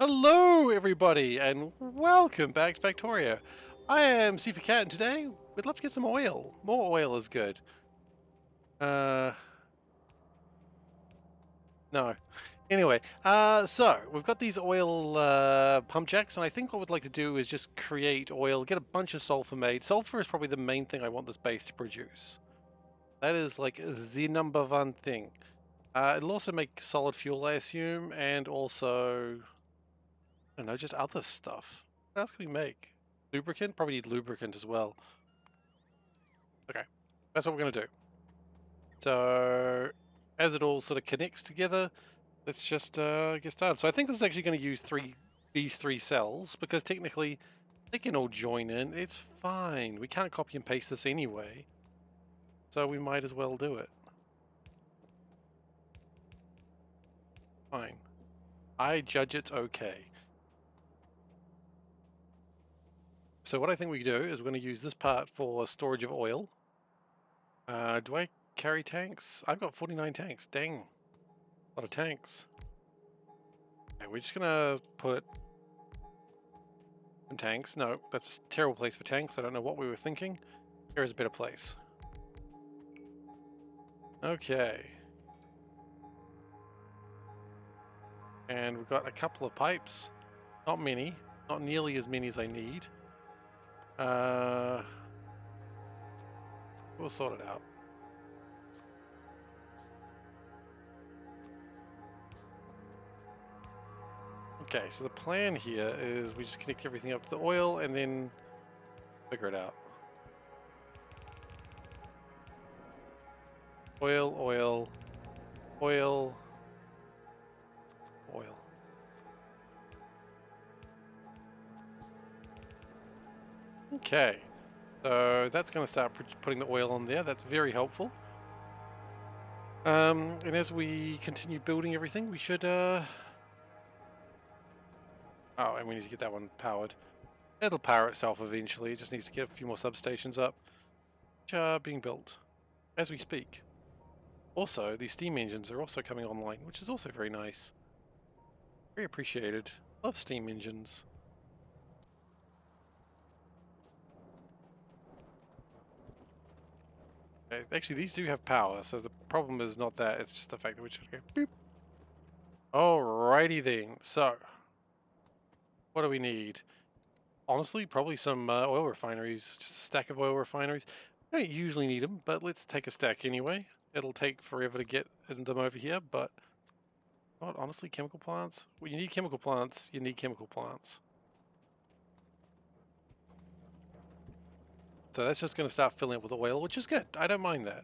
Hello, everybody, and welcome back to Factorio. I am SeiferKatt, and today we'd love to get some oil. More oil is good. Uh, no. Anyway, so we've got these oil pump jacks, and I think what we'd like to do is just create oil, get a bunch of sulfur made. Sulfur is probably the main thing I want this base to produce. That is like the number one thing. It'll also make solid fuel, I assume, and also, I don't know, just other stuff. What else can we make? Lubricant? Probably need lubricant as well. Okay, that's what we're going to do. So, as it all sort of connects together, let's just get started. So I think this is actually going to use these three cells, because technically they can all join in. It's fine. We can't copy and paste this anyway, so we might as well do it. Fine. I judge it's okay. So what I think we do is we're going to use this part for storage of oil. Do I carry tanks? I've got 49 tanks. Dang. A lot of tanks. Okay, we're just going to put some tanks. No, that's a terrible place for tanks. I don't know what we were thinking. Here's a better place. Okay. And we've got a couple of pipes. Not many. Not nearly as many as I need. We'll sort it out. Okay, so the plan here is we just connect everything up to the oil and then figure it out. Oil, oil, oil, oil. Okay, so that's going to start putting the oil on there. That's very helpful. And as we continue building everything, we should oh, and we need to get that one powered. It'll power itself eventually. It just needs to get a few more substations up, which are being built as we speak. Also, these steam engines are also coming online, which is also very nice. Very appreciated. Love steam engines. Okay, actually, these do have power, so the problem is not that, it's just the fact that we should go boop. Alrighty then, so what do we need? Honestly, probably some oil refineries, just a stack of oil refineries. I don't usually need them, but let's take a stack anyway. It'll take forever to get them over here, but what, honestly, chemical plants? Well, you need chemical plants, you need chemical plants. So that's just going to start filling up with oil, which is good. I don't mind that.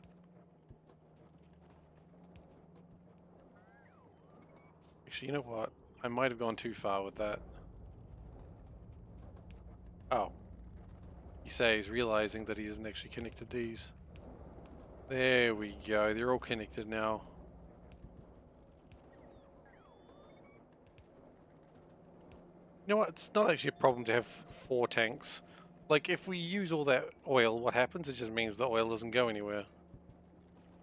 Actually, you know what? I might have gone too far with that. Oh. He says, realizing that he hasn't actually connected these. There we go. They're all connected now. You know what? It's not actually a problem to have 4 tanks. Like, if we use all that oil, what happens? It just means the oil doesn't go anywhere.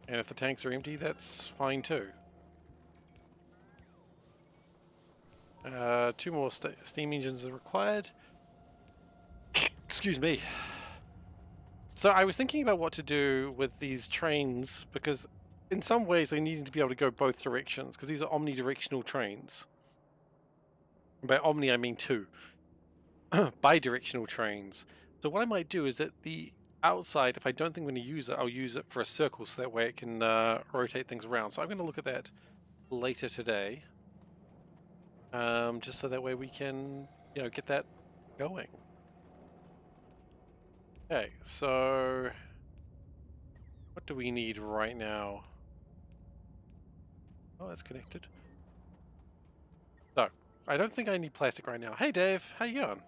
And if the tanks are empty, that's fine too. 2 more steam engines are required. Excuse me. So I was thinking about what to do with these trains, because in some ways they need to be able to go both directions, because these are omnidirectional trains. By omni I mean 2. Bidirectional trains. So what I might do is that the outside, if I don't think I'm going to use it, I'll use it for a circle, so that way it can rotate things around. So I'm going to look at that later today, just so that way we can, you know, get that going. Okay, so what do we need right now? Oh, that's connected. So I don't think I need plastic right now. Hey Dave, how you going?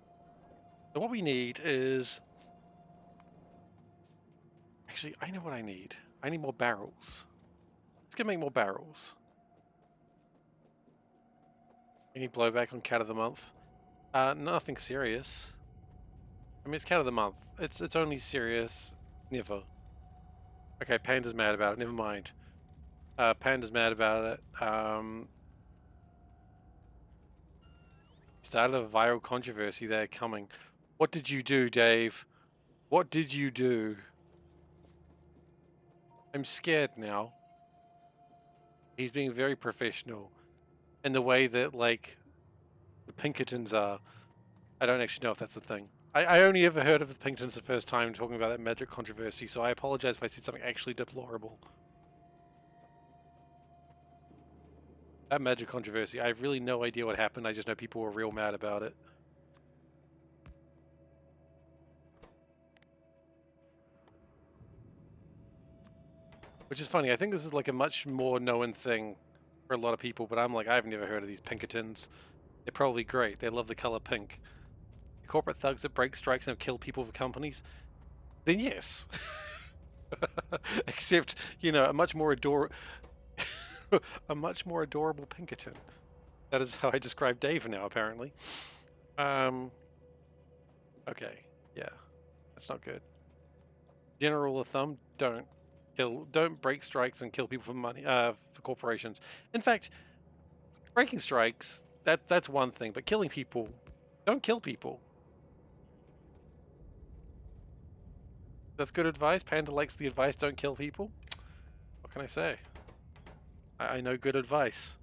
So what we need is, actually, I know what I need. I need more barrels. Let's go make more barrels. Any blowback on cat of the month? Nothing serious. I mean, it's cat of the month. It's only serious. Never. Okay, Panda's mad about it. Never mind. Panda's mad about it. Started a viral controversy there coming. What did you do, Dave? What did you do? I'm scared now. He's being very professional in the way that, like, the Pinkertons are. I don't actually know if that's a thing. I only ever heard of the Pinkertons the first time talking about that magic controversy, so I apologize if I said something actually deplorable. That magic controversy, I have really no idea what happened. I just know people were real mad about it. Which is funny. I think this is like a much more known thing for a lot of people, but I'm like, I've never heard of these Pinkertons. They're probably great. They love the color pink. Corporate thugs that break strikes and have killed people for companies? Then yes. Except, you know, a much more adorable Pinkerton. That is how I describe Dave now, apparently. Okay. Yeah. That's not good. General rule of thumb, don't break strikes and kill people for money, for corporations. In fact, breaking strikes, that's one thing, but killing people, don't kill people. That's good advice. Panda likes the advice, don't kill people. What can I say? I know good advice.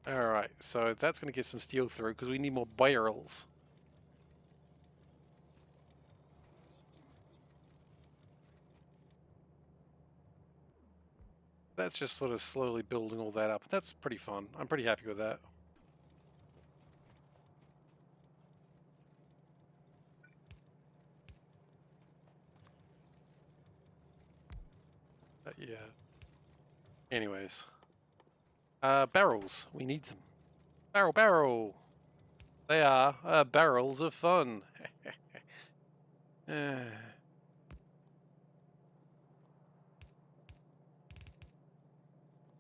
Alright, so that's going to get some steel through, because we need more barrels. That's just sort of slowly building all that up. That's pretty fun. I'm pretty happy with that. Yeah. Anyways. Barrels. We need some. Barrel! They are barrels of fun.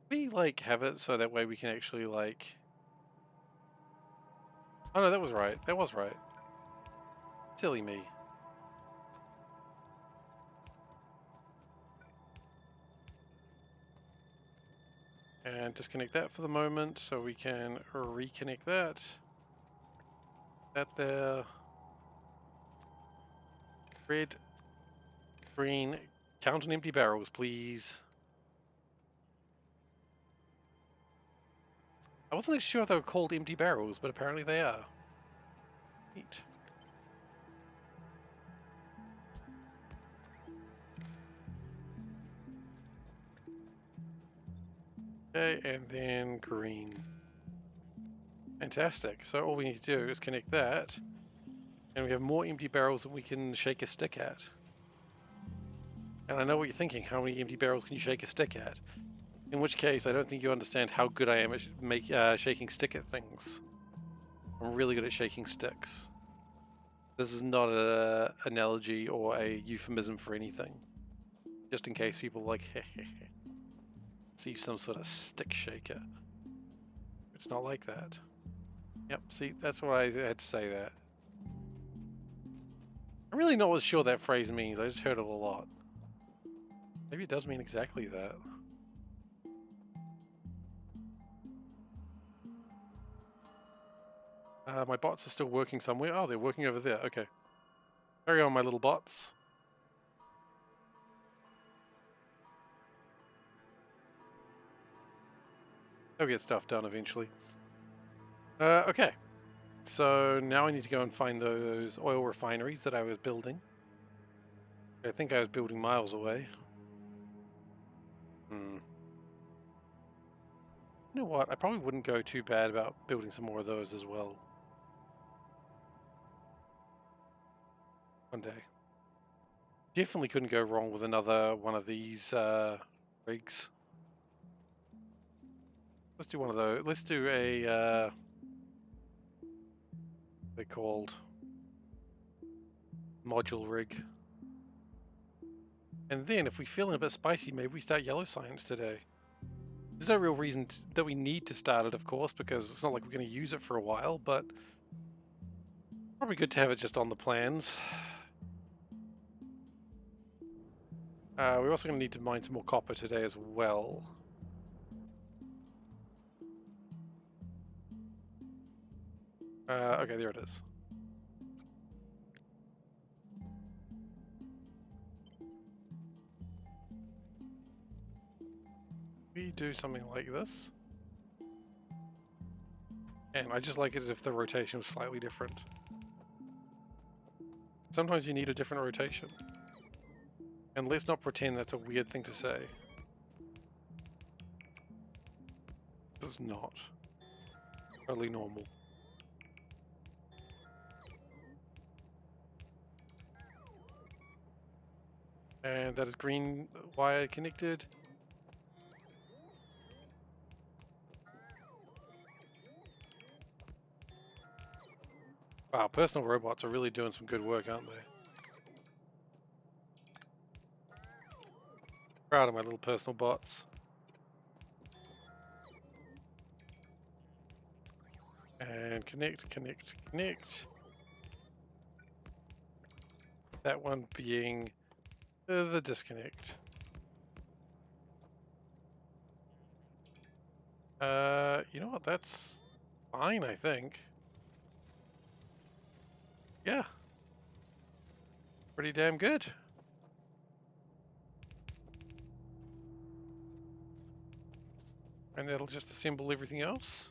We, like, have it so that way we can actually, like... Oh no, that was right. That was right. Silly me. And disconnect that for the moment so we can reconnect that. That there. Red, green, count on empty barrels, please. I wasn't sure if they were called empty barrels, but apparently they are. Neat. Okay, and then green. Fantastic. So all we need to do is connect that, and we have more empty barrels that we can shake a stick at. And I know what you're thinking, how many empty barrels can you shake a stick at? In which case, I don't think you understand how good I am at shaking stick at things. I'm really good at shaking sticks. This is not an analogy or a euphemism for anything. Just in case people like, see some sort of stick shaker. It's not like that. Yep, see, that's why I had to say that. I'm really not sure that phrase means, I just heard it a lot. Maybe it does mean exactly that. My bots are still working somewhere. Oh, they're working over there. Okay. Carry on, my little bots. They'll get stuff done eventually. Okay. So now I need to go and find those oil refineries that I was building. I think I was building miles away. You know what? I probably wouldn't go too bad about building some more of those as well. One day. Definitely couldn't go wrong with another one of these rigs. Let's do one of those. Let's do a they're called module rig. And then if we're feeling a bit spicy, maybe we start yellow science today. There's no real reason that we need to start it, of course, because it's not like we're going to use it for a while, but probably good to have it just on the plans. We're also going to need to mine some more copper today as well. Okay, there it is. We do something like this. And I just like it if the rotation was slightly different. Sometimes you need a different rotation. And let's not pretend that's a weird thing to say. It's not. Totally normal. And that is green wire connected. Wow, personal robots are really doing some good work, aren't they? Proud of my little personal bots. And connect, connect, connect. That one being the disconnect. You know what? That's fine, I think. Yeah. Pretty damn good. And that'll just assemble everything else.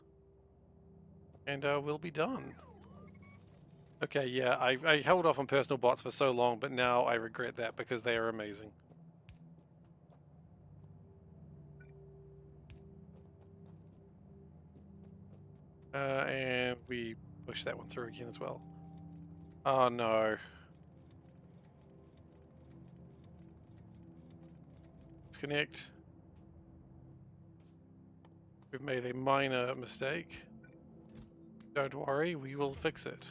And we'll be done. Okay, yeah, I held off on personal bots for so long, but now I regret that because they are amazing. And we push that one through again as well. Oh no. Disconnect. We've made a minor mistake. Don't worry, we will fix it.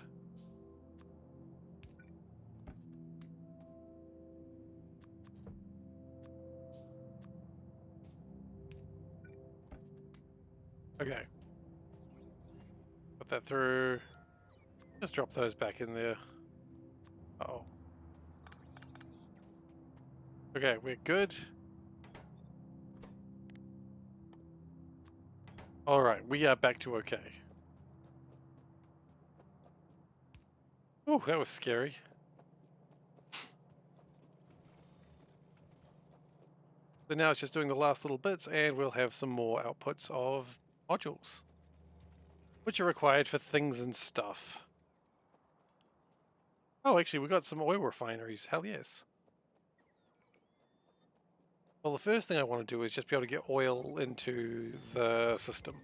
Okay. Put that through. Just drop those back in there. Uh-oh. Okay, we're good. Alright, we are back to okay. Oh, that was scary. So now it's just doing the last little bits and we'll have some more outputs of modules, which are required for things and stuff. Oh, actually, we got some oil refineries. Hell yes. Well, the first thing I want to do is just be able to get oil into the system.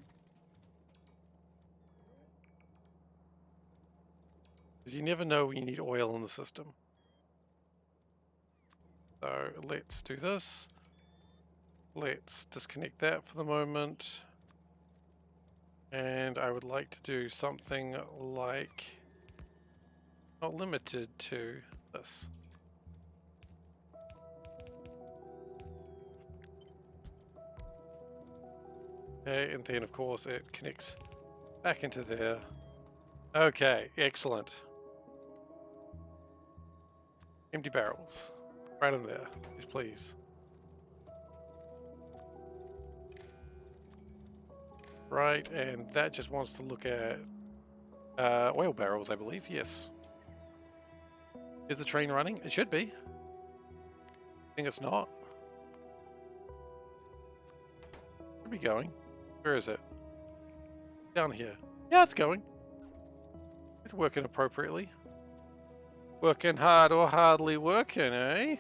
Because you never know when you need oil in the system. So let's do this. Let's disconnect that for the moment. And I would like to do something like, not limited to this. Okay, and then of course it connects back into there. Okay, excellent. Empty barrels. Right in there. Yes, please. Right, and that just wants to look at oil barrels, I believe. Yes. Is the train running? It should be. I think it's not. Should be going. Where is it? Down here. Yeah, it's going. It's working appropriately. Working hard or hardly working, eh?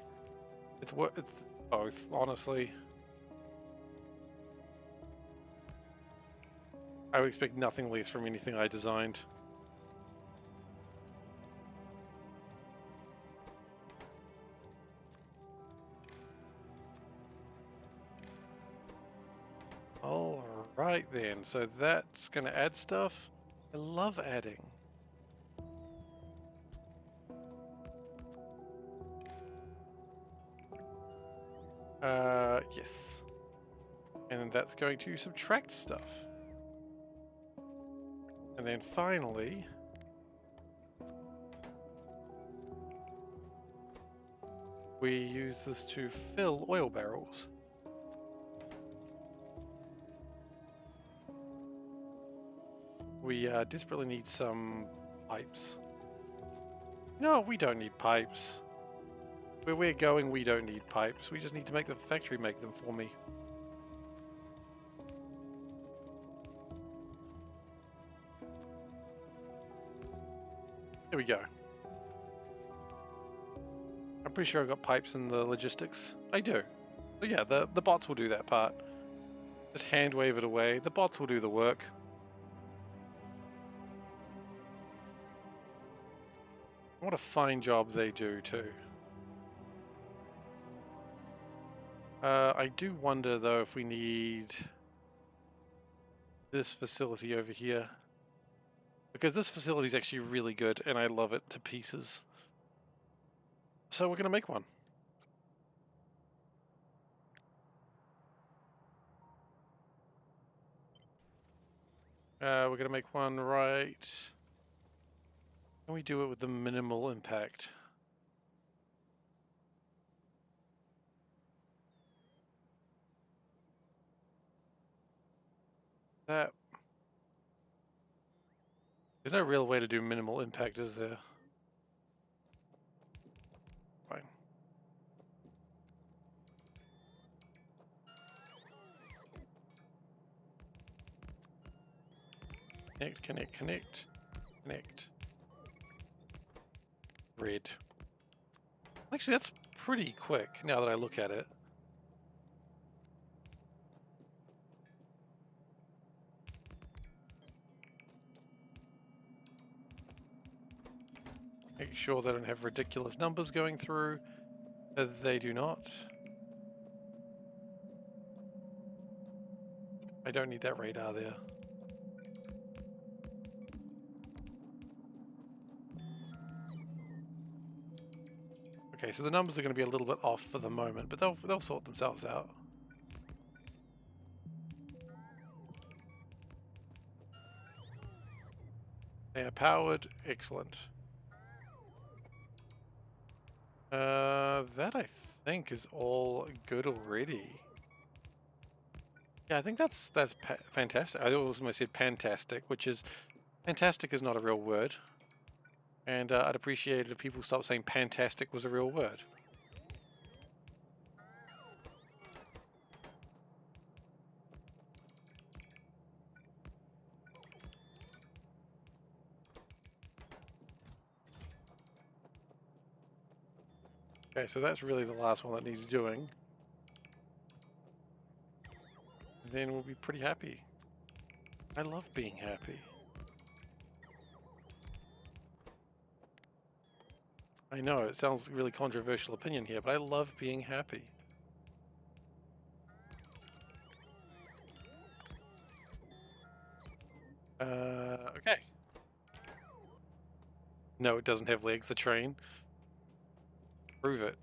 It's both, honestly. I would expect nothing less from anything I designed. Alright then, so that's going to add stuff. I love adding. Yes. And then that's going to subtract stuff. And then finally, we use this to fill oil barrels. We desperately need some pipes. No, we don't need pipes. Where we're going, we don't need pipes. We just need to make the factory make them for me. Here we go. I'm pretty sure I've got pipes in the logistics. I do. But yeah, the bots will do that part. Just hand wave it away. The bots will do the work. What a fine job they do too. I do wonder though if we need this facility over here. Because this facility is actually really good and I love it to pieces. So we're going to make one. We're going to make one right. Can we do it with the minimal impact? That... There's no real way to do minimal impact, is there? Fine. Connect, connect, connect, connect. Red. Actually, that's pretty quick now that I look at it. Make sure they don't have ridiculous numbers going through. They do not. I don't need that radar there. Okay, so the numbers are going to be a little bit off for the moment, but they'll sort themselves out. They are powered. Excellent. That I think is all good already. Yeah, I think that's fantastic. I almost said fantastic, which is... Fantastic is not a real word. And I'd appreciate it if people stopped saying fantastic was a real word. Okay, so that's really the last one that needs doing. And then we'll be pretty happy. I love being happy. I know, it sounds a really controversial opinion here, but I love being happy. Okay. No, it doesn't have legs, the train. Prove it.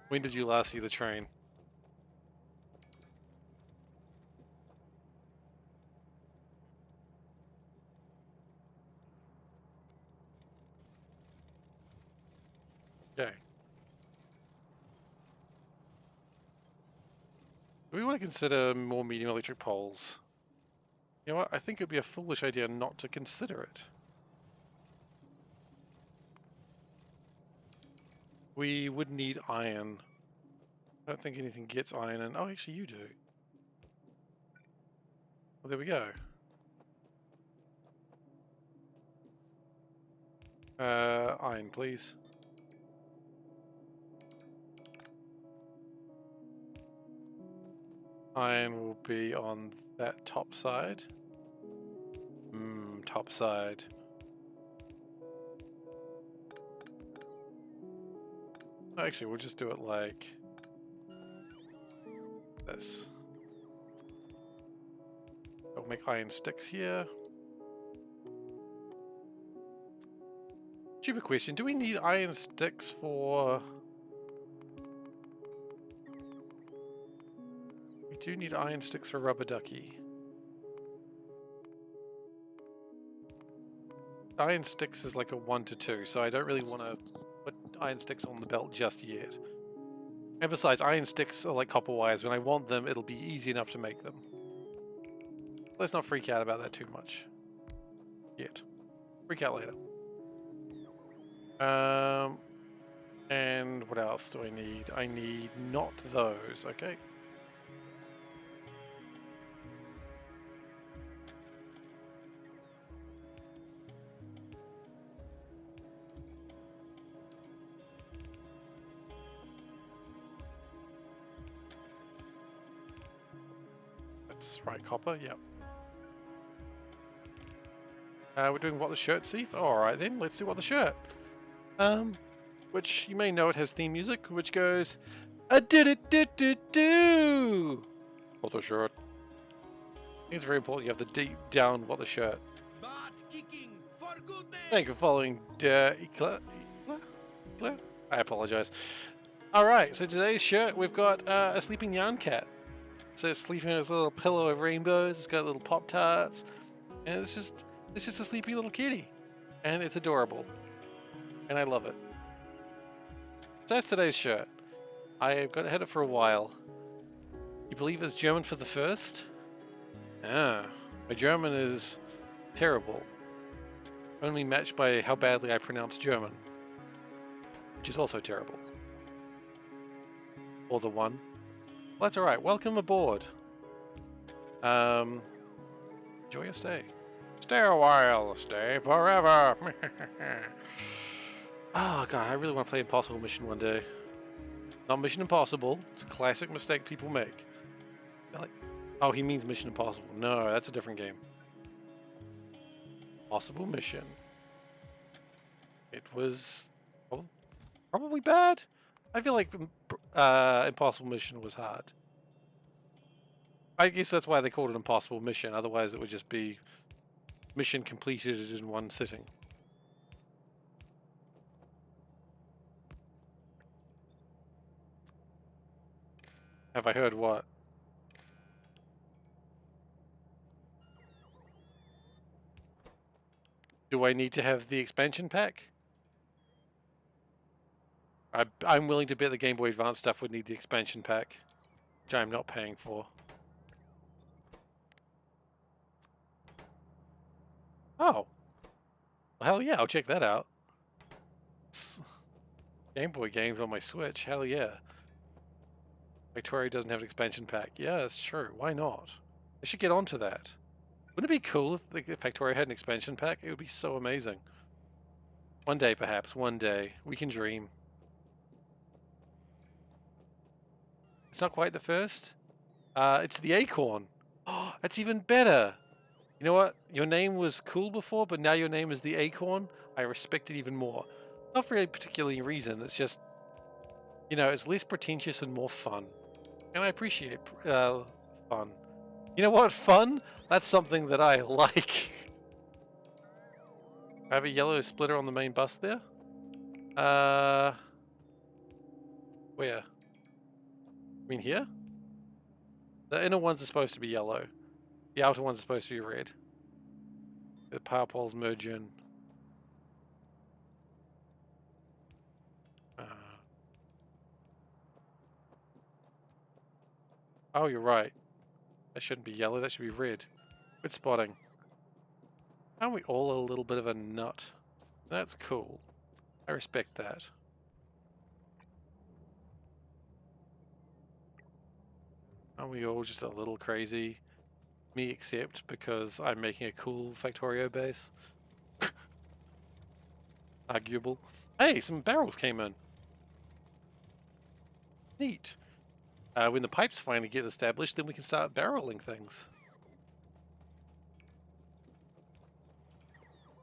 When did you last see the train? Okay. Do we want to consider more medium electric poles? You know what? I think it'd be a foolish idea not to consider it. We would need iron. I don't think anything gets iron in... Oh, actually you do. Well, there we go. Iron, please. Iron will be on that top side. Top side. Actually, we'll just do it like this. I'll make iron sticks here. Stupid question. Do we need iron sticks for... We do need iron sticks for rubber ducky. Iron sticks is like a 1 to 2, so I don't really want to put iron sticks on the belt just yet. And besides, iron sticks are like copper wires. When I want them, it'll be easy enough to make them. Let's not freak out about that too much. yet. Freak out later. And what else do I need? I need not those. Okay. That's right, copper. Yep. We're doing what the shirt, Seif? All right then, let's do what the shirt. Which you may know it has theme music, which goes, "I did it, do." What the shirt. I think it's very important you have the deep down what the shirt. Thank you for following Eclair. I apologize. Alright, so today's shirt we've got a sleeping yarn cat. So it's sleeping on his little pillow of rainbows, it's got little Pop-Tarts, and it's just a sleepy little kitty. And it's adorable. And I love it. So that's today's shirt. I've had it for a while. You believe it's German for the first? Ah, my German is terrible. Only matched by how badly I pronounce German. Which is also terrible. Or the one. Well, that's alright. Welcome aboard. Enjoy your stay. Stay a while, stay forever. Oh god, I really want to play Impossible Mission one day. Not Mission Impossible. It's a classic mistake people make. They're like, oh, he means Mission Impossible. No, that's a different game. Possible Mission. It was probably bad. I feel like Impossible Mission was hard. I guess that's why they called it Impossible Mission. Otherwise, it would just be mission completed in one sitting. Have I heard what? Do I need to have the expansion pack? I'm willing to bet the Game Boy Advance stuff would need the expansion pack, which I'm not paying for. Oh. Well, hell yeah, I'll check that out. Game Boy games on my Switch, hell yeah. Factorio doesn't have an expansion pack. Yeah, that's true. Why not? I should get onto that. Wouldn't it be cool if Factorio had an expansion pack? It would be so amazing. One day, perhaps. One day. We can dream. It's not quite the first. It's the Acorn. Oh, that's even better. You know what? Your name was cool before, but now your name is the Acorn. I respect it even more. Not for any particular reason. It's just, you know, it's less pretentious and more fun. And I appreciate fun. You know what? Fun? That's something that I like. I have a yellow splitter on the main bus there. Where? I mean here? The inner ones are supposed to be yellow. The outer ones are supposed to be red. The power poles merge in. Oh, you're right. That shouldn't be yellow, that should be red. Good spotting. Aren't we all a little bit of a nut? That's cool. I respect that. Aren't we all just a little crazy? Me except because I'm making a cool Factorio base. Arguable. Hey, some barrels came in. Neat. When the pipes finally get established, then we can start barreling things.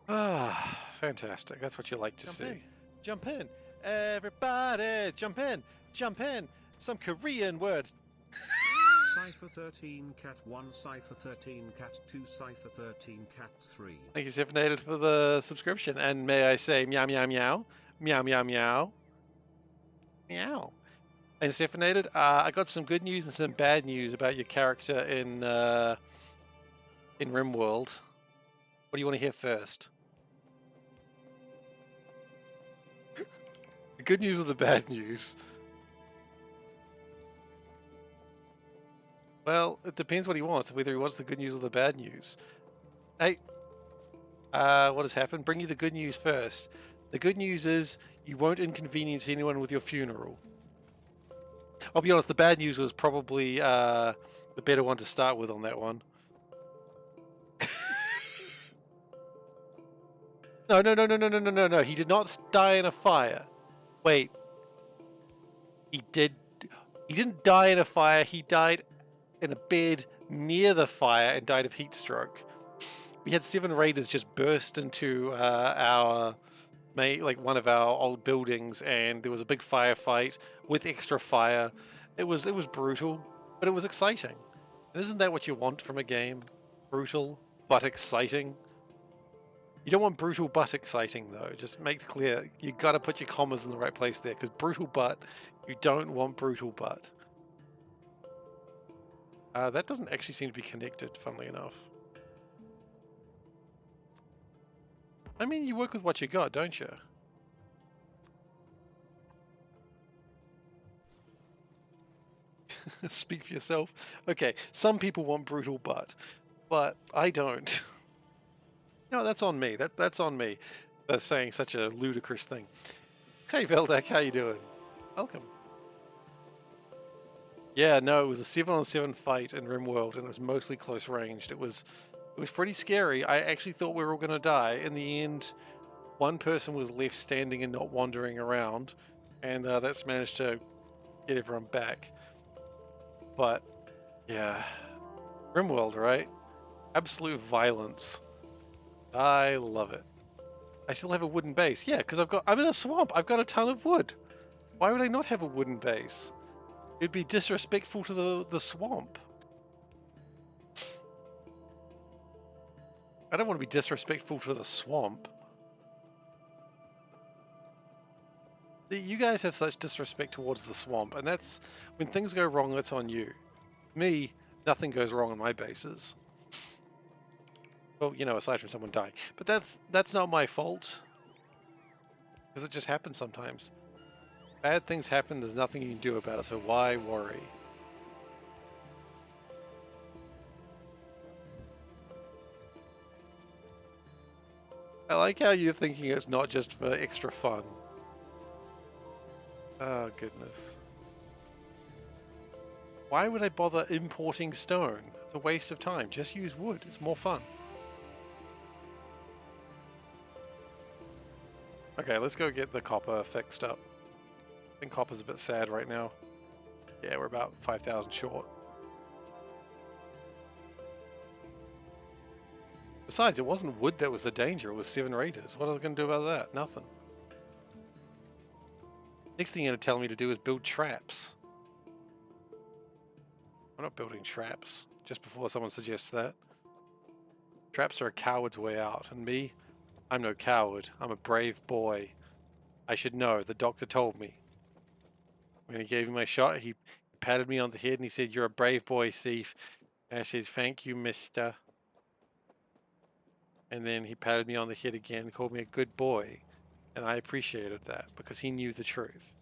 Ah, fantastic. That's what you like to see. Jump in. Everybody, jump in. Jump in. Some Korean words. SeiferKatt 1, SeiferKatt 2, SeiferKatt 3. Thank you, SeiferKatt, for the subscription. And may I say meow meow meow. Meow meow meow. Meow. And SeiferKatt, I got some good news and some bad news about your character in RimWorld. What do you want to hear first? The good news or the bad news? Well, it depends what he wants, whether he wants the good news or the bad news. Hey, What has happened? Bring you the good news first. The good news is you won't inconvenience anyone with your funeral. I'll be honest, the bad news was probably the better one to start with on that one. No, no, no, no, no, no, no, no, no. He did not die in a fire. Wait. He did. He didn't die in a fire. He died in a bed near the fire and died of heat stroke. We had 7 raiders just burst into our one of our old buildings, and there was a big firefight with extra fire. It was brutal, but it was exciting. And isn't that what you want from a game? Brutal but exciting. You don't want brutal but exciting though. Just make it clear you got to put your commas in the right place there, because brutal but, you don't want brutal but. That doesn't actually seem to be connected, funnily enough. I mean, you work with what you got, don't you? Speak for yourself. Okay, some people want brutal but I don't. No, that's on me. That's on me for saying such a ludicrous thing. Hey Veldak, how you doing? Welcome. Yeah, no, it was a 7-on-7 fight in RimWorld, and it was mostly close ranged. It was pretty scary. I actually thought we were all going to die. In the end, one person was left standing and not wandering around, and that's managed to get everyone back. But yeah, RimWorld, right? Absolute violence. I love it. I still have a wooden base. Yeah, because I'm in a swamp. I've got a ton of wood. Why would I not have a wooden base? It'd be disrespectful to the swamp. I don't want to be disrespectful to the swamp. You guys have such disrespect towards the swamp, and that's when things go wrong, that's on you. Me, nothing goes wrong on my bases. Well, you know, aside from someone dying. But that's not my fault. Because it just happens sometimes. Bad things happen, there's nothing you can do about it, so why worry? I like how you're thinking it's not just for extra fun. Oh, goodness. Why would I bother importing stone? It's a waste of time. Just use wood. It's more fun. Okay, let's go get the copper fixed up. I think copper's a bit sad right now. Yeah, we're about 5,000 short. Besides, it wasn't wood that was the danger, it was 7 raiders. What are they going to do about that? Nothing. Next thing you're going to tell me to do is build traps. I'm not building traps, just before someone suggests that. Traps are a coward's way out, and me, I'm no coward. I'm a brave boy. I should know, the doctor told me. When he gave me my shot, he patted me on the head and he said, "You're a brave boy, Seif." And I said, "Thank you, mister." And then he patted me on the head again, called me a good boy. And I appreciated that, because he knew the truth.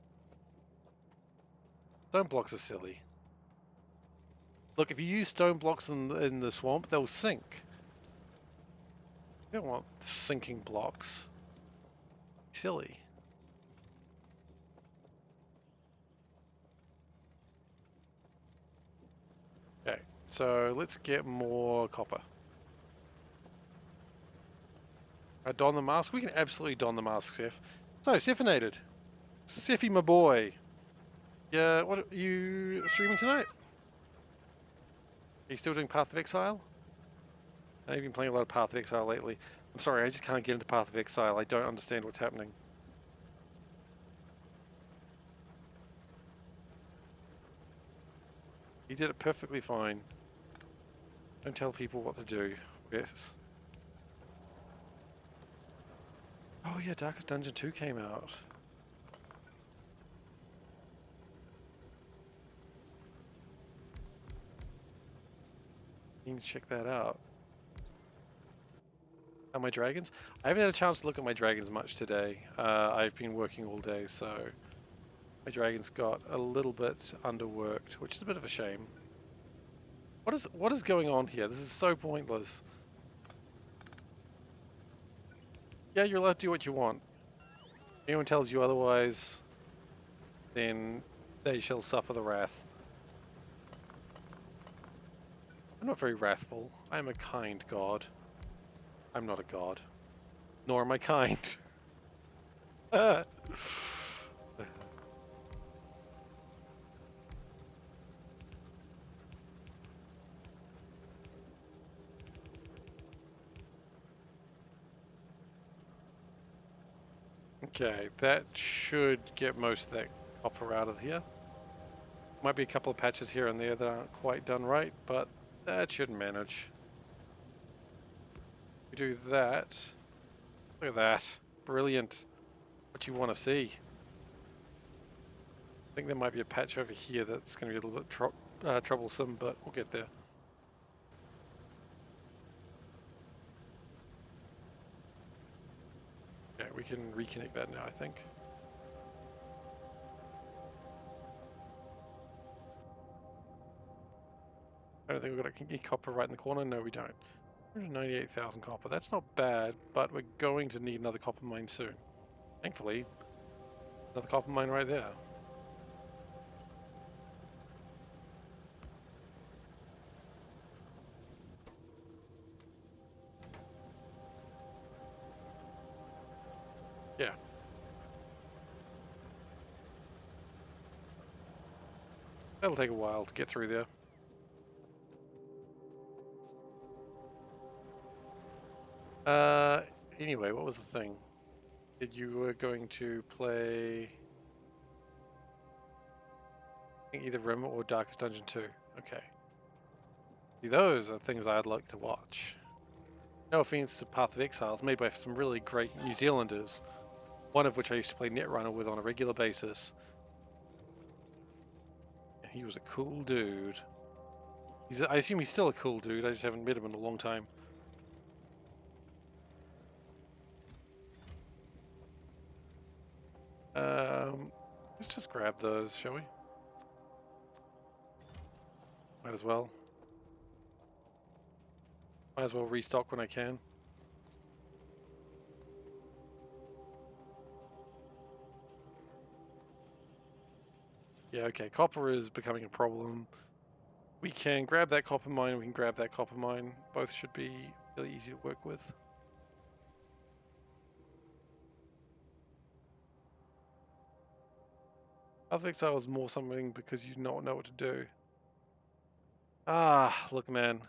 Stone blocks are silly. Look, if you use stone blocks in the swamp, they'll sink. You don't want sinking blocks. Silly. Okay, so let's get more copper. Don the mask? We can absolutely don the mask, Seth. So, Seffinated. Seffy, my boy. Yeah, what are you streaming tonight? Are you still doing Path of Exile? I know you've been playing a lot of Path of Exile lately. I'm sorry, I just can't get into Path of Exile. I don't understand what's happening. You did it perfectly fine. Don't tell people what to do. Yes. Oh yeah, Darkest Dungeon 2 came out. You need to check that out. Are my dragons? I haven't had a chance to look at my dragons much today. I've been working all day, so my dragons got a little bit underworked, which is a bit of a shame. What is going on here? This is so pointless. Yeah, you're allowed to do what you want. If anyone tells you otherwise, then they shall suffer the wrath. I'm not very wrathful. I am a kind god. I'm not a god. Nor am I kind. Okay, that should get most of that copper out of here. Might be a couple of patches here and there that aren't quite done right, but that should manage. We do that. Look at that. Brilliant. What you want to see. I think there might be a patch over here that's going to be a little bit troublesome, but we'll get there. Okay, we can reconnect that now, I think. I don't think we've got any copper right in the corner. No, we don't. 198,000 copper. That's not bad, but we're going to need another copper mine soon. Thankfully, another copper mine right there. Yeah. That'll take a while to get through there. Anyway, what was the thing? That you were going to play I think either Rim or Darkest Dungeon 2. Okay. See, those are things I'd like to watch. No offense to Path of Exiles, made by some really great New Zealanders, one of which I used to play Netrunner with on a regular basis. And he was a cool dude. I assume he's still a cool dude, I just haven't met him in a long time. Let's just grab those, shall we? Might as well. Might as well restock when I can. Yeah, okay, copper is becoming a problem. We can grab that copper mine, we can grab that copper mine. Both should be really easy to work with. Path of Exile is more something because you don't know what to do. Ah, look, man.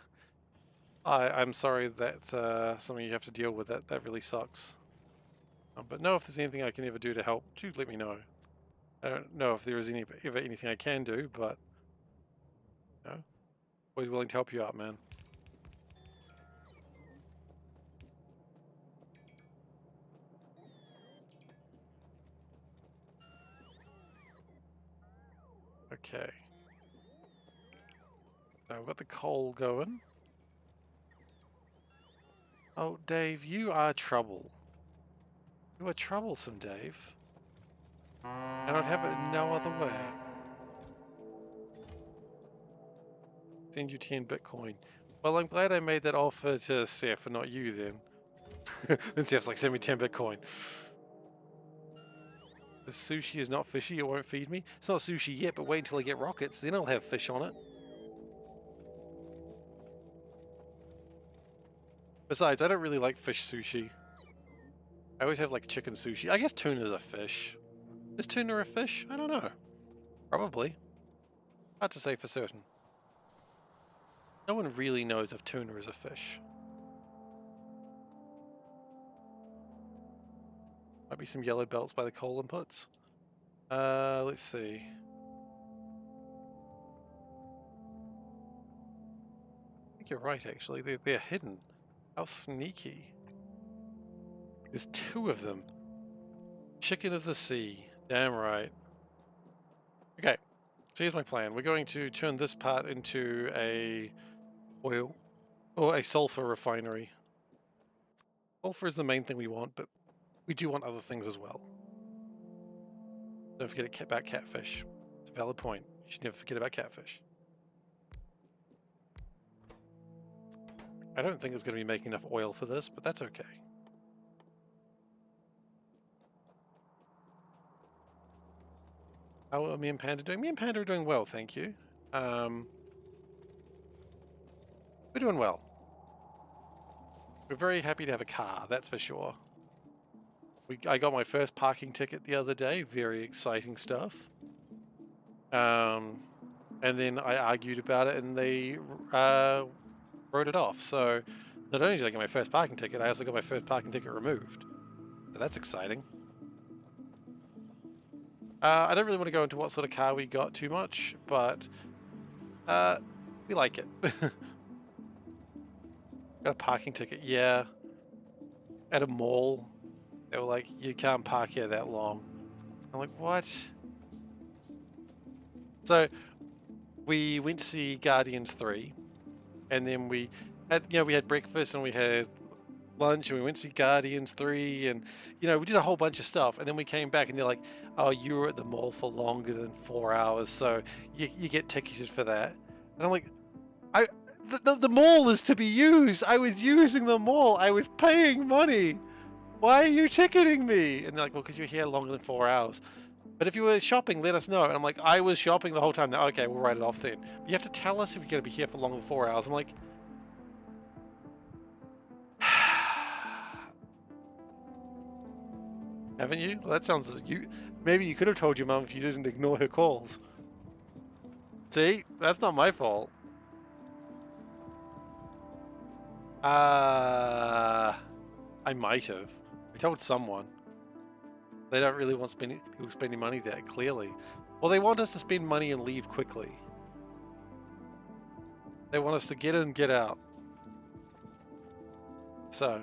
I'm sorry that's something you have to deal with. That really sucks. But no, if there's anything I can ever do to help, do let me know. I don't know if there is ever anything I can do, but you know, always willing to help you out, man. Okay. So I've got the coal going. Oh, Dave, you are trouble. You are troublesome, Dave. Cannot have it no other way. Send you 10 Bitcoin. Well, I'm glad I made that offer to Seth and not you then. Then Seth's like, send me 10 Bitcoin. The sushi is not fishy, it won't feed me. It's not sushi yet, but wait until I get rockets, then I'll have fish on it. Besides, I don't really like fish sushi. I always have like chicken sushi. I guess tuna's a fish. Is tuna a fish? I don't know. Probably. Hard to say for certain. No one really knows if tuna is a fish. Might be some yellow belts by the coal inputs. Let's see. I think you're right, actually. They're hidden. How sneaky. There's 2 of them. Chicken of the sea. Damn right. Okay. So here's my plan. We're going to turn this part into a oil or a sulfur refinery. Sulfur is the main thing we want, but we do want other things as well. Don't forget about catfish. It's a valid point. You should never forget about catfish. I don't think it's going to be making enough oil for this, but that's okay. How are me and Panda doing? Me and Panda are doing well, thank you. We're doing well. We're very happy to have a car, that's for sure. I got my first parking ticket the other day. Very exciting stuff. And then I argued about it, and they wrote it off. So not only did I get my first parking ticket, I also got my first parking ticket removed. So that's exciting. I don't really want to go into what sort of car we got too much, but we like it. Got a parking ticket, yeah. At a mall, they were like, "You can't park here that long." I'm like, "What?" So we went to see Guardians 3, and then we had breakfast and we had lunch and we went to see Guardians 3, and we did a whole bunch of stuff, and then we came back and they're like, "Oh, you were at the mall for longer than 4 hours, so you get ticketed for that." And I'm like, the mall is to be used. I was using the mall. I was paying money. Why are you ticketing me? And they're like, "Well, because you're here longer than 4 hours. But if you were shopping, let us know." And I'm like, "I was shopping the whole time." Now, okay, we'll write it off then. But you have to tell us if you're going to be here for longer than 4 hours. I'm like, haven't you? Well, that sounds maybe you could have told your mum if you didn't ignore her calls. See, that's not my fault. I might have. I told someone. They don't really want people spending money there, clearly. Well, they want us to spend money and leave quickly. They want us to get in and get out. So,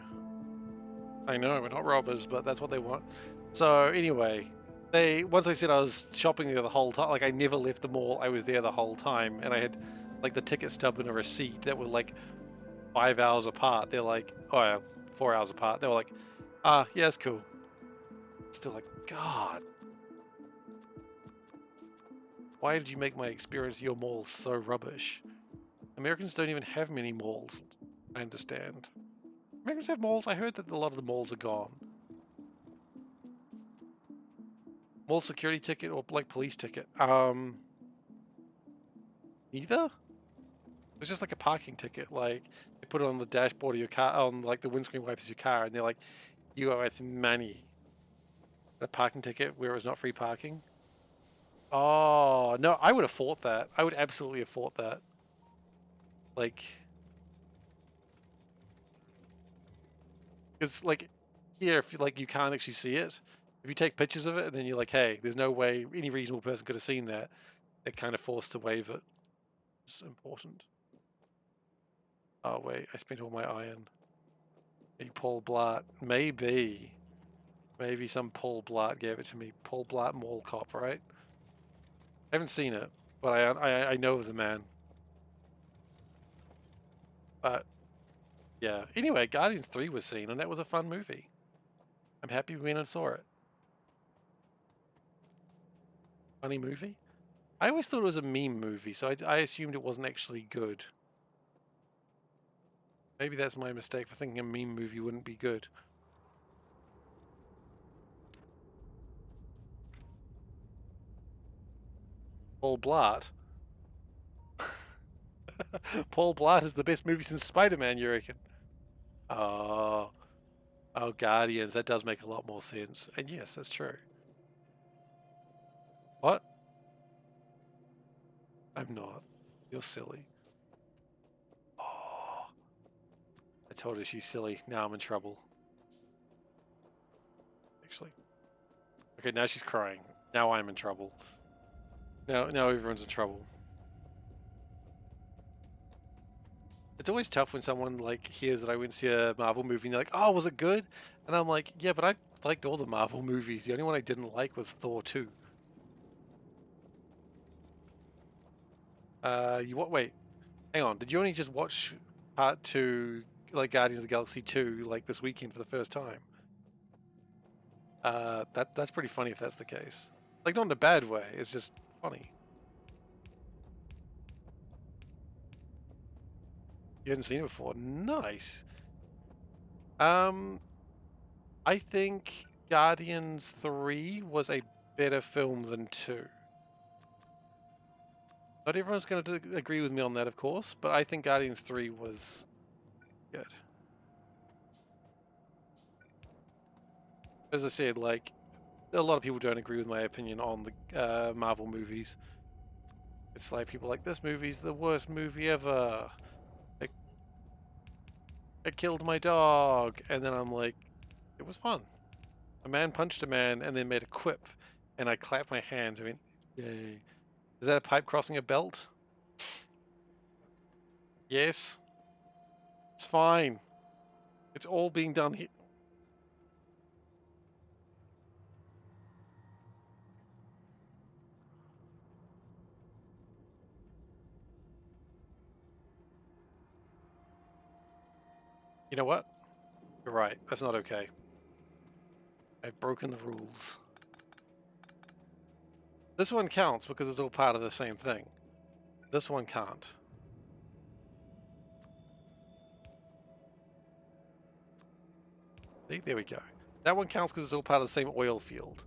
I know, we're not robbers, but that's what they want. So, anyway, once I said I was shopping there the whole time, like I never left the mall, I was there the whole time, and I had like the ticket stub and a receipt that were like 5 hours apart. They're like, oh yeah, 4 hours apart. They were like, yeah, it's cool. Still like, God, why did you make my experience at your mall so rubbish? Americans don't even have many malls, I understand. Americans have malls? I heard that a lot of the malls are gone. Mall security ticket or like police ticket? Either? It was just like a parking ticket. Like they put it on the dashboard of your car, on like the windscreen wipers of your car, and they're like, "You owe us money." A parking ticket where it was not free parking. Oh no, I would have fought that. I would absolutely have fought that. Like, because like here, if you can't actually see it, if you take pictures of it and then you're like, "Hey, there's no way any reasonable person could have seen that," they're kind of forced to waive it. It's important. Oh wait, I spent all my iron. Maybe Paul Blart. Maybe. Maybe some Paul Blart gave it to me. Paul Blart Mall Cop, right? I haven't seen it, but I know of the man. But yeah. Anyway, Guardians 3 was seen, and that was a fun movie. I'm happy we went and saw it. Funny movie? I always thought it was a meme movie, so I assumed it wasn't actually good. Maybe that's my mistake for thinking a meme movie wouldn't be good. Paul Blart. Paul Blart is the best movie since Spider-Man, you reckon? Oh, Guardians. That does make a lot more sense. And yes, that's true. What? I'm not. You're silly. Oh, I told her she's silly. Now I'm in trouble. Actually. Okay, now she's crying. Now I'm in trouble. Now everyone's in trouble. It's always tough when someone like hears that I went to see a Marvel movie and they're like, "Oh, was it good?" And I'm like, "Yeah, but I liked all the Marvel movies. The only one I didn't like was Thor 2." Wait, hang on. Did you only just watch part 2, like Guardians of the Galaxy 2, like this weekend for the first time? That's pretty funny if that's the case. Like not in a bad way. It's just funny. You hadn't seen it before. Nice. I think Guardians 3 was a better film than 2. Not everyone's going to agree with me on that, of course, but I think Guardians 3 was good. As I said, like, a lot of people don't agree with my opinion on the Marvel movies. It's like people like, this movie's the worst movie ever. I killed my dog. And then I'm like, it was fun. A man punched a man and then made a quip. And I clapped my hands. I mean, yay. Is that a pipe crossing a belt? Yes. It's fine. It's all being done here. You know what? You're right. That's not okay. I've broken the rules. This one counts because it's all part of the same thing. This one can't. See, there we go. That one counts because it's all part of the same oil field.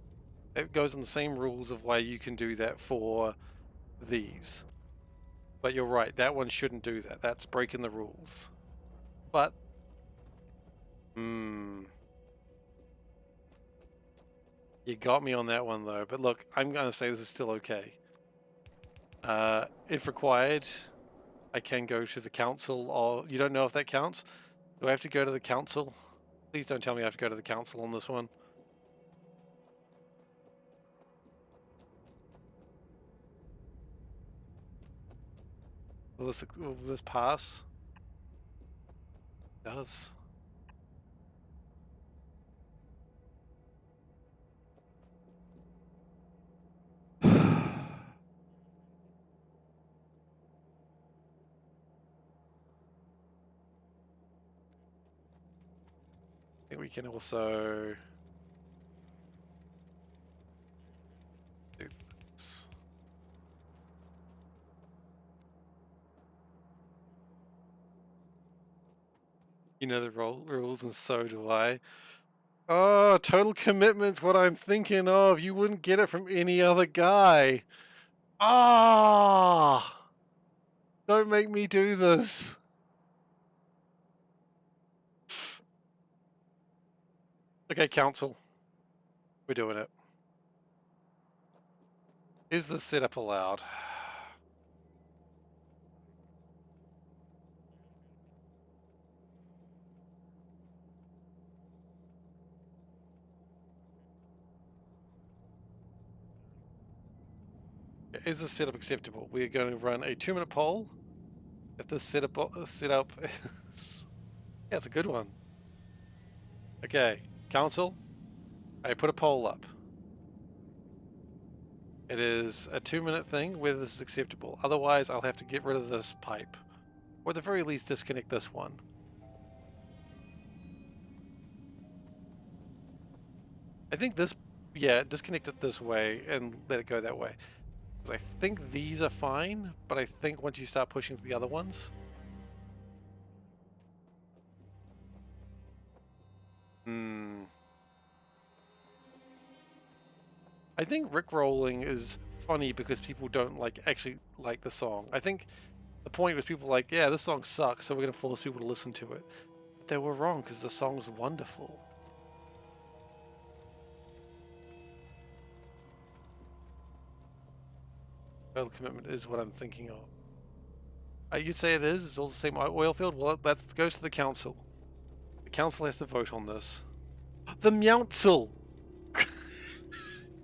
It goes in the same rules of why you can do that for these. But you're right, that one shouldn't do that. That's breaking the rules. But, you got me on that one though. But look, I'm going to say this is still okay. If required, I can go to the council, or you don't know if that counts? Do I have to go to the council? Please don't tell me I have to go to the council on this one. Will this pass? It does. I think we can also do this. You know the rules, and so do I. Oh, total commitment's what I'm thinking of. You wouldn't get it from any other guy. Ah! Don't make me do this. Okay, council. We're doing it. Is the setup allowed? Is the setup acceptable? We're going to run a 2-minute poll. If the setup is... Yeah, it's a good one. Okay, council, I put a poll up. It is a 2-minute thing whether this is acceptable. Otherwise, I'll have to get rid of this pipe. Or at the very least, disconnect this one. I think this... Yeah, disconnect it this way and let it go that way. Because I think these are fine, but I think once you start pushing for the other ones... I think Rickrolling is funny because people don't actually like the song. I think the point was people like, yeah, this song sucks, so we're going to force people to listen to it. But they were wrong because the song's wonderful. Total commitment is what I'm thinking of. You'd say it is? It's all the same oil field? Well, that goes to the council. The council has to vote on this. The Mouncil!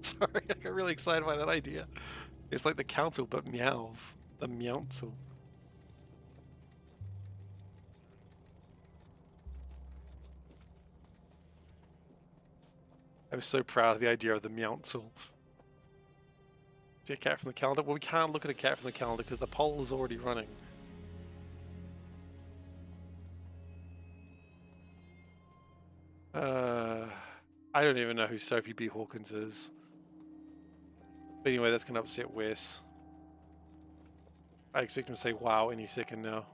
Sorry, I got really excited by that idea. It's like the council, but meows. The Mouncil. I was so proud of the idea of the Mouncil. See a cat from the calendar? Well, we can't look at a cat from the calendar because the poll is already running. I don't even know who Sophie B. Hawkins is. But anyway, that's going to upset Wes. I expect him to say wow any second now.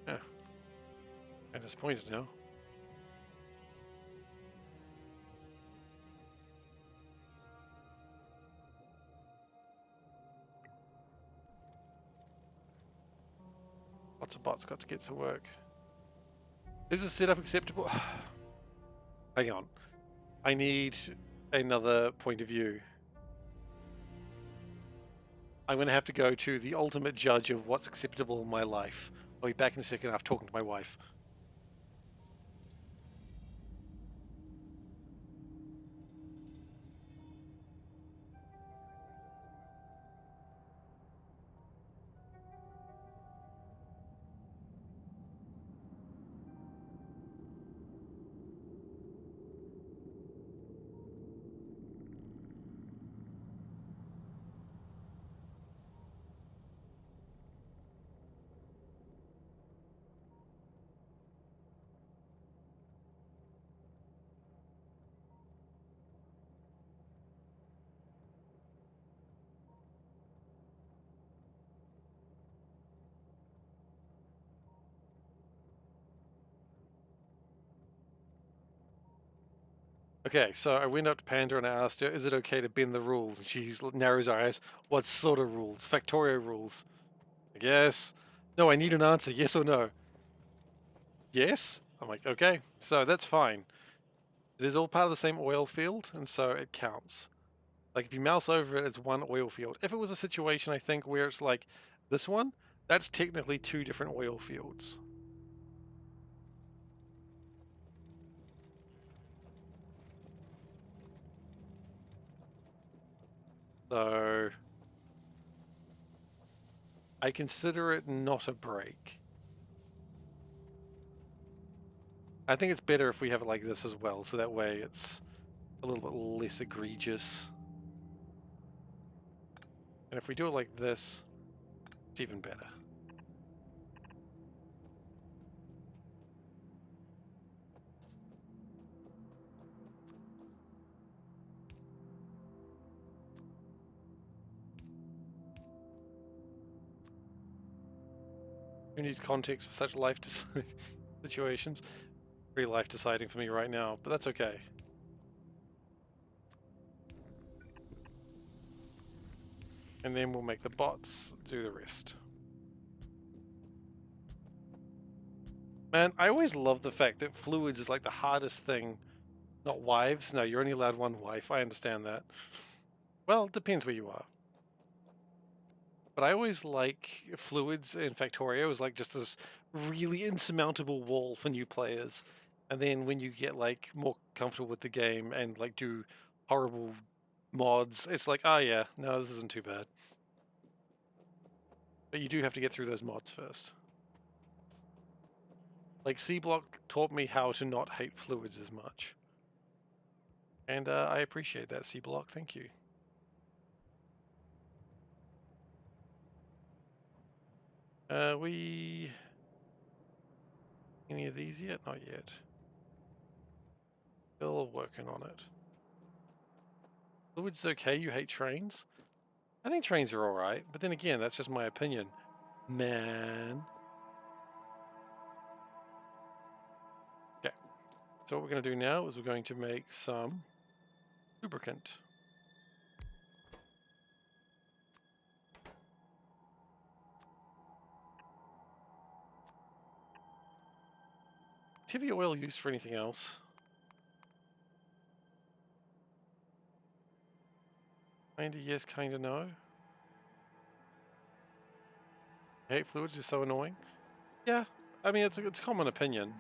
Yeah. I'm disappointed now. Lots of bots got to get to work. Is this setup acceptable? Hang on. I need another point of view. I'm going to have to go to the ultimate judge of what's acceptable in my life. I'll be back in a second after talking to my wife. Okay, so I went up to Panda and I asked her, is it okay to bend the rules? And she narrows her eyes. What sort of rules? Factorio rules. I guess. No, I need an answer. Yes or no? Yes? I'm like, okay, so that's fine. It is all part of the same oil field, and so it counts. Like, if you mouse over it, it's one oil field. If it was a situation, I think, where it's like this one, that's technically 2 different oil fields. So I consider it not a break. I think it's better if we have it like this as well, so that way it's a little bit less egregious. And if we do it like this, it's even better. Who needs context for such life situations? Very life deciding for me right now, but that's okay. And then we'll make the bots do the rest. Man, I always love the fact that fluids is like the hardest thing. Not wives. No, you're only allowed one wife. I understand that. Well, it depends where you are. But I always like fluids in Factorio is like just this really insurmountable wall for new players. And then when you get like more comfortable with the game and like do horrible mods, it's like, oh yeah, no, this isn't too bad. But you do have to get through those mods first. Like C-Block taught me how to not hate fluids as much. And I appreciate that, C-Block, thank you. Any of these yet? Not yet. Still working on it. Fluids okay, you hate trains? I think trains are alright, but then again, that's just my opinion. Man. Okay, so what we're going to do now is we're going to make some lubricant. Is heavy oil used for anything else? Kinda yes, kinda no. I hate fluids, are so annoying. Yeah, I mean, it's a common opinion.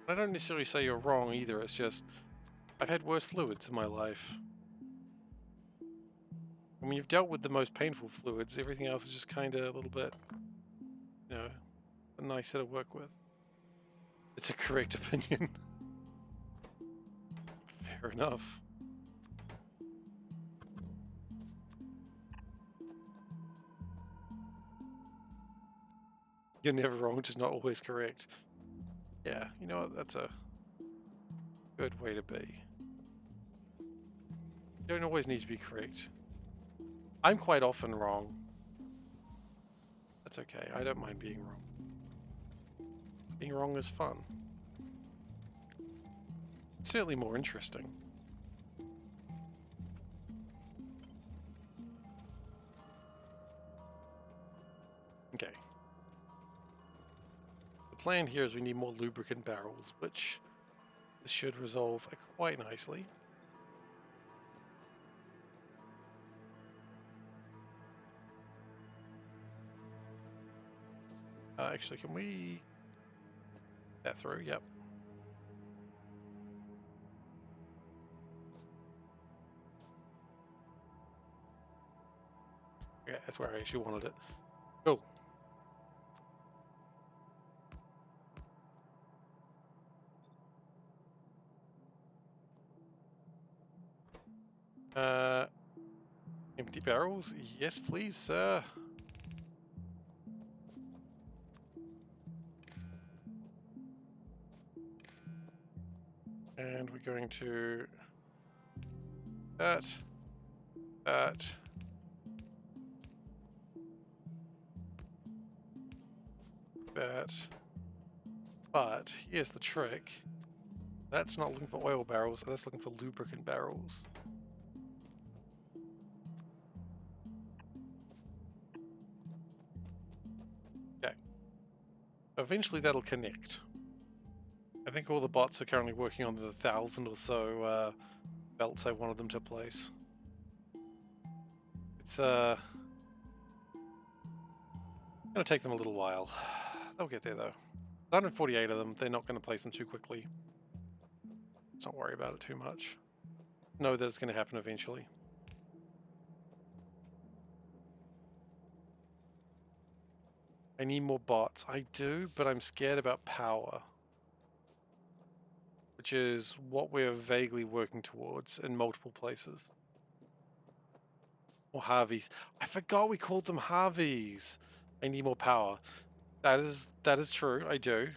I don't necessarily say you're wrong either, it's just, I've had worse fluids in my life. And when you've dealt with the most painful fluids, everything else is just kinda a little bit, you know, nicer to work with. It's a correct opinion. Fair enough. You're never wrong, just not always correct. Yeah, you know what? That's a good way to be. You don't always need to be correct. I'm quite often wrong. That's okay. I don't mind being wrong. Being wrong is fun. It's certainly more interesting. Okay. plan here is we need more lubricant barrels, which this should resolve quite nicely. Actually, can we that through? Yep. Yeah, that's where I actually wanted it. Cool. Empty barrels? Yes, please, sir. And we're going to that. But here's the trick. That's not looking for oil barrels, that's looking for lubricant barrels. Okay. Eventually that'll connect. I think all the bots are currently working on the 1,000 or so belts I wanted them to place. It's gonna take them a little while. They'll get there though. 148 of them, they're not going to place them too quickly. Let's not worry about it too much. Know that it's going to happen eventually. I need more bots. I do, but I'm scared about power. Which is what we're vaguely working towards in multiple places. Or Harveys. I forgot we called them Harveys. I need more power. That is true, I do.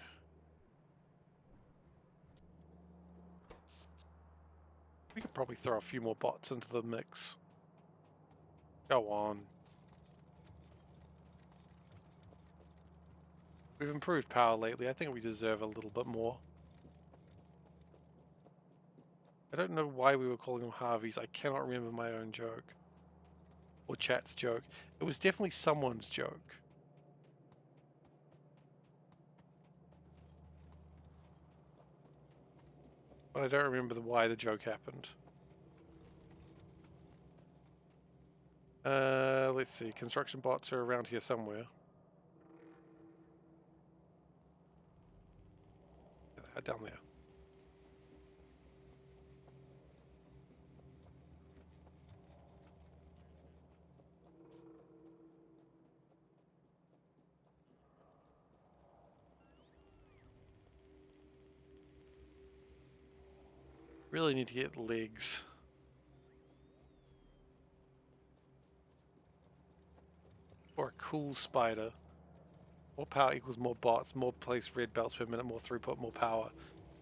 We could probably throw a few more bots into the mix. Go on. We've improved power lately. I think we deserve a little bit more. I don't know why we were calling them Harveys. I cannot remember my own joke. Or chat's joke. It was definitely someone's joke. But I don't remember why the joke happened. Let's see. Construction bots are around here somewhere. Down there. Really need to get legs. Or a cool spider. More power equals more bots, more place red belts per minute, more throughput, more power.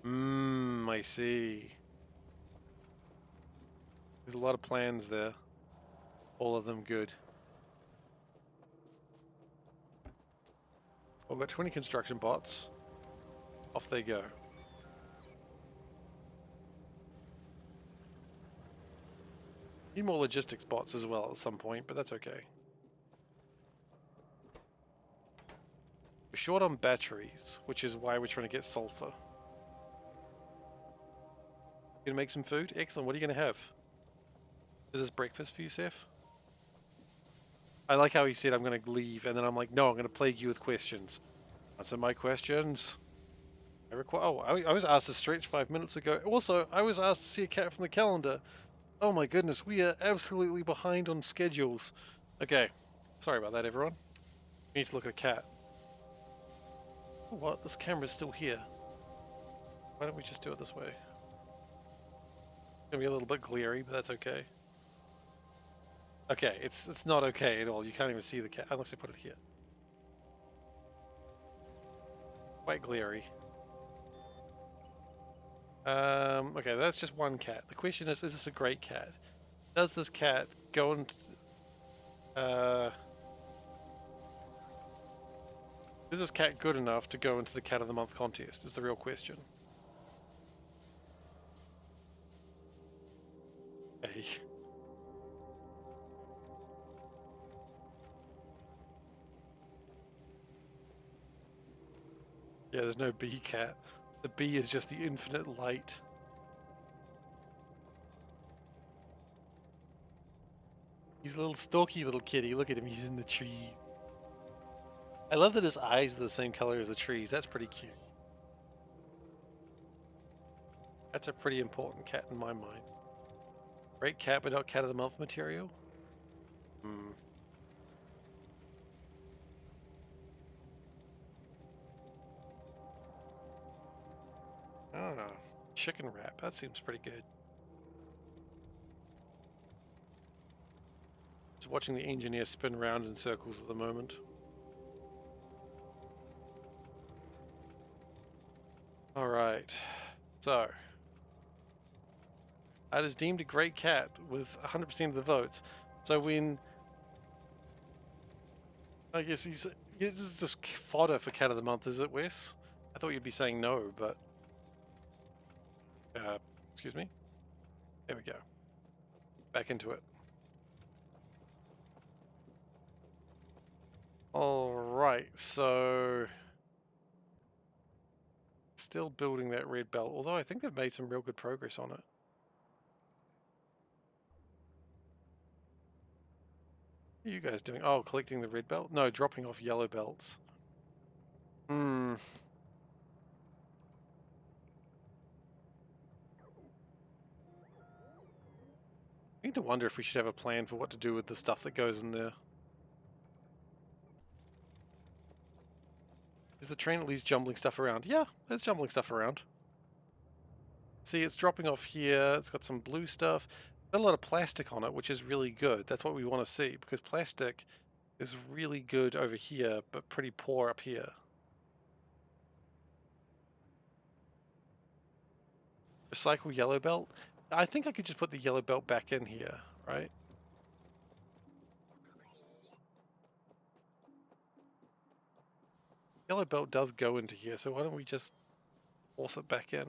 I see. There's a lot of plans there. All of them good. We've got 20 construction bots. Off they go. Need more logistics bots as well at some point, but that's okay. We're short on batteries, which is why we're trying to get sulfur. Gonna make some food? Excellent. What are you gonna have? Is this breakfast for you, Seth? I like how he said I'm gonna leave, and then I'm like, no, I'm gonna plague you with questions. Answer my questions. I was asked to stretch 5 minutes ago. Also, I was asked to see a cat from the calendar. Oh my goodness, we are absolutely behind on schedules. Okay, sorry about that, everyone. We need to look at a cat. Oh, what? This camera's still here. Why don't we just do it this way? It's gonna be a little bit glary, but that's okay. Okay, it's not okay at all. You can't even see the cat unless I put it here. Quite glary. Okay, that's just one cat. The question is this a great cat? Does this cat go and is this cat good enough to go into the Cat of the Month contest? Is the real question. Hey. Yeah, there's no bee cat. The bee is just the infinite light. He's a little stalky little kitty. Look at him, he's in the tree. I love that his eyes are the same color as the trees. That's pretty cute. That's a pretty important cat in my mind. Great cat, but not cat of the month material? Hmm. Ah, chicken wrap. That seems pretty good. Just watching the engineer spin around in circles at the moment. Alright. So. That is deemed a great cat with 100% of the votes. So when... I guess this is just fodder for cat of the month, is it, Wes? I thought you'd be saying no, but... excuse me? There we go. Back into it. Alright, so... Still building that red belt, although I think they've made some real good progress on it. What are you guys doing? Oh, collecting the red belt? No, dropping off yellow belts. Hmm. I need to wonder if we should have a plan for what to do with the stuff that goes in there. Is the train at least jumbling stuff around? Yeah, it's jumbling stuff around. See, it's dropping off here. It's got some blue stuff. Got a lot of plastic on it, which is really good. That's what we want to see, because plastic is really good over here, but pretty poor up here. Recycle yellow belt? I think I could just put the yellow belt back in here, right? Yellow belt does go into here, so why don't we just force it back in?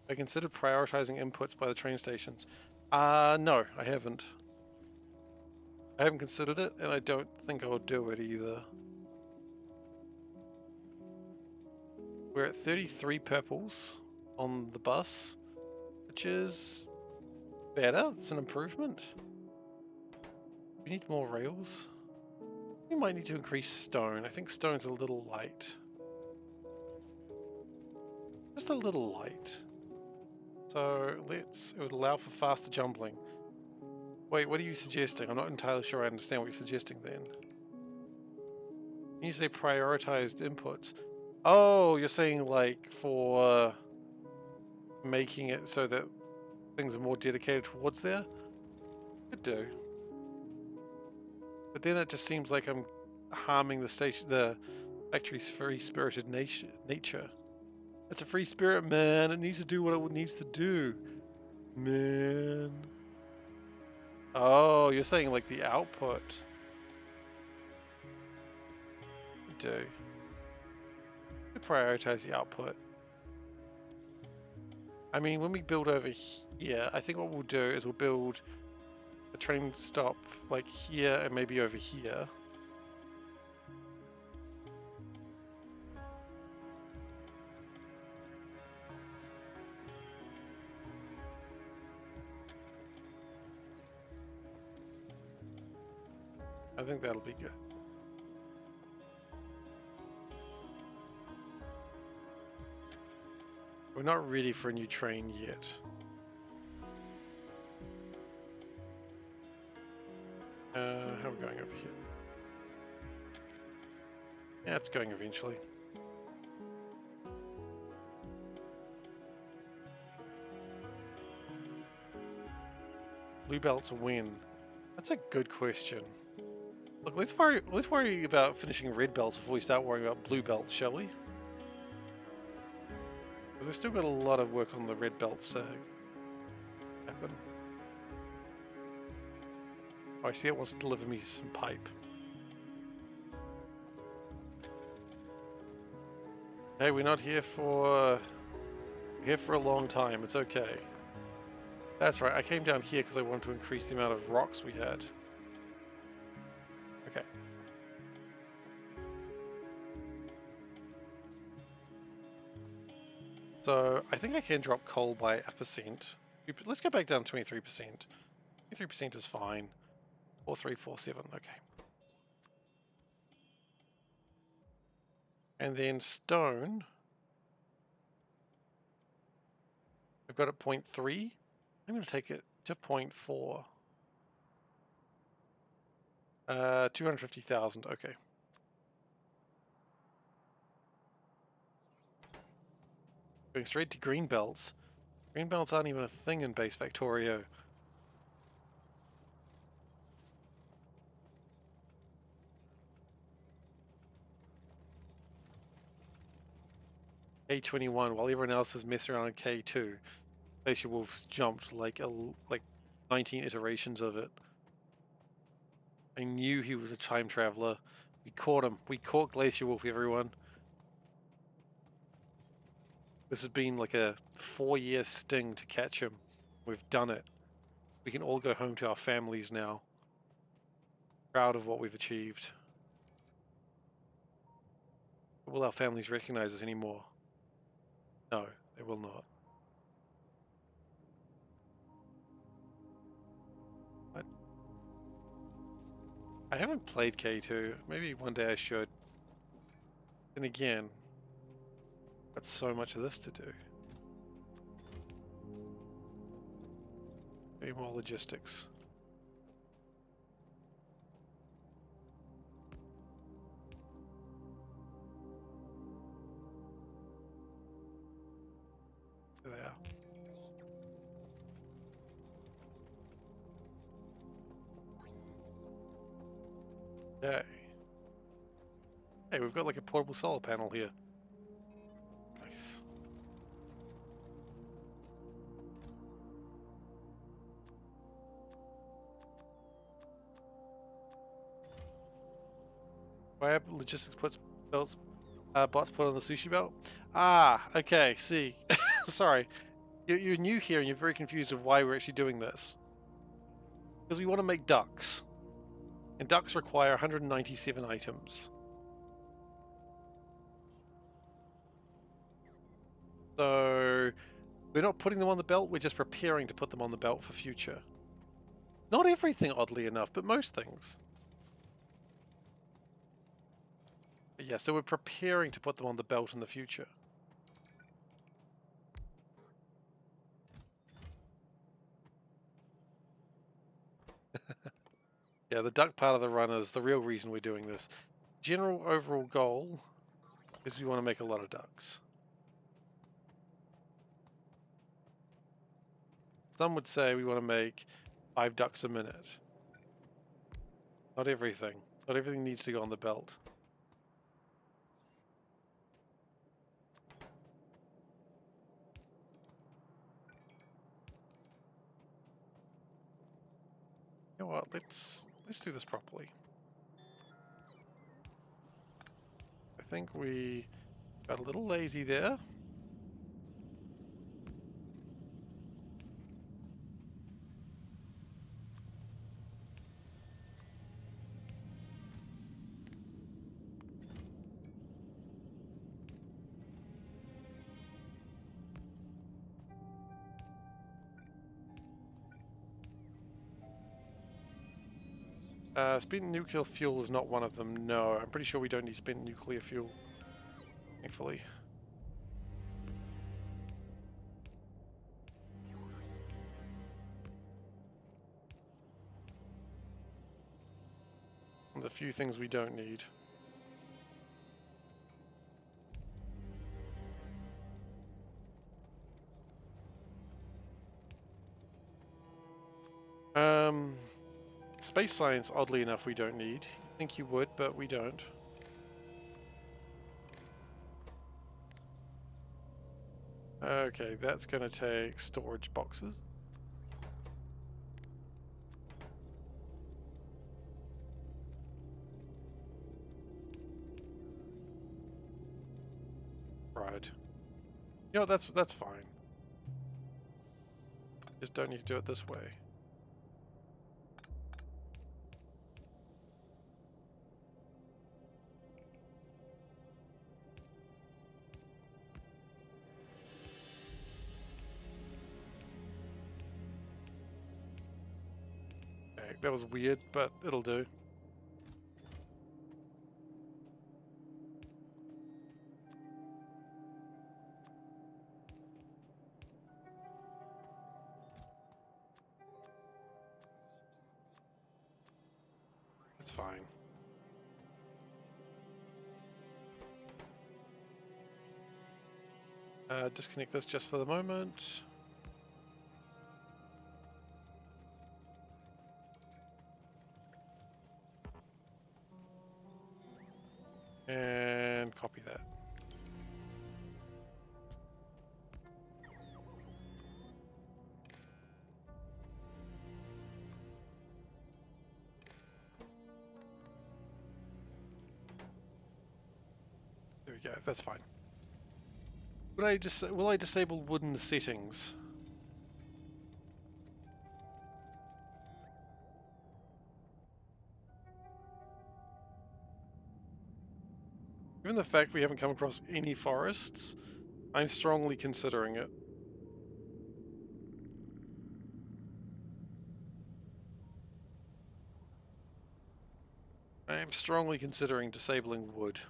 I considered prioritizing inputs by the train stations. No, I haven't. I haven't considered it, and I don't think I'll do it either. We're at 33 purples on the bus, which is better. It's an improvement. We need more rails. We might need to increase stone. I think stone's a little light. Just a little light. So it would allow for faster jumbling. Wait, what are you suggesting? I'm not entirely sure I understand what you're suggesting then. When you say prioritized inputs. Oh, you're saying like for making it so that things are more dedicated towards there? Could do. But then it just seems like I'm harming the factory's free-spirited nature. It's a free spirit, man. It needs to do what it needs to do. Man. Oh, you're saying like the output. You do. You prioritize the output. I mean, when we build over here, I think what we'll do is we'll build a train stop like here and maybe over here. I think that'll be good. We're not ready for a new train yet. How are we going over here? Yeah, it's going eventually. Blue belts win. That's a good question. Look, let's worry about finishing red belts before we start worrying about blue belts, shall we? Because we've still got a lot of work on the red belts to happen. Oh, I see it wants to deliver me some pipe. Hey, we're not here for... We're here for a long time, it's okay. That's right, I came down here because I wanted to increase the amount of rocks we had. Okay. So I think I can drop coal by 1%. Let's go back down 23%. 23% is fine. 4347, okay. And then stone. I've got it 0.3. I'm going to take it to 0.4. 250,000, okay. Going straight to green belts. Green belts aren't even a thing in base Factorio. K21, while everyone else is messing around in K2. Glacier Wolf's jumped like 19 iterations of it. I knew he was a time traveler. We caught him. We caught Glacier Wolf, everyone. This has been like a 4-year sting to catch him. We've done it. We can all go home to our families now. Proud of what we've achieved. Will our families recognize us anymore? No, they will not. What? I haven't played K2. Maybe one day I should. Then again, got so much of this to do. Maybe more logistics. There. Okay. Hey, we've got like a portable solar panel here. Nice. Why have logistics bots put on the sushi belt? Ah, okay, see. Sorry. You're new here and you're very confused of why we're actually doing this. Because we want to make ducks. And ducks require 197 items. So we're not putting them on the belt, we're just preparing to put them on the belt for future. Not everything, oddly enough, but most things. But yeah, so we're preparing to put them on the belt in the future. Yeah, the duck part of the run is the real reason we're doing this. General overall goal is we want to make a lot of ducks. Some would say we want to make 5 ducks a minute. Not everything. Not everything needs to go on the belt. You know what? Let's do this properly. I think we got a little lazy there. Spent nuclear fuel is not one of them. No, I'm pretty sure we don't need spent nuclear fuel. Thankfully. The few things we don't need. Space science, oddly enough, we don't need. I think you would, but we don't. Okay, that's going to take storage boxes. Right. You know, that's fine. Just don't need to do it this way. Okay, that was weird, but it'll do. It's fine. Disconnect this just for the moment. And copy that. There we go, that's fine. Will I disable wooden settings? Given the fact we haven't come across any forests, I'm strongly considering it. I am strongly considering disabling wood.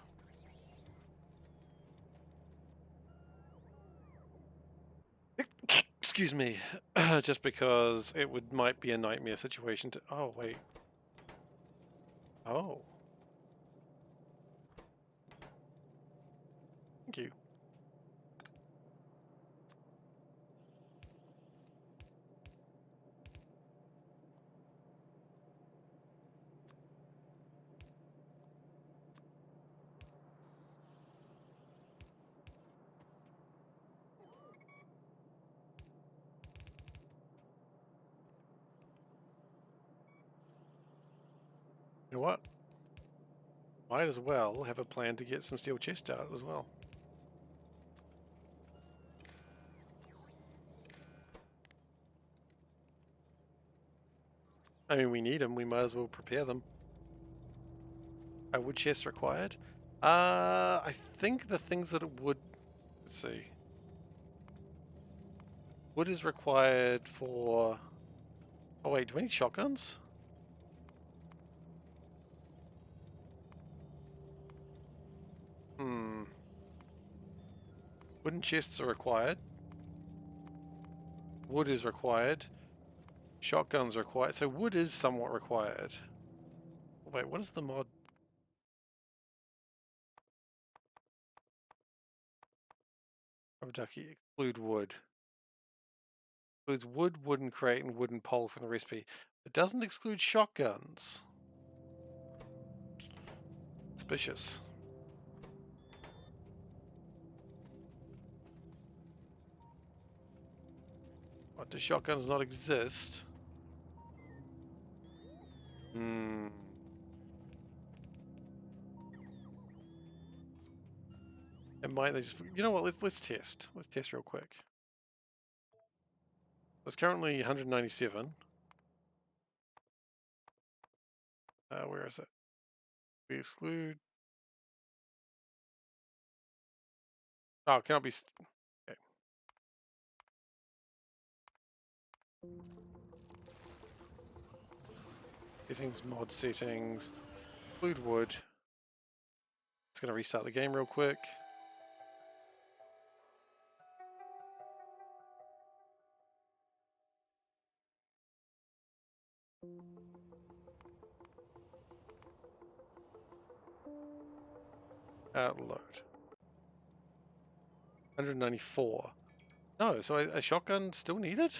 Excuse me. Just because it might be a nightmare situation to... Oh, wait. Oh. Thank you. You know what? Might as well have a plan to get some steel chests out as well. I mean, we need them. We might as well prepare them. Are wood chests required? I think the things that it would... Let's see. Wood is required for... Oh wait, do we need shotguns? Wooden chests are required. Wood is required. Shotguns are required. So wood is somewhat required. Wait, what is the mod? Rubber ducky, exclude wood. Includes wood, wooden crate, and wooden pole from the recipe. It doesn't exclude shotguns. Suspicious. What, do shotguns not exist? Hmm. And might they just... You know what, let's test. Let's test real quick. It's currently 197. Where is it? We exclude... Oh, cannot be... Okay. Settings, mod settings, include wood. It's going to restart the game real quick. Load. 194. No, so a shotgun still needed?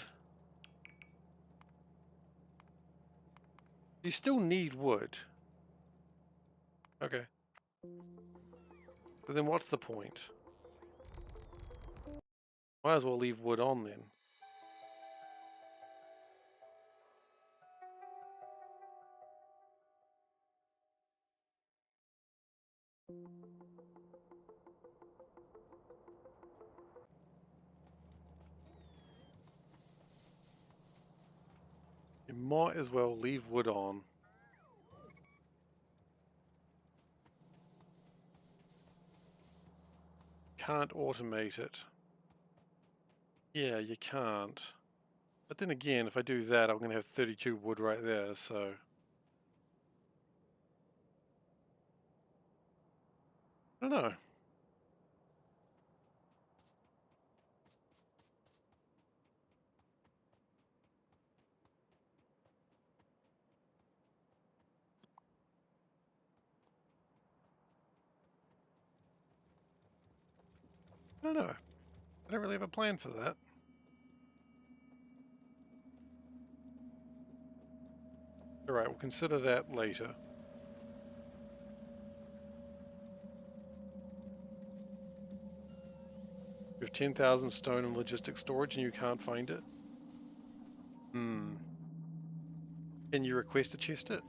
You still need wood. Okay. But then what's the point? Might as well leave wood on then. might as well leave wood on. Can't automate it. Yeah, you can't. But then again, if I do that, I'm going to have 32 wood right there, so... I don't know. I don't know. I don't really have a plan for that. Alright, we'll consider that later. You have 10,000 stone in logistic storage and you can't find it? Hmm. Can you request to chest it?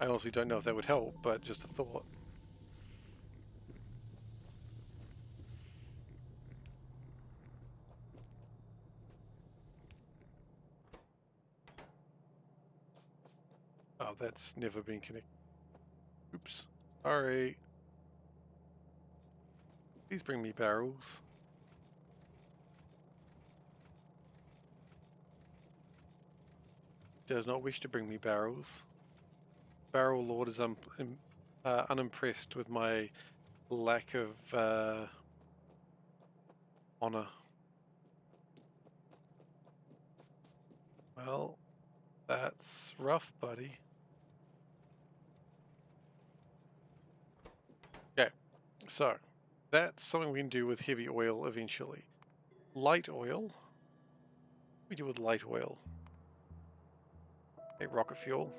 I honestly don't know if that would help, but just a thought. Oh, that's never been connected. Oops. Sorry. Please bring me barrels. Does not wish to bring me barrels. Barrel Lord is unimpressed with my lack of honor. Well, that's rough, buddy. Okay, so that's something we can do with heavy oil eventually. Light oil? What do we do with light oil? Okay, rocket fuel.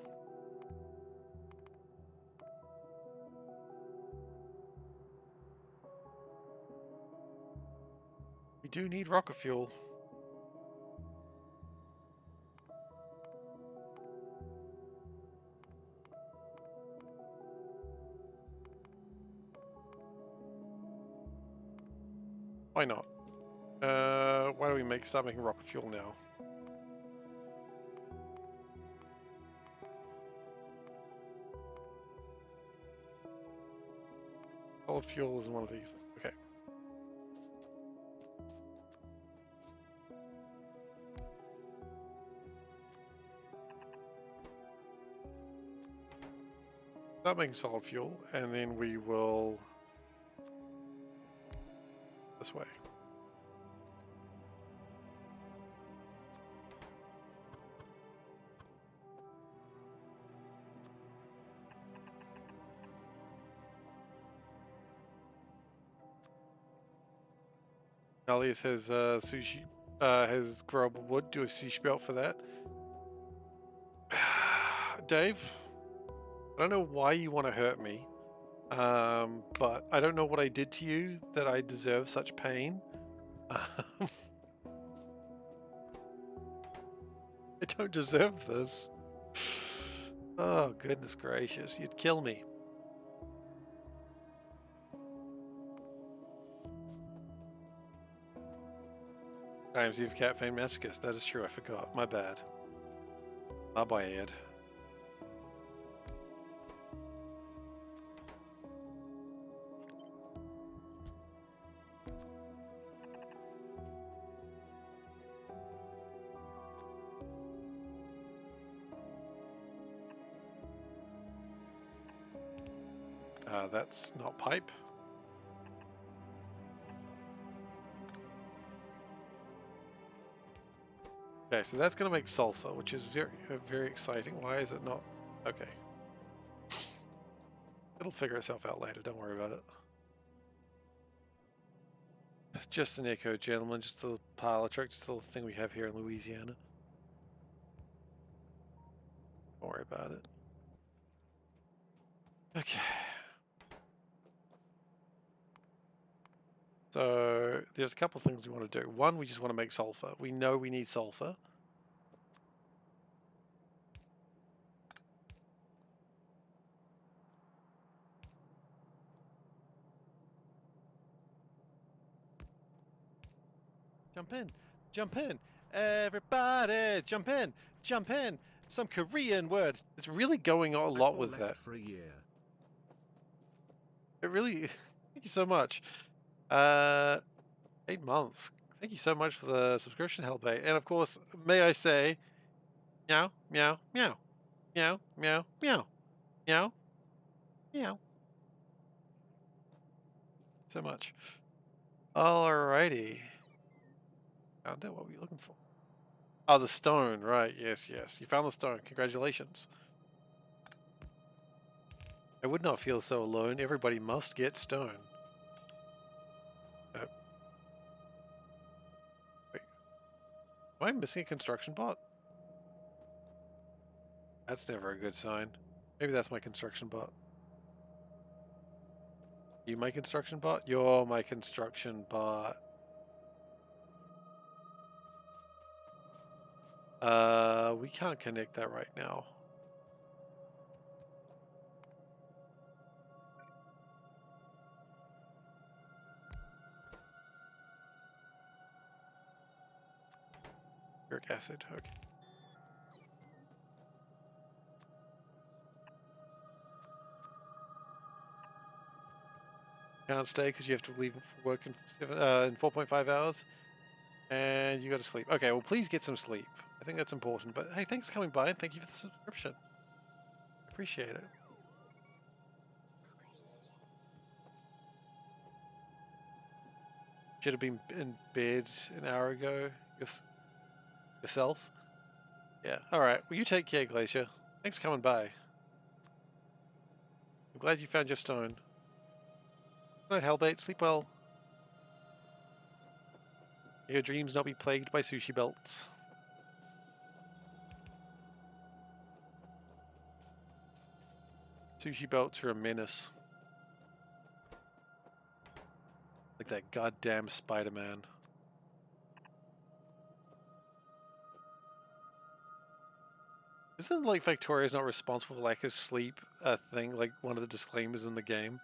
We do need rocket fuel. Why not? Why don't we start making rocket fuel now? Solid fuel is one of these. Okay. Start making solid fuel, and then we will this way. Alias has sushi, has growable wood. Do a sushi belt for that. Dave, I don't know why you want to hurt me, but I don't know what I did to you that I deserve such pain. I don't deserve this. Oh, goodness gracious. You'd kill me. I am SeiferKatt Fame Masochist. That is true. I forgot. My bad. My bad. That's not pipe. Okay, so that's going to make sulfur, which is very exciting. Why is it not? Okay. It'll figure itself out later. Don't worry about it. Just an echo, gentlemen. Just a parlor trick. Just a little thing we have here in Louisiana. Don't worry about it. Okay. So there's a couple of things we want to do. One, we just want to make sulfur. We know we need sulfur. Jump in. Jump in. Everybody, jump in. Jump in. Some Korean words. It's really going on a lot with left that. for a year. It really. Thank you so much. 8 months. Thank you so much for the subscription, Hellbait. And of course, may I say, meow, meow, meow, meow, meow, meow, meow, meow. So much. Alrighty. Found it. What were you looking for? Oh, the stone. Right. Yes, yes. You found the stone. Congratulations. I would not feel so alone. Everybody must get stone. Wait. Am I missing a construction bot? That's never a good sign. Maybe that's my construction bot. You my construction bot? You're my construction bot. We can't connect that right now. Uric acid, okay. Can't stay because you have to leave for work in 4.5 hours. And you got to sleep. Okay, well, please get some sleep. I think that's important. But hey, thanks for coming by and thank you for the subscription. Appreciate it. Should have been in bed an hour ago. Yourself? Yeah. All right. Well, you take care, Glacier. Thanks for coming by. I'm glad you found your stone. Good night, Hellbait. Sleep well. May your dreams not be plagued by sushi belts. Sushi belts are a menace. Like that goddamn Spider-Man. Isn't like Factorio's not responsible for lack of sleep a thing, like one of the disclaimers in the game?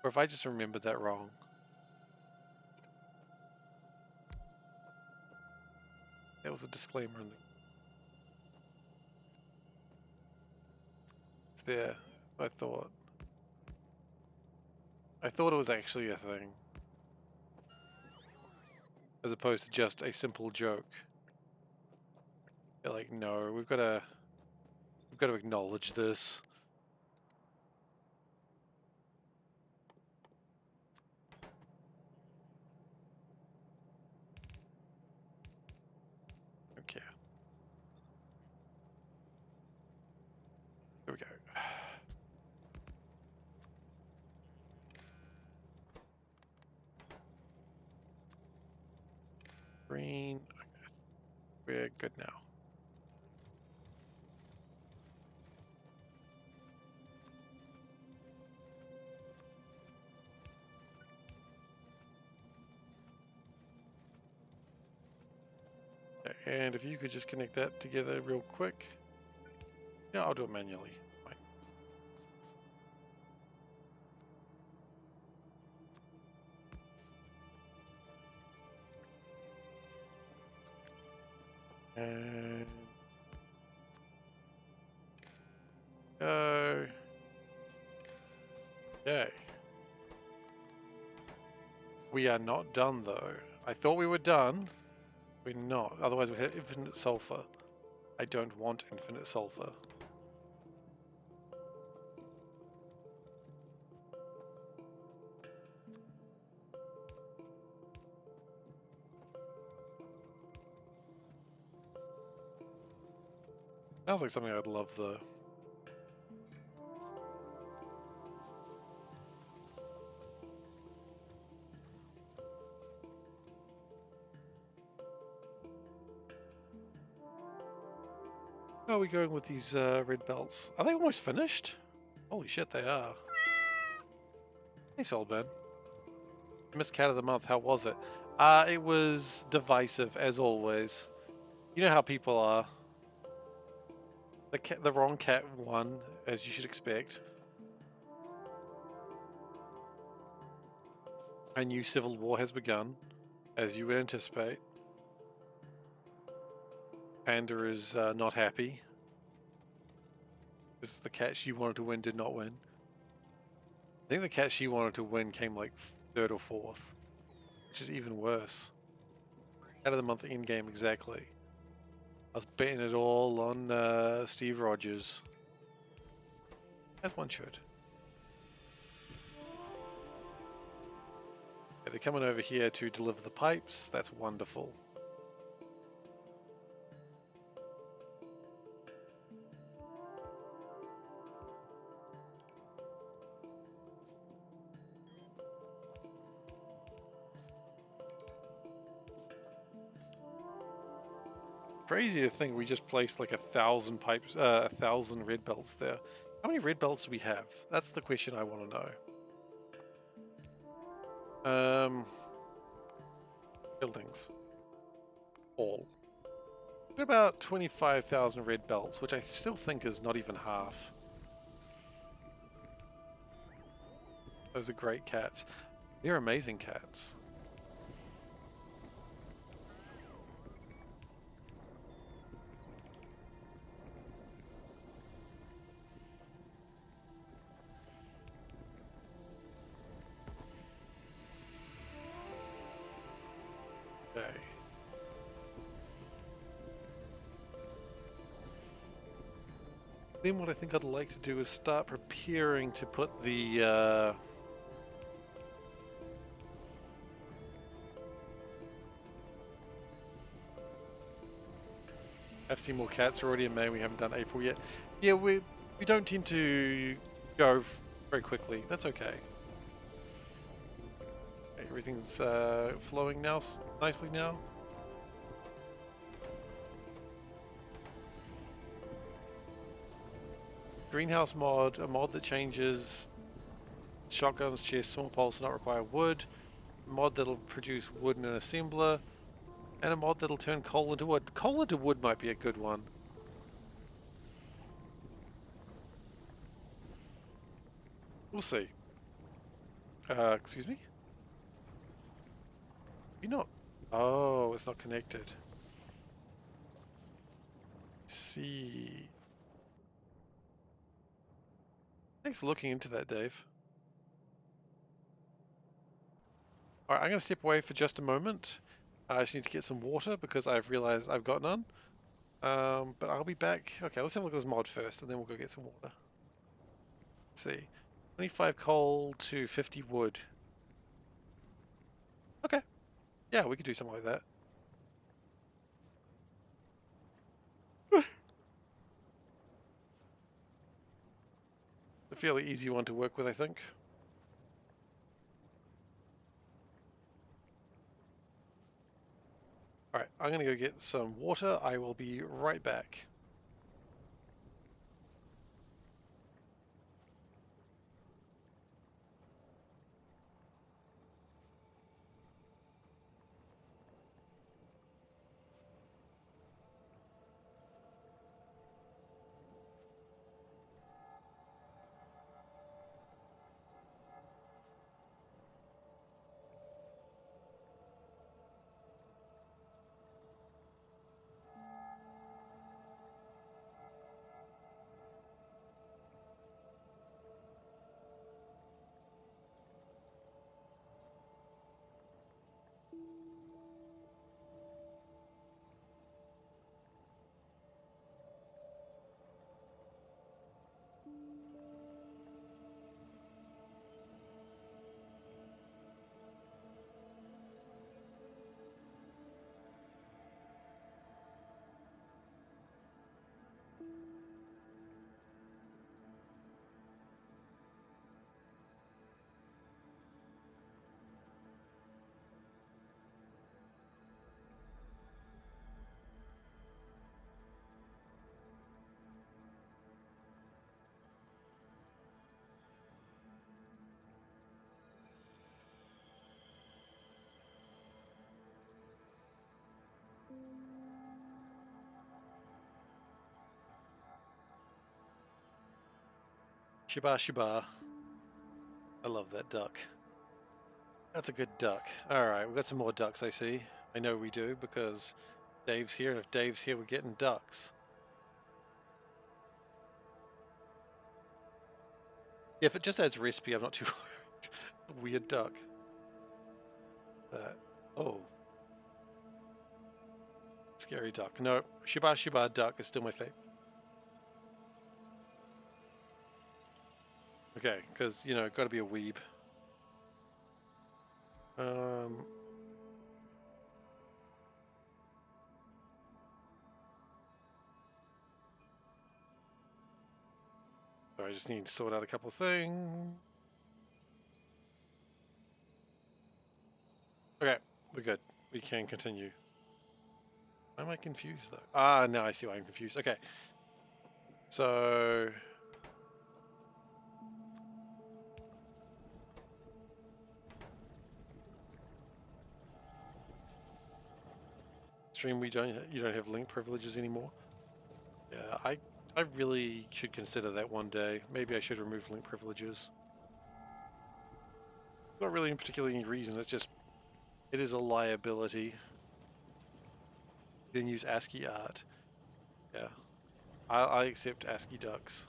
Or if I just remembered that wrong. That was a disclaimer in the... It's there. I thought it was actually a thing. As opposed to just a simple joke. They're like, no, we've got to acknowledge this. Okay. Here we go. Green. We're good now. And if you could just connect that together real quick. Yeah, I'll do it manually. Fine. And go. Okay. We are not done though. I thought we were done. We're not. Otherwise we'd have infinite sulfur. I don't want infinite sulfur. Sounds like something I'd love though. How are we going with these red belts? Are they almost finished? Holy shit, they are. Hey, Soulburn. Missed Cat of the Month, how was it? It was divisive, as always. You know how people are. The wrong cat won, as you should expect. A new civil war has begun, as you would anticipate. Panda is not happy because the cat she wanted to win did not win. I think the cat she wanted to win came like 3rd or 4th, which is even worse. Out of the month in game exactly. I was betting it all on Steve Rogers, as one should. Okay, they're coming over here to deliver the pipes. That's wonderful. Crazy to think we just placed like 1,000 pipes, 1,000 red belts there. How many red belts do we have? That's the question I want to know. Buildings. All. We've got about 25,000 red belts, which I still think is not even half. Those are great cats. They're amazing cats. Okay. Then what I think I'd like to do is start preparing to put the I've seen more cats already in May. We haven't done April yet. Yeah, we don't tend to go very quickly. That's okay. Okay, everything's flowing now nicely now. Greenhouse mod, a mod that changes shotguns, chests, small poles not require wood. A mod that'll produce wood in an assembler. And a mod that'll turn coal into wood. Coal into wood might be a good one. We'll see. Excuse me? You're not... Oh, it's not connected. Let's see. Thanks for looking into that, Dave. Alright, I'm going to step away for just a moment. I just need to get some water because I've realized I've got none. But I'll be back. Okay, let's have a look at this mod first and then we'll go get some water. Let's see. 25 coal to 50 wood. Okay. Yeah, we could do something like that. A fairly easy one to work with, I think. Alright, I'm going to go get some water. I will be right back. Shiba Shiba. I love that duck. That's a good duck. Alright, we've got some more ducks, I see. I know we do, because Dave's here, and if Dave's here, we're getting ducks. Yeah, if it just adds recipe, I'm not too worried. Weird duck. Oh. Scary duck. No, Shiba Shiba duck is still my favorite. Okay, because, you know, gotta be a weeb. So I just need to sort out a couple of things. Okay, we're good. We can continue. Why am I confused though? Ah, now I see why I'm confused. Okay. So stream, you don't have link privileges anymore. Yeah, I really should consider that one day. Maybe I should remove link privileges. Not really in particularly any reason. It's just it is a liability. Then use ASCII art. Yeah, I accept ASCII ducks.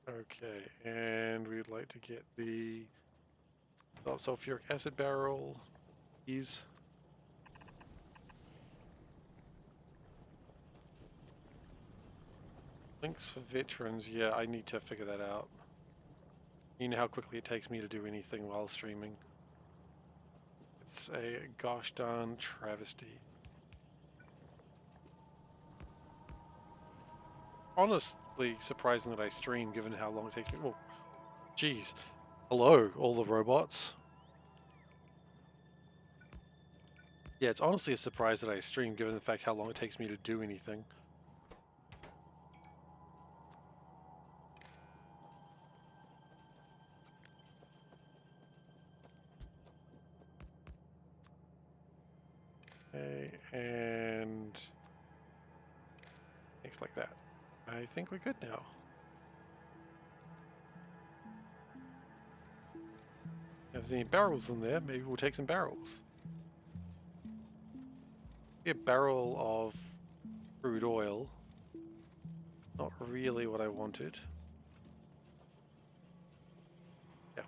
Okay, and we'd like to get the sulfuric acid barrel. These. Links for veterans, yeah, I need to figure that out. You know how quickly it takes me to do anything while streaming. It's a gosh darn travesty. Honestly surprising that I stream given how long it takes me. Oh, geez. Hello, all the robots. Yeah, it's honestly a surprise that I stream given the fact how long it takes me to do anything. Okay, and things like that. I think we're good now. If there's any barrels in there, maybe we'll take some barrels. A barrel of crude oil. Not really what I wanted. Yeah.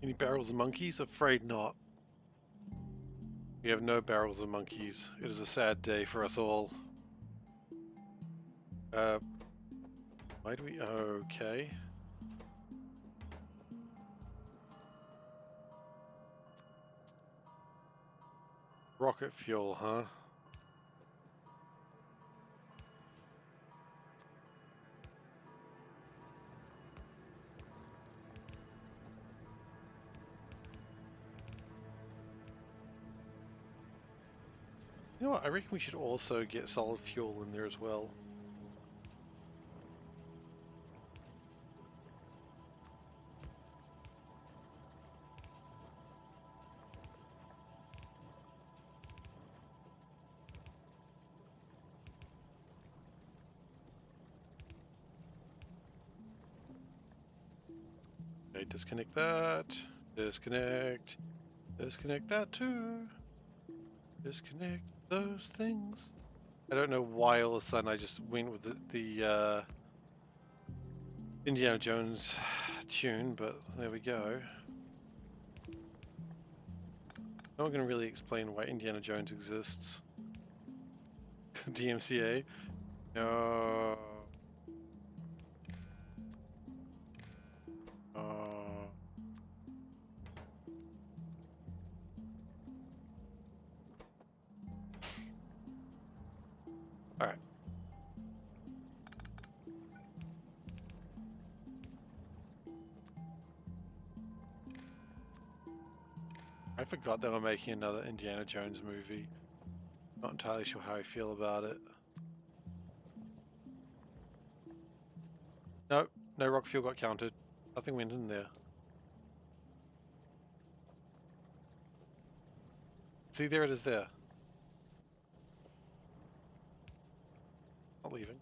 Any barrels of monkeys? Afraid not. We have no barrels of monkeys. It is a sad day for us all. Why do we... Okay. Rocket fuel, huh? You know what? I reckon we should also get solid fuel in there as well. Okay, disconnect that. Disconnect. Disconnect that too. Disconnect those things. I don't know why all of a sudden I just went with the Indiana Jones tune, but there we go. No one can really explain why Indiana Jones exists. DMCA? No. I forgot they were making another Indiana Jones movie. Not entirely sure how I feel about it. No, no rock fuel got counted. Nothing went in there. See, there it is there. Not leaving.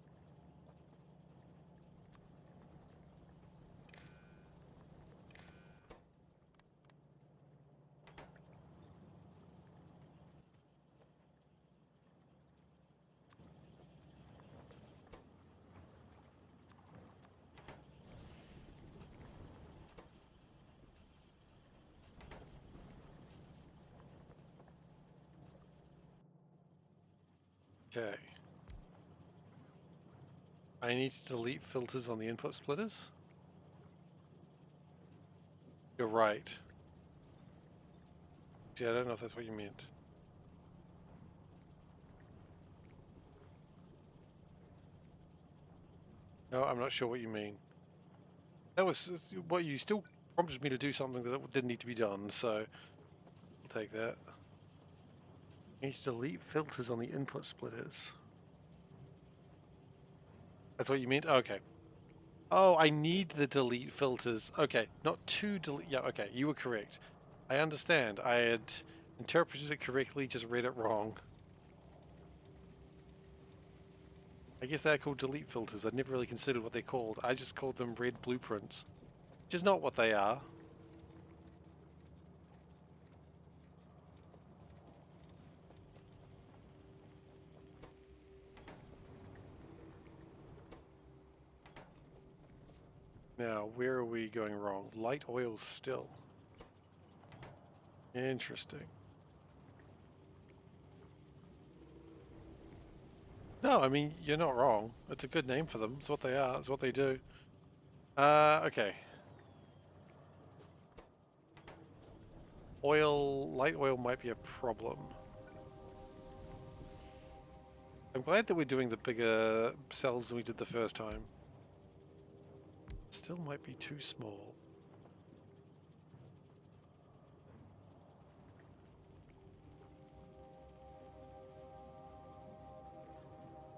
Okay. I need to delete filters on the input splitters. You're right. Yeah, I don't know if that's what you meant. No, I'm not sure what you mean. That was what you still prompted me to do something that didn't need to be done, so I'll take that. I need to delete filters on the input splitters. That's what you meant? Okay. Oh, I need the delete filters. Okay, not to delete. Yeah, okay, you were correct. I understand. I had interpreted it correctly, just read it wrong. I guess they're called delete filters. I'd never really considered what they're called. I just called them red blueprints, which is not what they are. Now, where are we going wrong? Light oil still. Interesting. No, I mean, you're not wrong. It's a good name for them. It's what they are. It's what they do. Okay. Light oil might be a problem. I'm glad that we're doing the bigger cells than we did the first time. Still might be too small.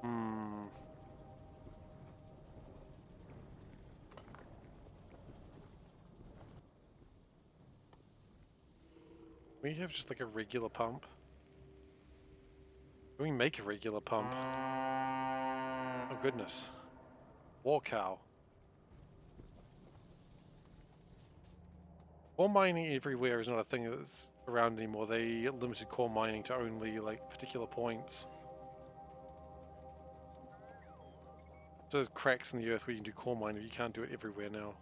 Hmm. We have just like a regular pump. Can we make a regular pump? Oh goodness. War cow. Core mining everywhere is not a thing that's around anymore. They limited core mining to only like particular points. So there's cracks in the earth where you can do core mining, but you can't do it everywhere now.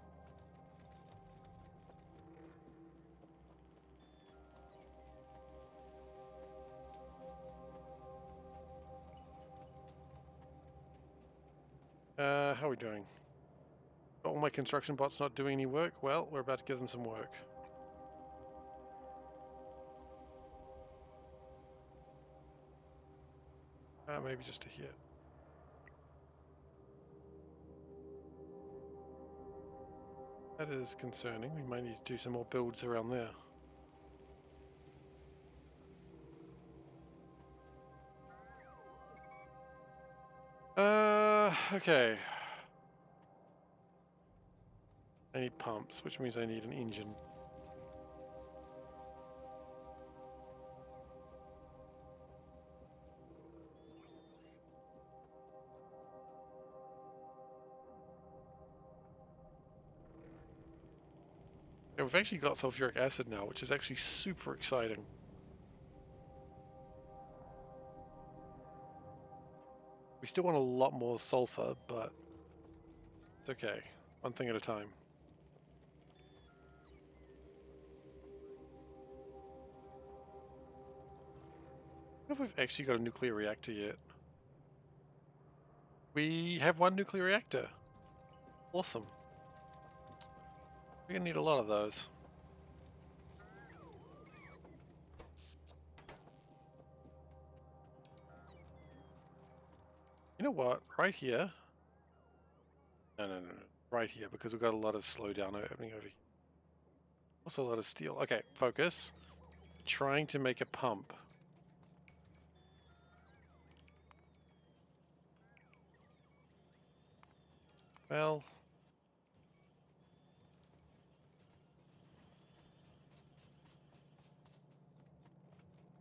How are we doing? All my construction bots not doing any work? Well, we're about to give them some work. Maybe just to here. That is concerning. We might need to do some more builds around there. Okay. I need pumps, which means I need an engine. Yeah, we've actually got sulfuric acid now, which is actually super exciting. We still want a lot more sulfur, but it's okay. One thing at a time. I don't know if we've actually got a nuclear reactor yet. We have one nuclear reactor. Awesome. We're gonna need a lot of those. You know what? Right here. No. Right here, because we've got a lot of slowdown happening over here. Also a lot of steel. Okay, focus. trying to make a pump. Well,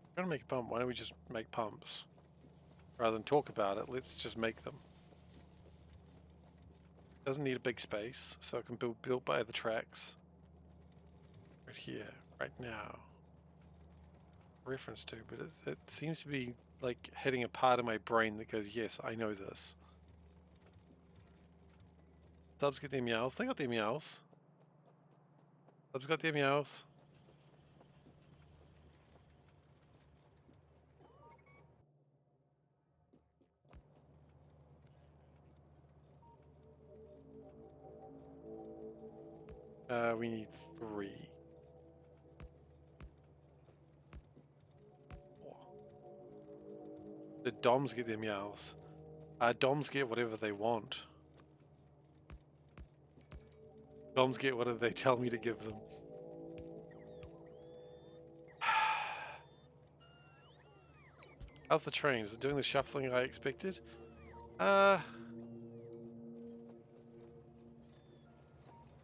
if we're gonna make a pump, why don't we just make pumps? Rather than talk about it, let's just make them. Doesn't need a big space, so it can be built by the tracks. Right here, right now. Reference to, but it seems to be like hitting a part of my brain that goes, yes, I know this. Subs get their meows. They got their meows. Subs got their meows. We need 3. 4. The DOMs get their meows. DOMs get whatever they want. DOMs get whatever they tell me to give them. How's the train? Is it doing the shuffling I expected?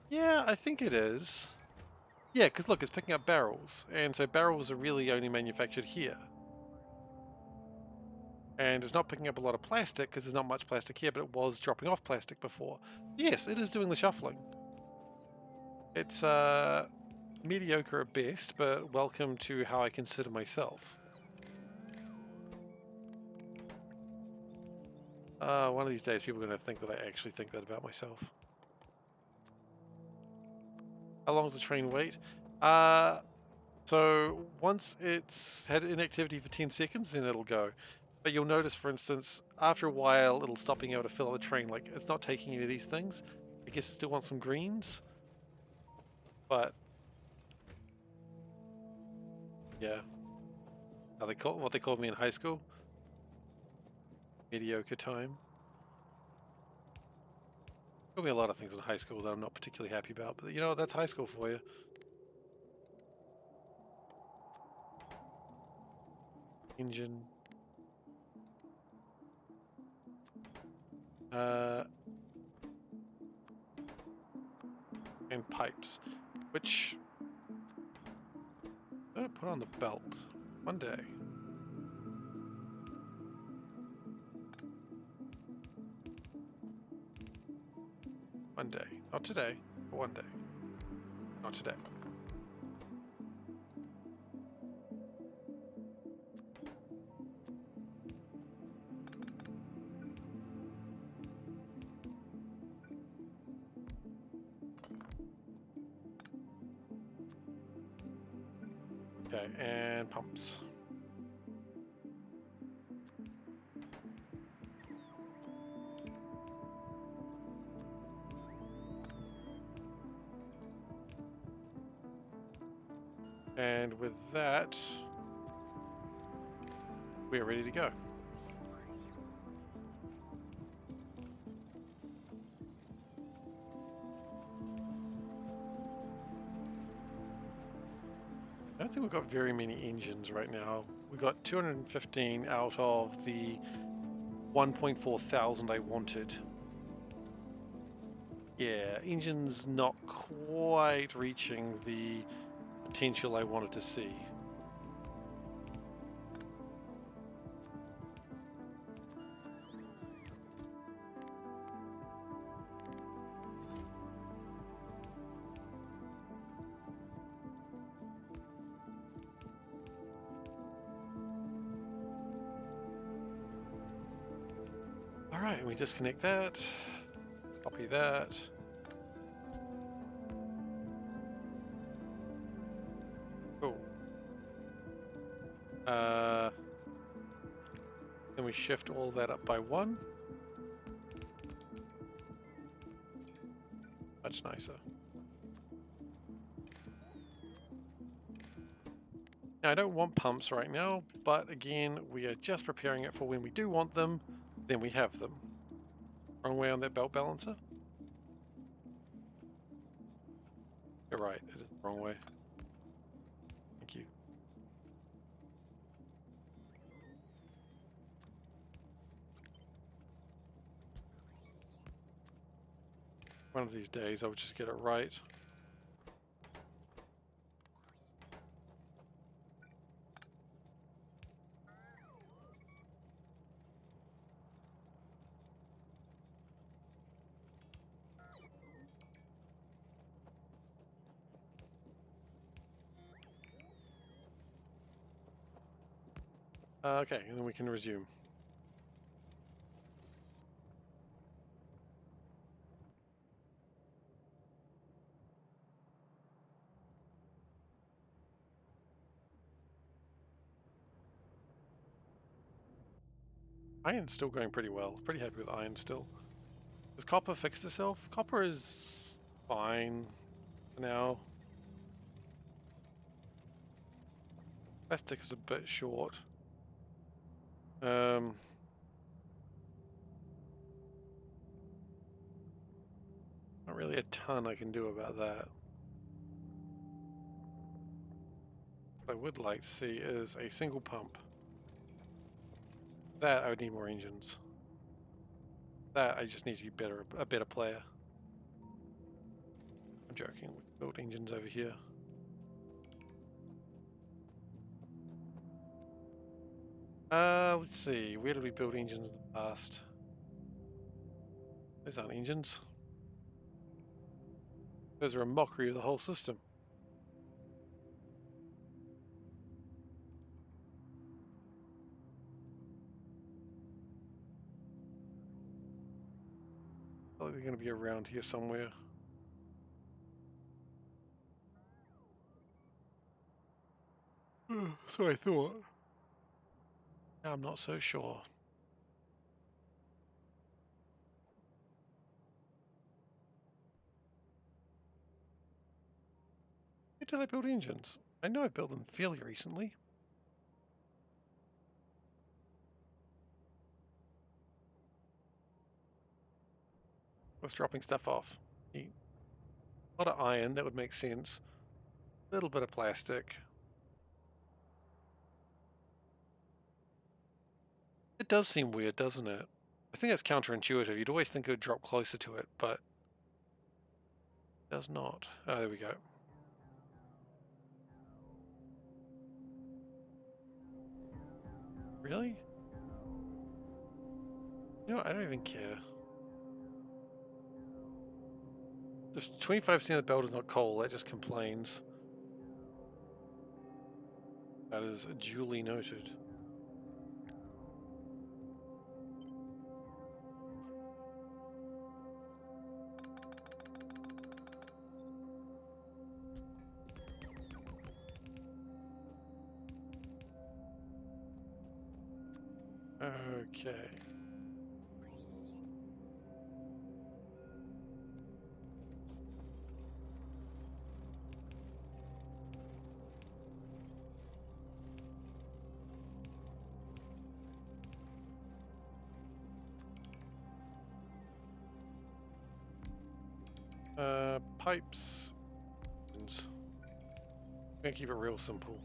Yeah, I think it is. Yeah, because look, it's picking up barrels. And so barrels are really only manufactured here. And it's not picking up a lot of plastic because there's not much plastic here, but it was dropping off plastic before. Yes, it is doing the shuffling. It's mediocre at best, but welcome to how I consider myself. One of these days people are going to think that I actually think that about myself. How long does the train wait? So once it's had inactivity for 10 seconds, then it'll go. But you'll notice, for instance, after a while, it'll stop being able to fill out the train. Like, it's not taking any of these things. I guess it still wants some greens. But yeah. How they call what they called me in high school? Mediocre time. Told me a lot of things in high school that I'm not particularly happy about, but you know, that's high school for you. Engine. And pipes, which I'm gonna put on the belt one day. One day. Not today, but one day. Not today. Okay, and pumps. And with that, we are ready to go. I don't think we've got very many engines right now. We got 215 out of the 1.4 thousand I wanted. Yeah, engines not quite reaching the potential I wanted to see. Alright, we disconnect that, copy that. Cool. Then we shift all that up by 1. Much nicer. Now I don't want pumps right now, but again, we are just preparing it for when we do want them, then we have them. Wrong way on that belt balancer? You're right, it is the wrong way. Thank you. One of these days I'll just get it right. Okay, and then we can resume. Iron's still going pretty well. Pretty happy with iron still. Has copper fixed itself? Copper is fine for now. Plastic is a bit short. Not really a ton I can do about that. What I would like to see is a single pump. That I would need more engines. That I just need to be a better player. I'm joking. We built engines over here. Let's see. Where did we build engines in the past? Those aren't engines. Those are a mockery of the whole system. Probably they're going to be around here somewhere. So I thought. Now I'm not so sure. Where did I build engines? I know I built them fairly recently. I was dropping stuff off. Neat. A lot of iron, that would make sense. A little bit of plastic. It does seem weird, doesn't it? I think that's counterintuitive. You'd always think it would drop closer to it, but it does not. Oh, there we go. Really? You know what? I don't even care. Just 25% of the belt is not coal, that just complains. That is duly noted. Okay. Pipes. I'm gonna keep it real simple.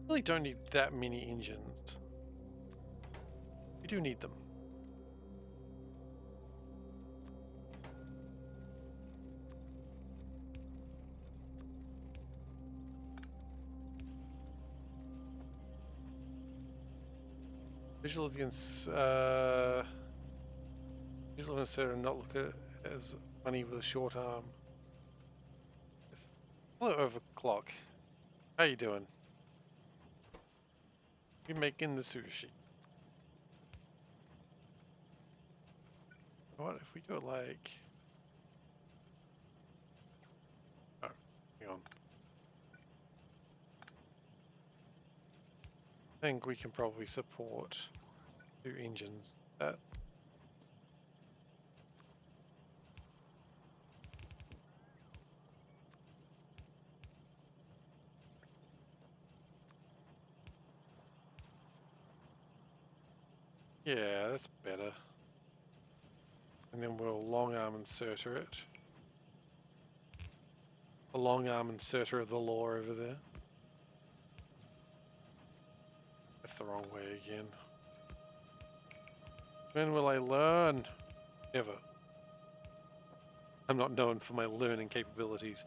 Really don't need that many engines. You do need them. Visual of the visual of inserter not look as funny with a short arm. Yes. Hello, Overclock. How you doing? You're making the sushi. What if we do it like... Oh, hang on. I think we can probably support 2 engines. Yeah, that's better. And then we'll long arm inserter it. A long arm inserter of the law over there. That's the wrong way again. When will I learn? Never. I'm not known for my learning capabilities.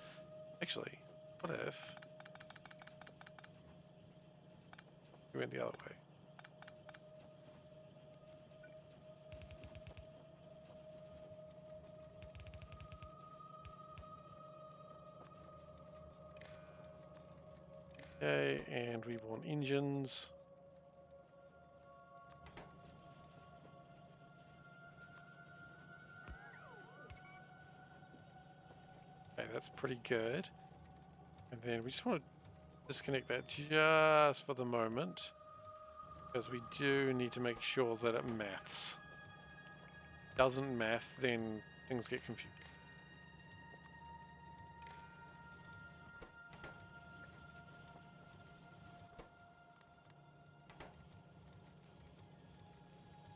Actually, what if we went the other way? Okay, and we want engines. Okay, that's pretty good. And then we just want to disconnect that just for the moment, because we do need to make sure that it maths. Doesn't math, then things get confused.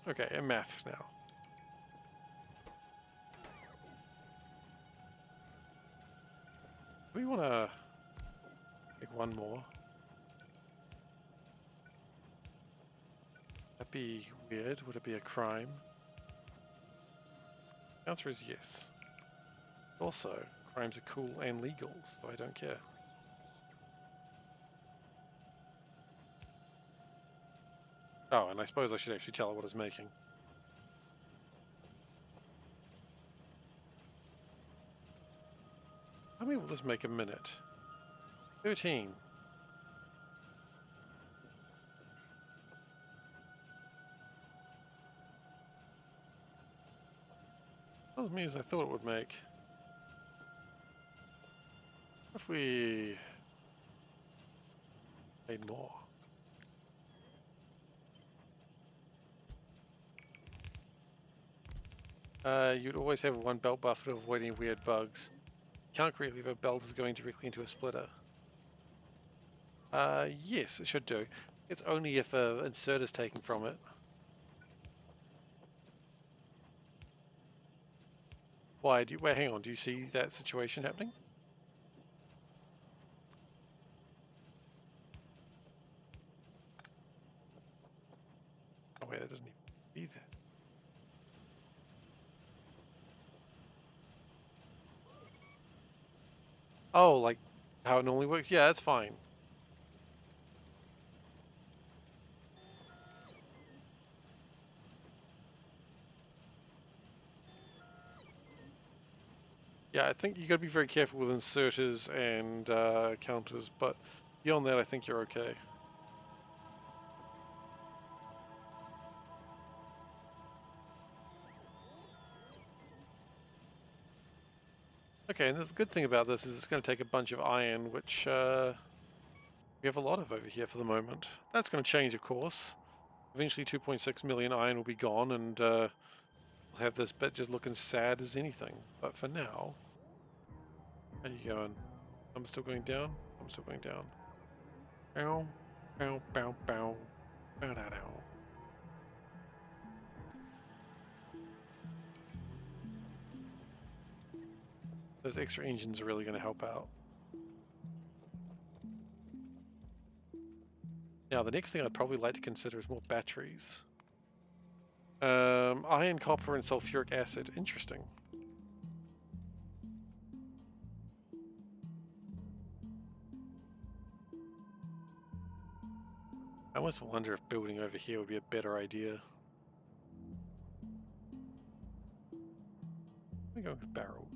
Okay, it maths now. We want to make one more. That'd be weird. Would it be a crime? The answer is yes. Also, crimes are cool and legal, so I don't care. Oh, and I suppose I should actually tell her what it's making. How many will this make a minute? 13. Not as many as I thought it would make. What if we made more? You'd always have one belt buffer to avoid any weird bugs. Can't create if a belt is going directly into a splitter. Yes, it should do. It's only if an insert is taken from it. Why? Wait, hang on. Do you see that situation happening? Oh wait, that doesn't even be there. Oh, like how it normally works? Yeah, that's fine. Yeah, I think you got to be very careful with inserters and counters, but beyond that, I think you're okay. Okay, and the good thing about this is it's going to take a bunch of iron, which we have a lot of over here for the moment. That's going to change, of course. Eventually 2.6 million iron will be gone, and we'll have this bit just looking sad as anything. But for now, how you going? I'm still going down? I'm still going down. Bow, bow, bow, bow, bow, bow, bow. Those extra engines are really going to help out. Now, the next thing I'd probably like to consider is more batteries. Iron, copper, and sulfuric acid. Interesting. I almost wonder if building over here would be a better idea. We go with barrel.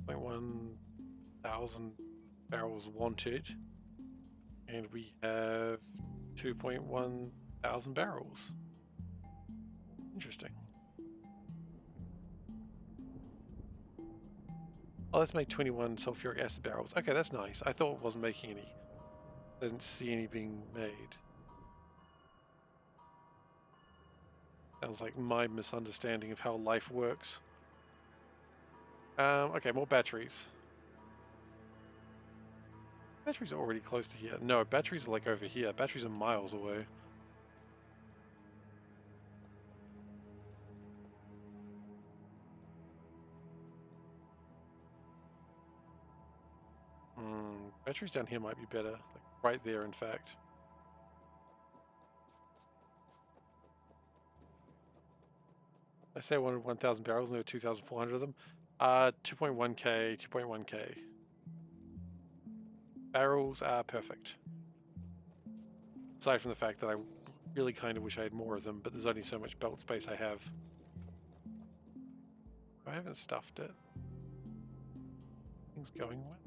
0.1,000 barrels wanted, and we have 2.1 thousand barrels. Interesting. Oh, let's make 21 sulfuric acid barrels. Okay, that's nice. I thought it wasn't making any. I didn't see any being made. Sounds like my misunderstanding of how life works. Okay, more batteries. Batteries are already close to here. No, batteries are like over here. Batteries are miles away. Batteries down here might be better. Like right there, in fact. I say I wanted 1,000 barrels and there were 2,400 of them. 2.1k, 2.1k. Barrels are perfect. Aside from the fact that I really kind of wish I had more of them, but there's only so much belt space I have. I haven't stuffed it. Things going well.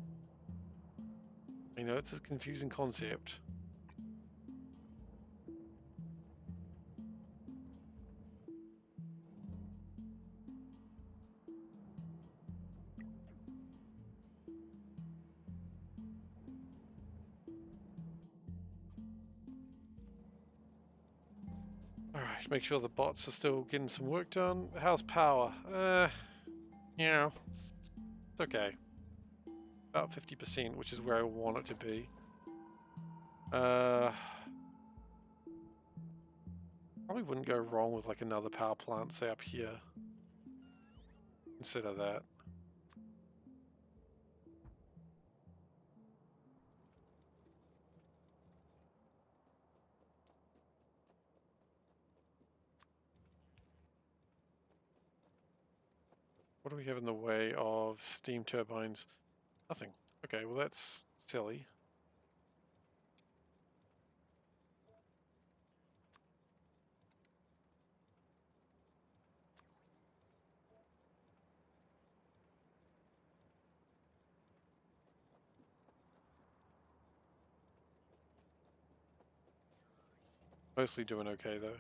I know it's a confusing concept. Alright, make sure the bots are still getting some work done. How's power? You know, it's okay. About 50%, which is where I want it to be. Probably wouldn't go wrong with like another power plant, say up here. Instead of that. What do we have in the way of steam turbines? Nothing. Okay, well that's silly. Mostly doing okay though.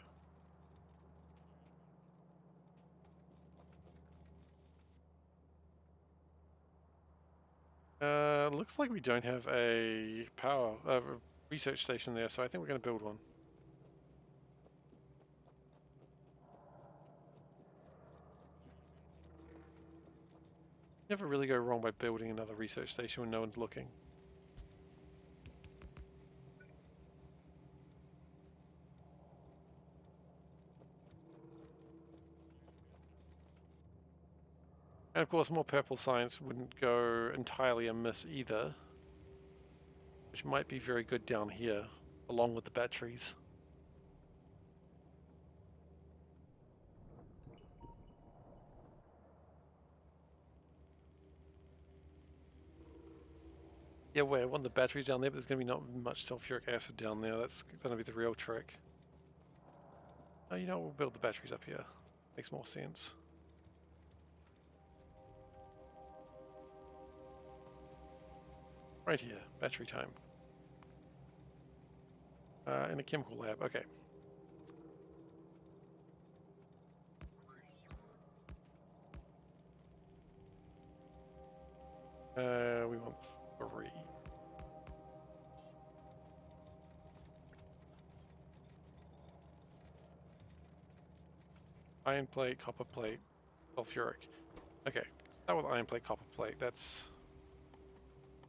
Looks like we don't have a power research station there, so I think we're going to build one. Never really go wrong by building another research station when no one's looking. And of course, more purple science wouldn't go entirely amiss either, which might be very good down here, along with the batteries. Yeah, wait, I want the batteries down there, but there's going to be not much sulfuric acid down there. That's going to be the real trick. Oh, you know what? We'll build the batteries up here. Makes more sense. Right here, battery time. In a chemical lab, okay. We want 3. Iron plate, copper plate, sulfuric. Okay, start with iron plate, copper plate. That's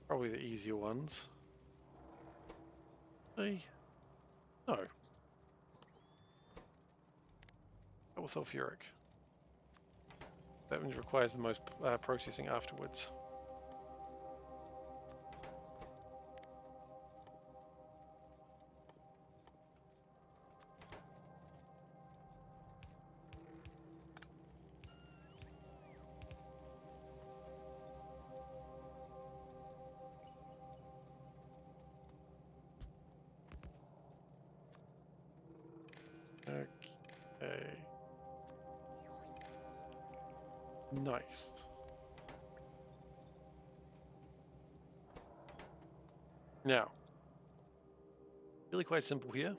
probably the easier ones. Hey, no. That was sulfuric. That one requires the most processing afterwards. Okay. Nice. Now, really quite simple here.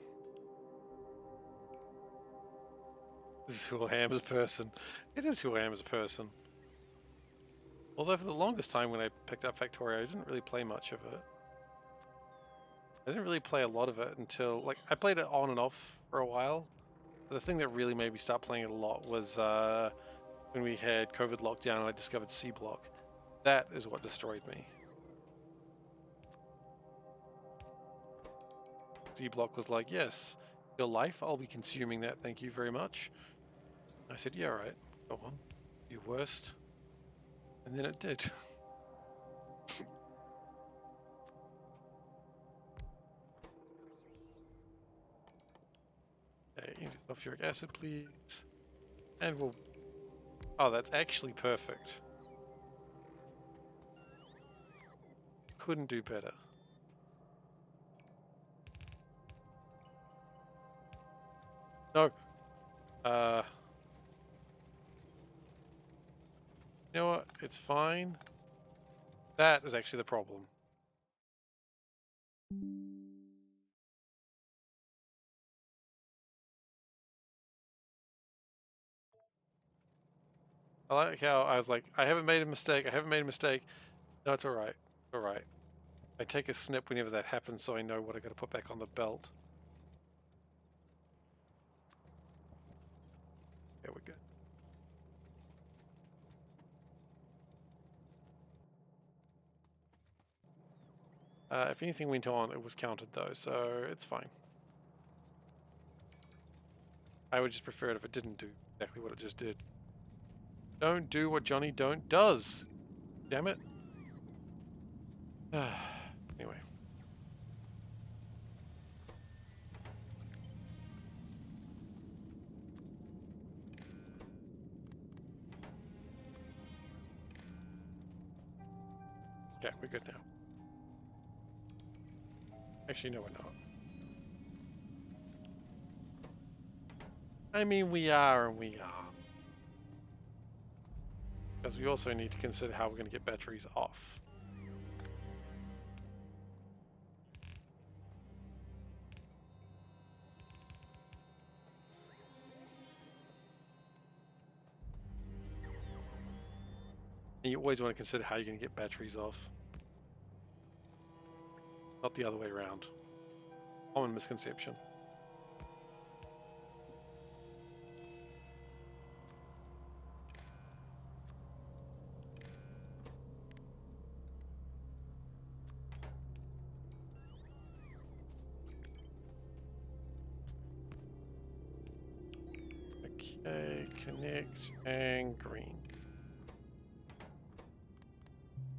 This is who I am as a person. It is who I am as a person. Although for the longest time when I picked up Factorio, I didn't really play much of it. I didn't really play a lot of it until, like, I played it on and off for a while. But the thing that really made me start playing it a lot was when we had COVID lockdown and I discovered C Block. That is what destroyed me. C Block was like, yes, your life, I'll be consuming that, thank you very much. I said, yeah, right, go on, you worst. And then it did. Okay, sulfuric acid, please. And we'll Oh, that's actually perfect. Couldn't do better. No. You know what? It's fine. That is actually the problem. I like how I was like, I haven't made a mistake. I haven't made a mistake. No, it's all right. It's all right. I take a snip whenever that happens, so I know what I got to put back on the belt. There we go. If anything went on, it was counted though, so it's fine. I would just prefer it if it didn't do exactly what it just did. Don't do what Johnny Don't does. Damn it. Anyway. Yeah, we're good now. Actually, no, we're not. I mean, we are and we are. Because we also need to consider how we're going to get batteries off. And you always want to consider how you're going to get batteries off. Not the other way around. Common misconception. Okay, connect and green.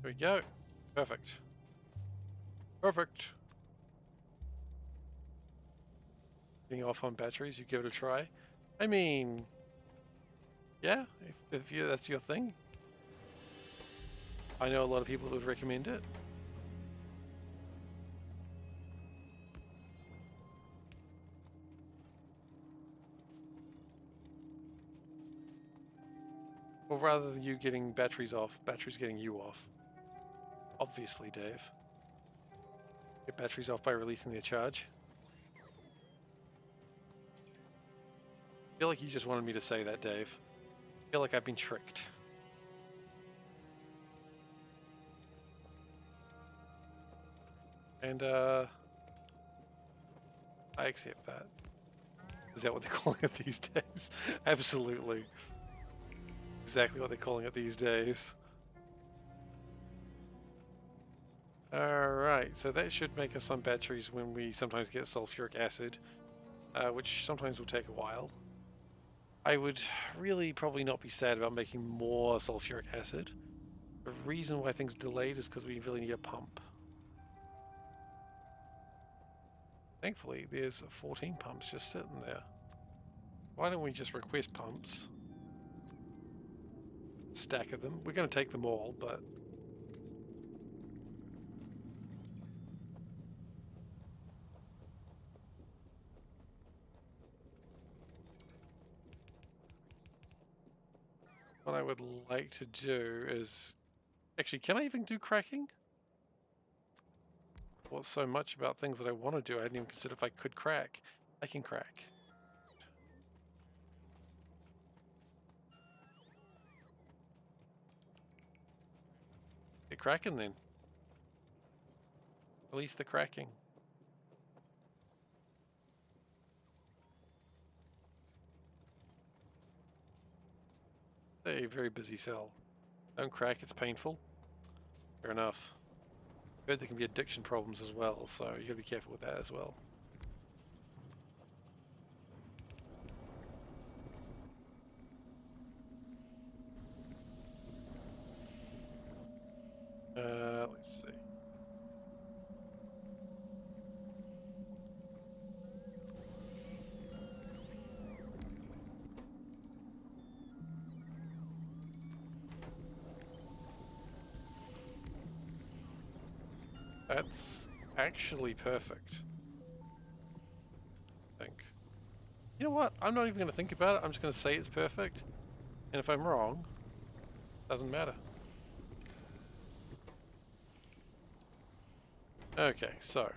There we go. Perfect. Perfect. Getting off on batteries, you give it a try. I mean, yeah, if you that's your thing. I know a lot of people that would recommend it. Or rather than you getting batteries off, batteries getting you off. Obviously, Dave. Get batteries off by releasing their charge. I feel like you just wanted me to say that, Dave. I feel like I've been tricked. And, I accept that. Is that what they're calling it these days? Absolutely. Exactly what they're calling it these days. Alright, so that should make us some batteries when we sometimes get sulfuric acid, which sometimes will take a while. I would really probably not be sad about making more sulfuric acid. The reason why things are delayed is because we really need a pump. Thankfully, there's 14 pumps just sitting there. Why don't we just request pumps? Stack of them. We're going to take them all, but... what I would like to do is... Actually, can I even do cracking? Well, so much about things that I want to do, I hadn't even considered if I could crack. I can crack. Get cracking then. Release the cracking. A very busy cell. Don't crack, it's painful. Fair enough. Heard there can be addiction problems as well, so you gotta be careful with that as well. Let's see. That's actually perfect. I think. You know what? I'm not even going to think about it. I'm just going to say it's perfect. And if I'm wrong, doesn't matter. Okay, so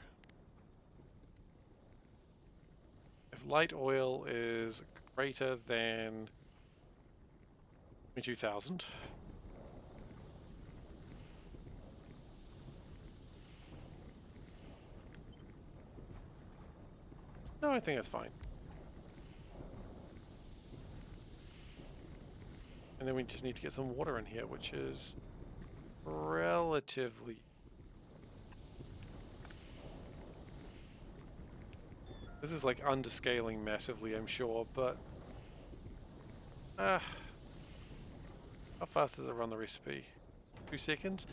if light oil is greater than 22,000, no, I think that's fine. And then we just need to get some water in here, which is relatively... This is like underscaling massively, I'm sure, but... how fast does it run the recipe? 2 seconds?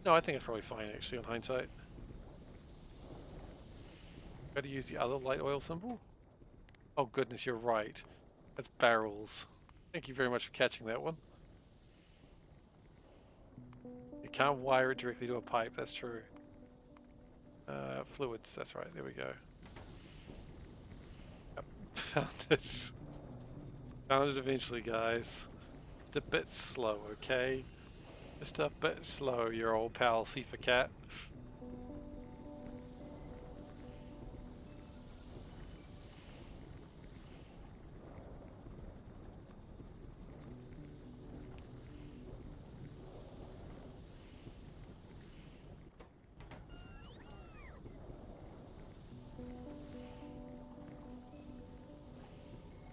No, I think it's probably fine, actually, on hindsight. Gotta use the other light oil symbol? Oh goodness, you're right. That's barrels. Thank you very much for catching that one. You can't wire it directly to a pipe, that's true. Fluids, that's right, there we go. Yep, found it. Found it eventually, guys. Just a bit slow, okay? Just a bit slow, your old pal SeiferKatt.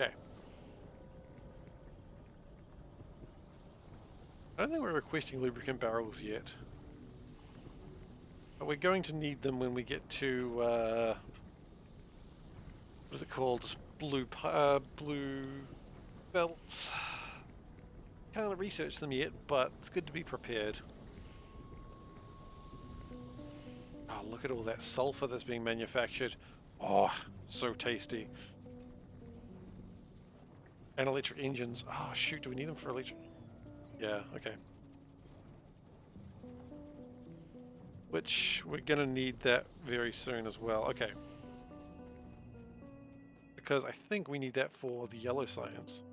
Okay. I don't think we're requesting lubricant barrels yet. But we're going to need them when we get to, what is it called? Blue belts. Can't research them yet, but it's good to be prepared. Oh, look at all that sulfur that's being manufactured. Oh, so tasty. And electric engines. Oh, shoot, do we need them for electric? Yeah, okay. Which we're gonna need that very soon as well. Okay. Because I think we need that for the yellow science.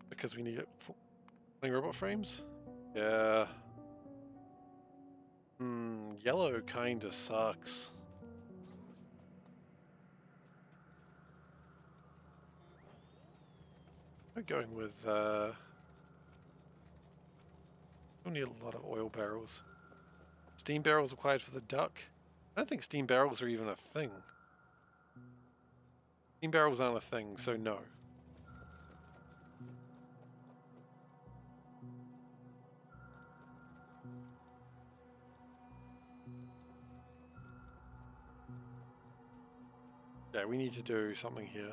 Because we need it for flying robot frames? Yeah. Yellow kinda sucks. We're going with, we'll need a lot of oil barrels. Steam barrels required for the duck? I don't think steam barrels are even a thing. Steam barrels aren't a thing, so no. Yeah, we need to do something here.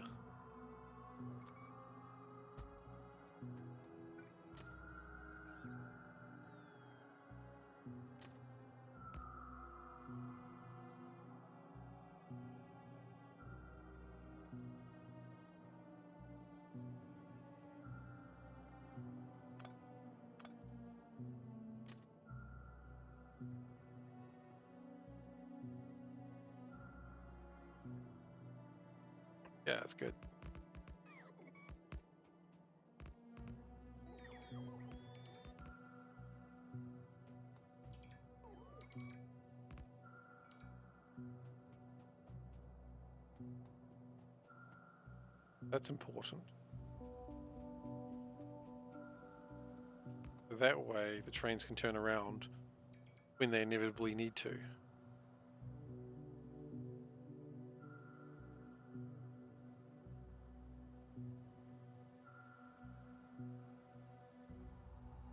Yeah, that's good. That's important. That way the trains can turn around when they inevitably need to.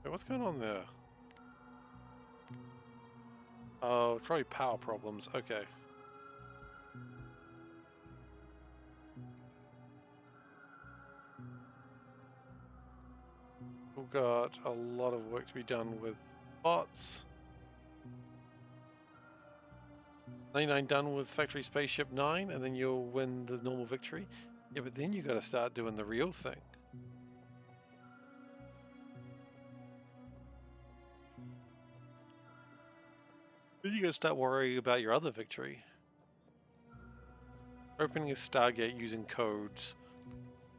Wait, what's going on there? Oh, it's probably power problems. Okay. We've got a lot of work to be done with bots. 99 done with Factory Spaceship 9, and then you'll win the normal victory. Yeah, but then you got to start doing the real thing. Then you gotta start worrying about your other victory. Opening a Stargate using codes.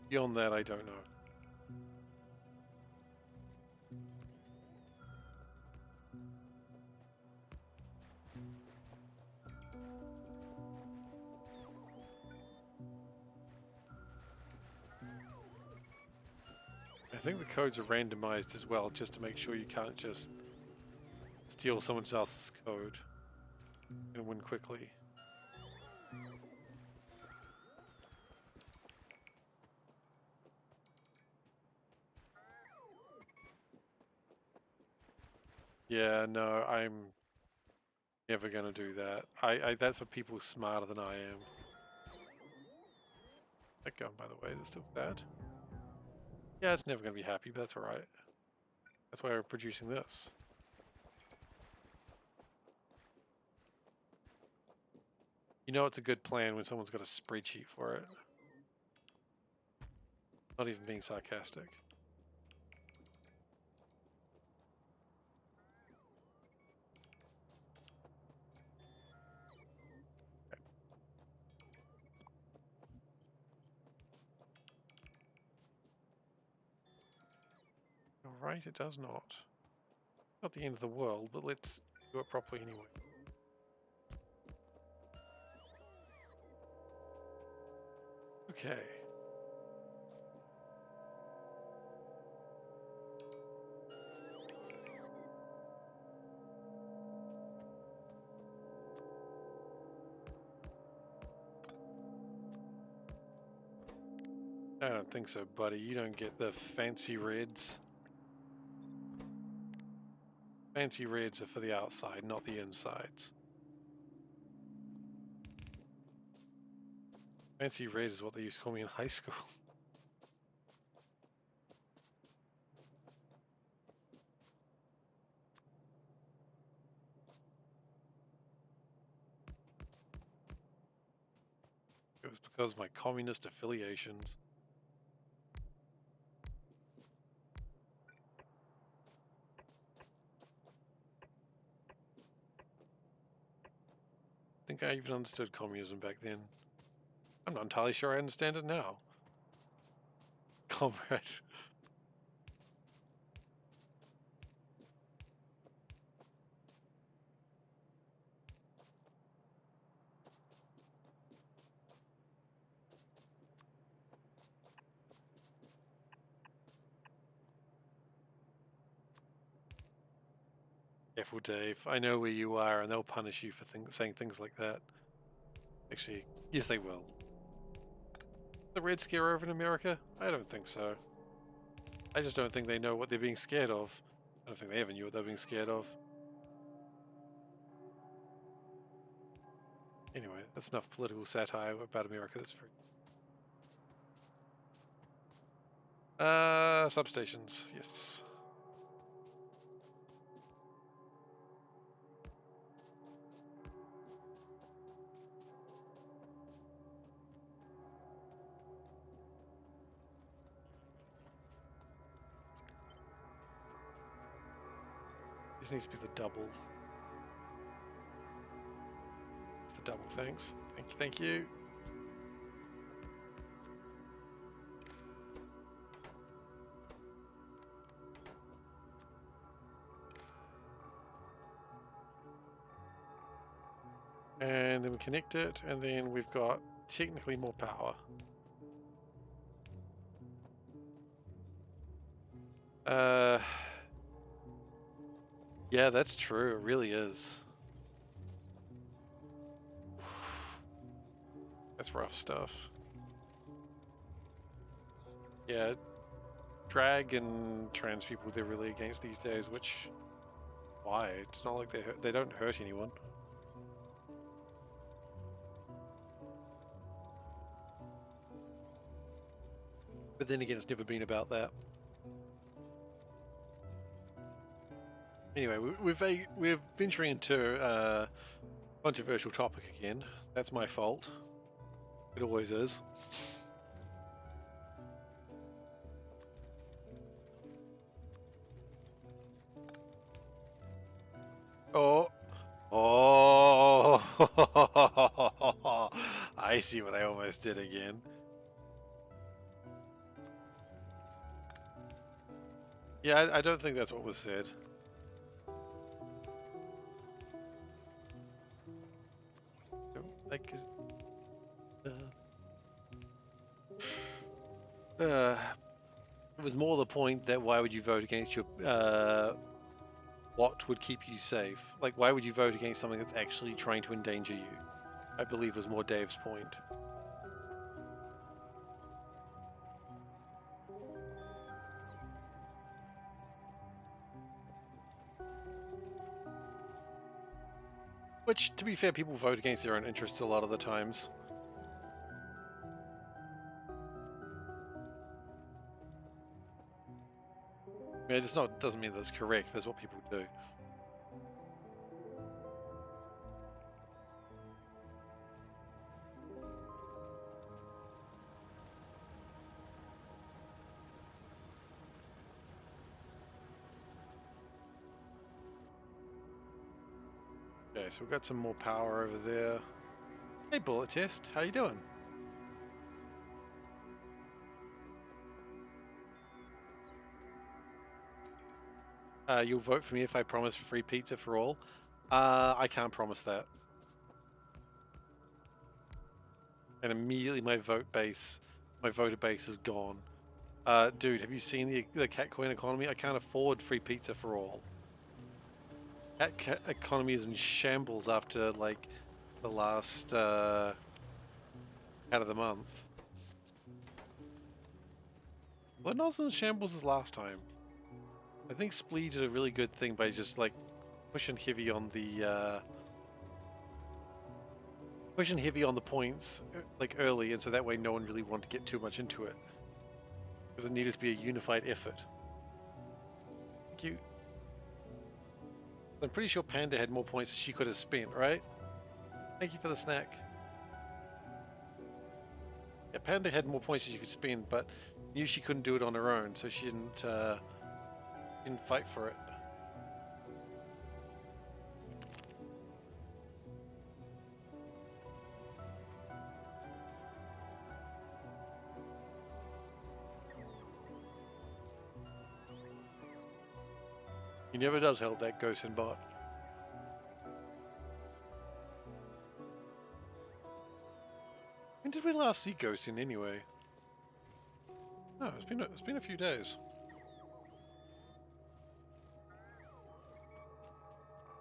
Beyond that, I don't know. I think the codes are randomized as well, just to make sure you can't just steal someone else's code and win quickly. Yeah, no, I'm never gonna do that. I that's for people smarter than I am. That gun, by the way, is it still bad? Yeah, it's never gonna be happy, but that's alright. That's why we're producing this. You know it's a good plan when someone's got a spreadsheet for it. Not even being sarcastic. Alright, it does not. Not the end of the world, but let's do it properly anyway. Okay. I don't think so, buddy. You don't get the fancy reds. Fancy reds are for the outside, not the insides. Fancy red is what they used to call me in high school. It was because of my communist affiliations. I think I even understood communism back then. I'm not entirely sure I understand it now. Comrade. Careful, Dave. I know where you are, and they'll punish you for saying things like that. Actually, yes, they will. The Red Scare over in America? I don't think so. I just don't think they know what they're being scared of. I don't think they ever knew what they were being scared of. Anyway, that's enough political satire about America. That's very... substations. Yes. This needs to be the double. It's the double, thanks. Thank you, thank you. And then we connect it, and then we've got technically more power. Yeah, that's true. It really is. That's rough stuff. Yeah, drag and trans people, they're really against these days, which... Why? It's not like they don't hurt anyone. But then again, it's never been about that. Anyway, we're venturing into a controversial topic again. That's my fault. It always is. Oh, I see what I almost did again. Yeah, I don't think that's what was said. Like, it was more the point that why would you vote against your what would keep you safe? Like, why would you vote against something that's actually trying to endanger you? I believe was more Dave's point. Which, to be fair, people vote against their own interests a lot of the times. I mean, doesn't mean that's correct, that's what people do. Okay, so we've got some more power over there. Hey, Bullet Test, how you doing? You'll vote for me if I promise free pizza for all. I can't promise that. And immediately my voter base is gone. Dude, have you seen the cat coin economy? I can't afford free pizza for all. Cat economy is in shambles after like the last out of the month. Well, not as in shambles as last time. I think Splee did a really good thing by just like pushing heavy on the points like early, and so that way no one really wanted to get too much into it because it needed to be a unified effort. Thank you. I'm pretty sure Panda had more points than she could have spent, right? Thank you for the snack. Yeah, Panda had more points than she could spend, but knew she couldn't do it on her own, so she didn't fight for it. He never does help that ghost and bot. When did we last see Ghostin anyway? No, it's been a few days.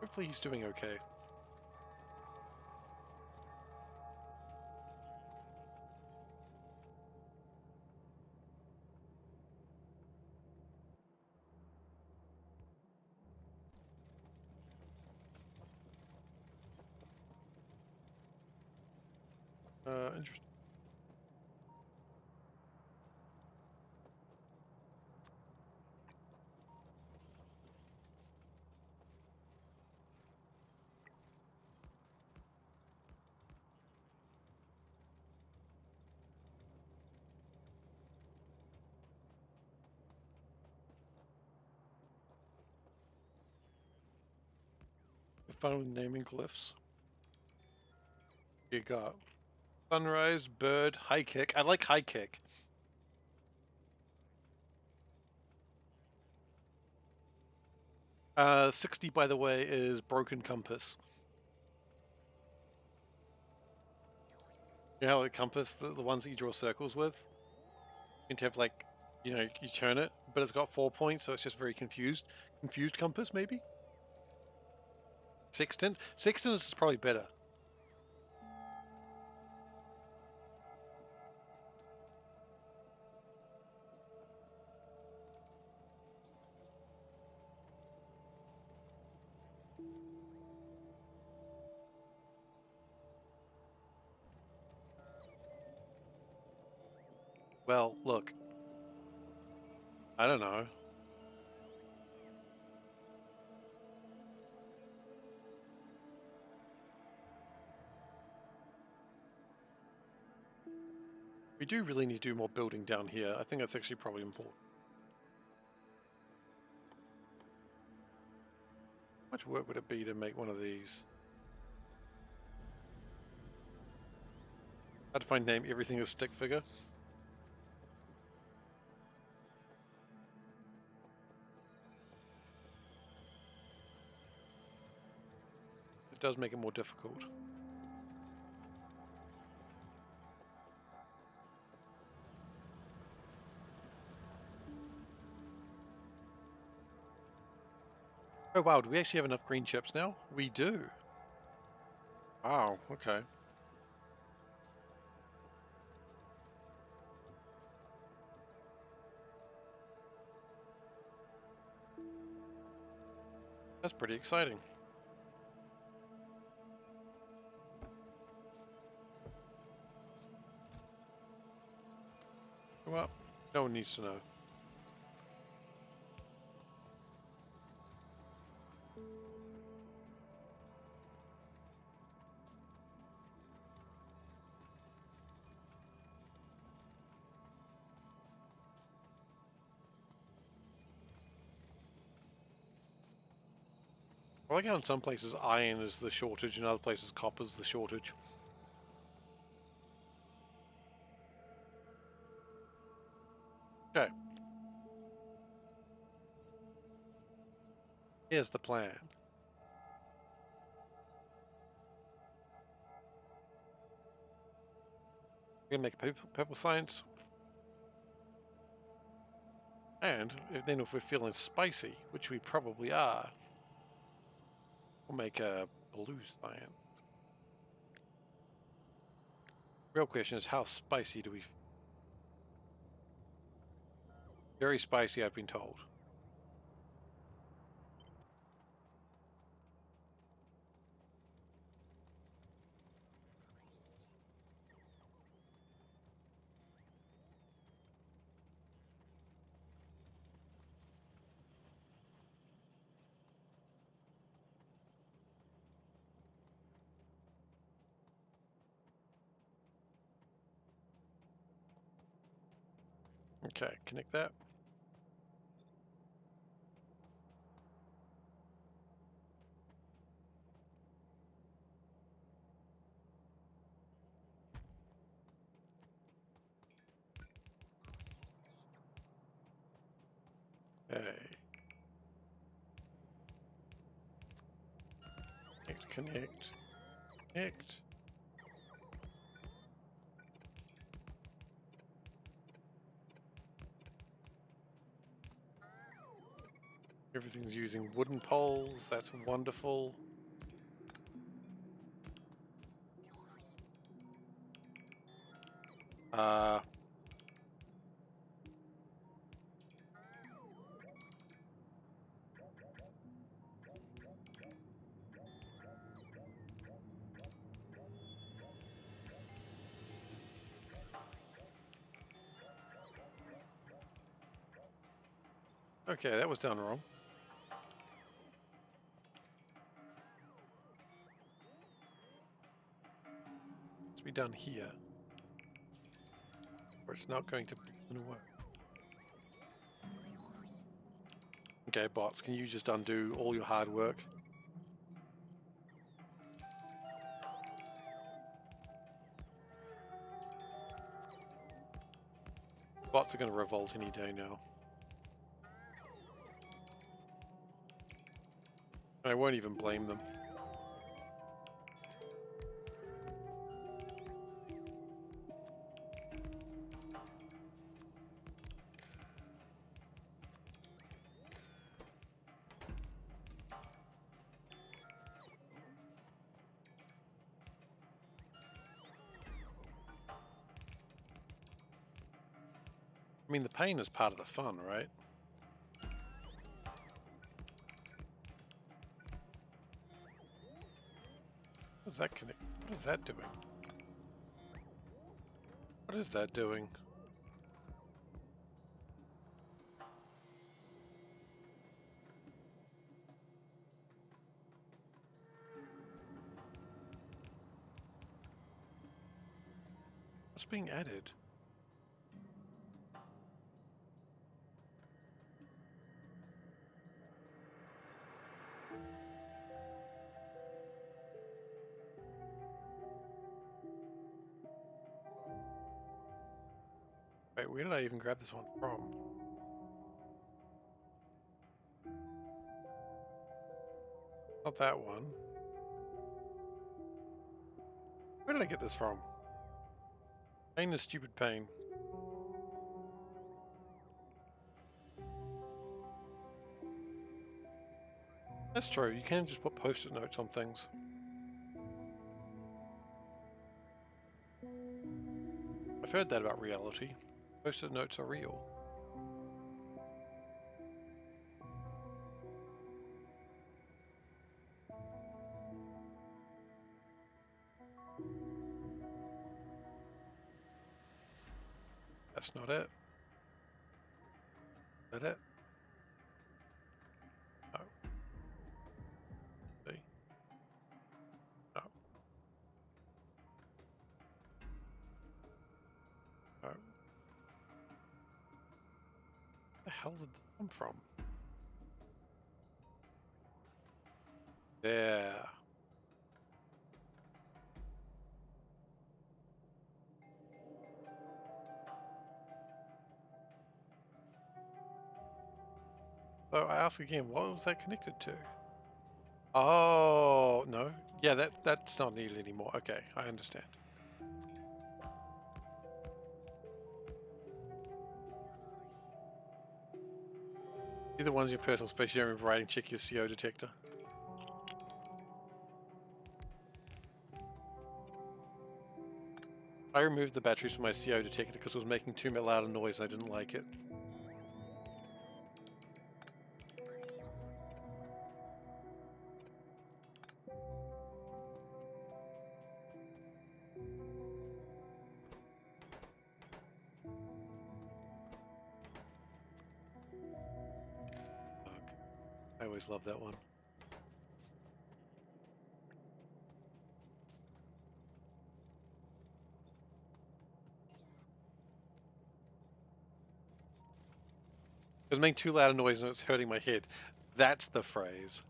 Hopefully he's doing okay. Interesting. Fun with naming glyphs. You got sunrise, bird, high kick. I like high kick. Uh, 60, by the way, is broken compass. You know how the compass, the ones that you draw circles with? You can have like, you know, you turn it, but it's got 4 points, so it's just very confused. Confused compass, maybe? Sextant? Sextant is probably better. Well, look. I don't know. We do really need to do more building down here. I think that's actually probably important. How much work would it be to make one of these? Hard to find name everything as stick figure. It does make it more difficult. Oh wow, do we actually have enough green chips now? We do. Wow, okay. That's pretty exciting. Well, no one needs to know. I like how in some places iron is the shortage, in other places copper's the shortage. Okay. Here's the plan. We're gonna make a purple science. And if we're feeling spicy, which we probably are, we'll make a blue cyan. Real question is, how spicy do we... Very spicy, I've been told. Okay, connect that. Okay. Connect. Connect. Everything's using wooden poles. That's wonderful. Okay, that was done wrong. It's be done here. Or it's not going to work. Okay, bots, can you just undo all your hard work? Bots are going to revolt any day now. I won't even blame them. I mean, the pain is part of the fun, right? What is that connect? What is that doing? What is that doing? What's being added? Wait, where did I even grab this one from? Not that one. Where did I get this from? Pain is stupid pain. That's true, you can just put post-it notes on things. I've heard that about reality. Post-it notes are real. That's not it. Is that it? No. See? No. No. Where the hell did this come from? There. So I ask again, what was that connected to? Oh, no. Yeah, that's not needed anymore. Okay, I understand. Either one's your personal space, you don't remember writing, check your CO detector. I removed the batteries from my CO detector because it was making too loud a noise and I didn't like it. Fuck. I always love that one. It was making too loud a noise and it's hurting my head. That's the phrase.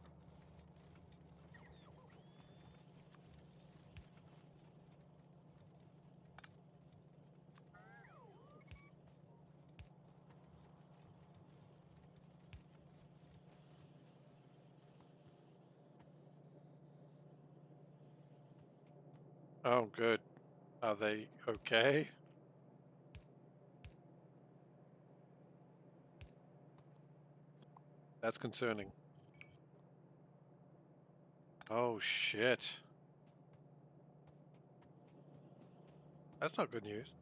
Oh, good. Are they okay? That's concerning. Oh, shit. That's not good news.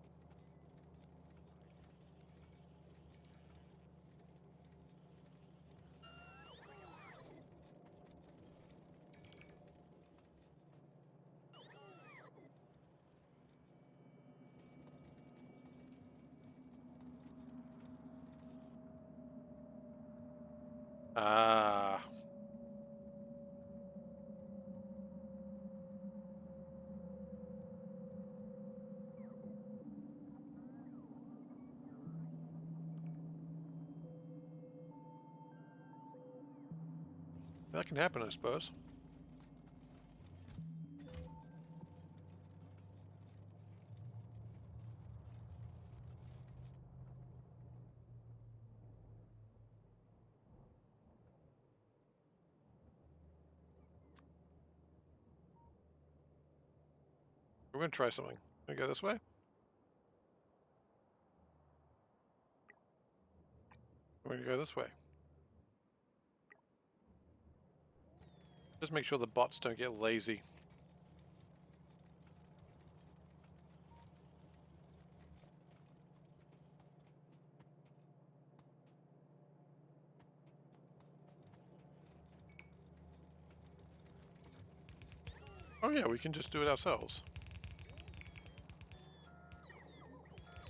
Ah. That can happen, I suppose. We're going to try something. Can we go this way? We're going to go this way. Just make sure the bots don't get lazy. Oh yeah, we can just do it ourselves.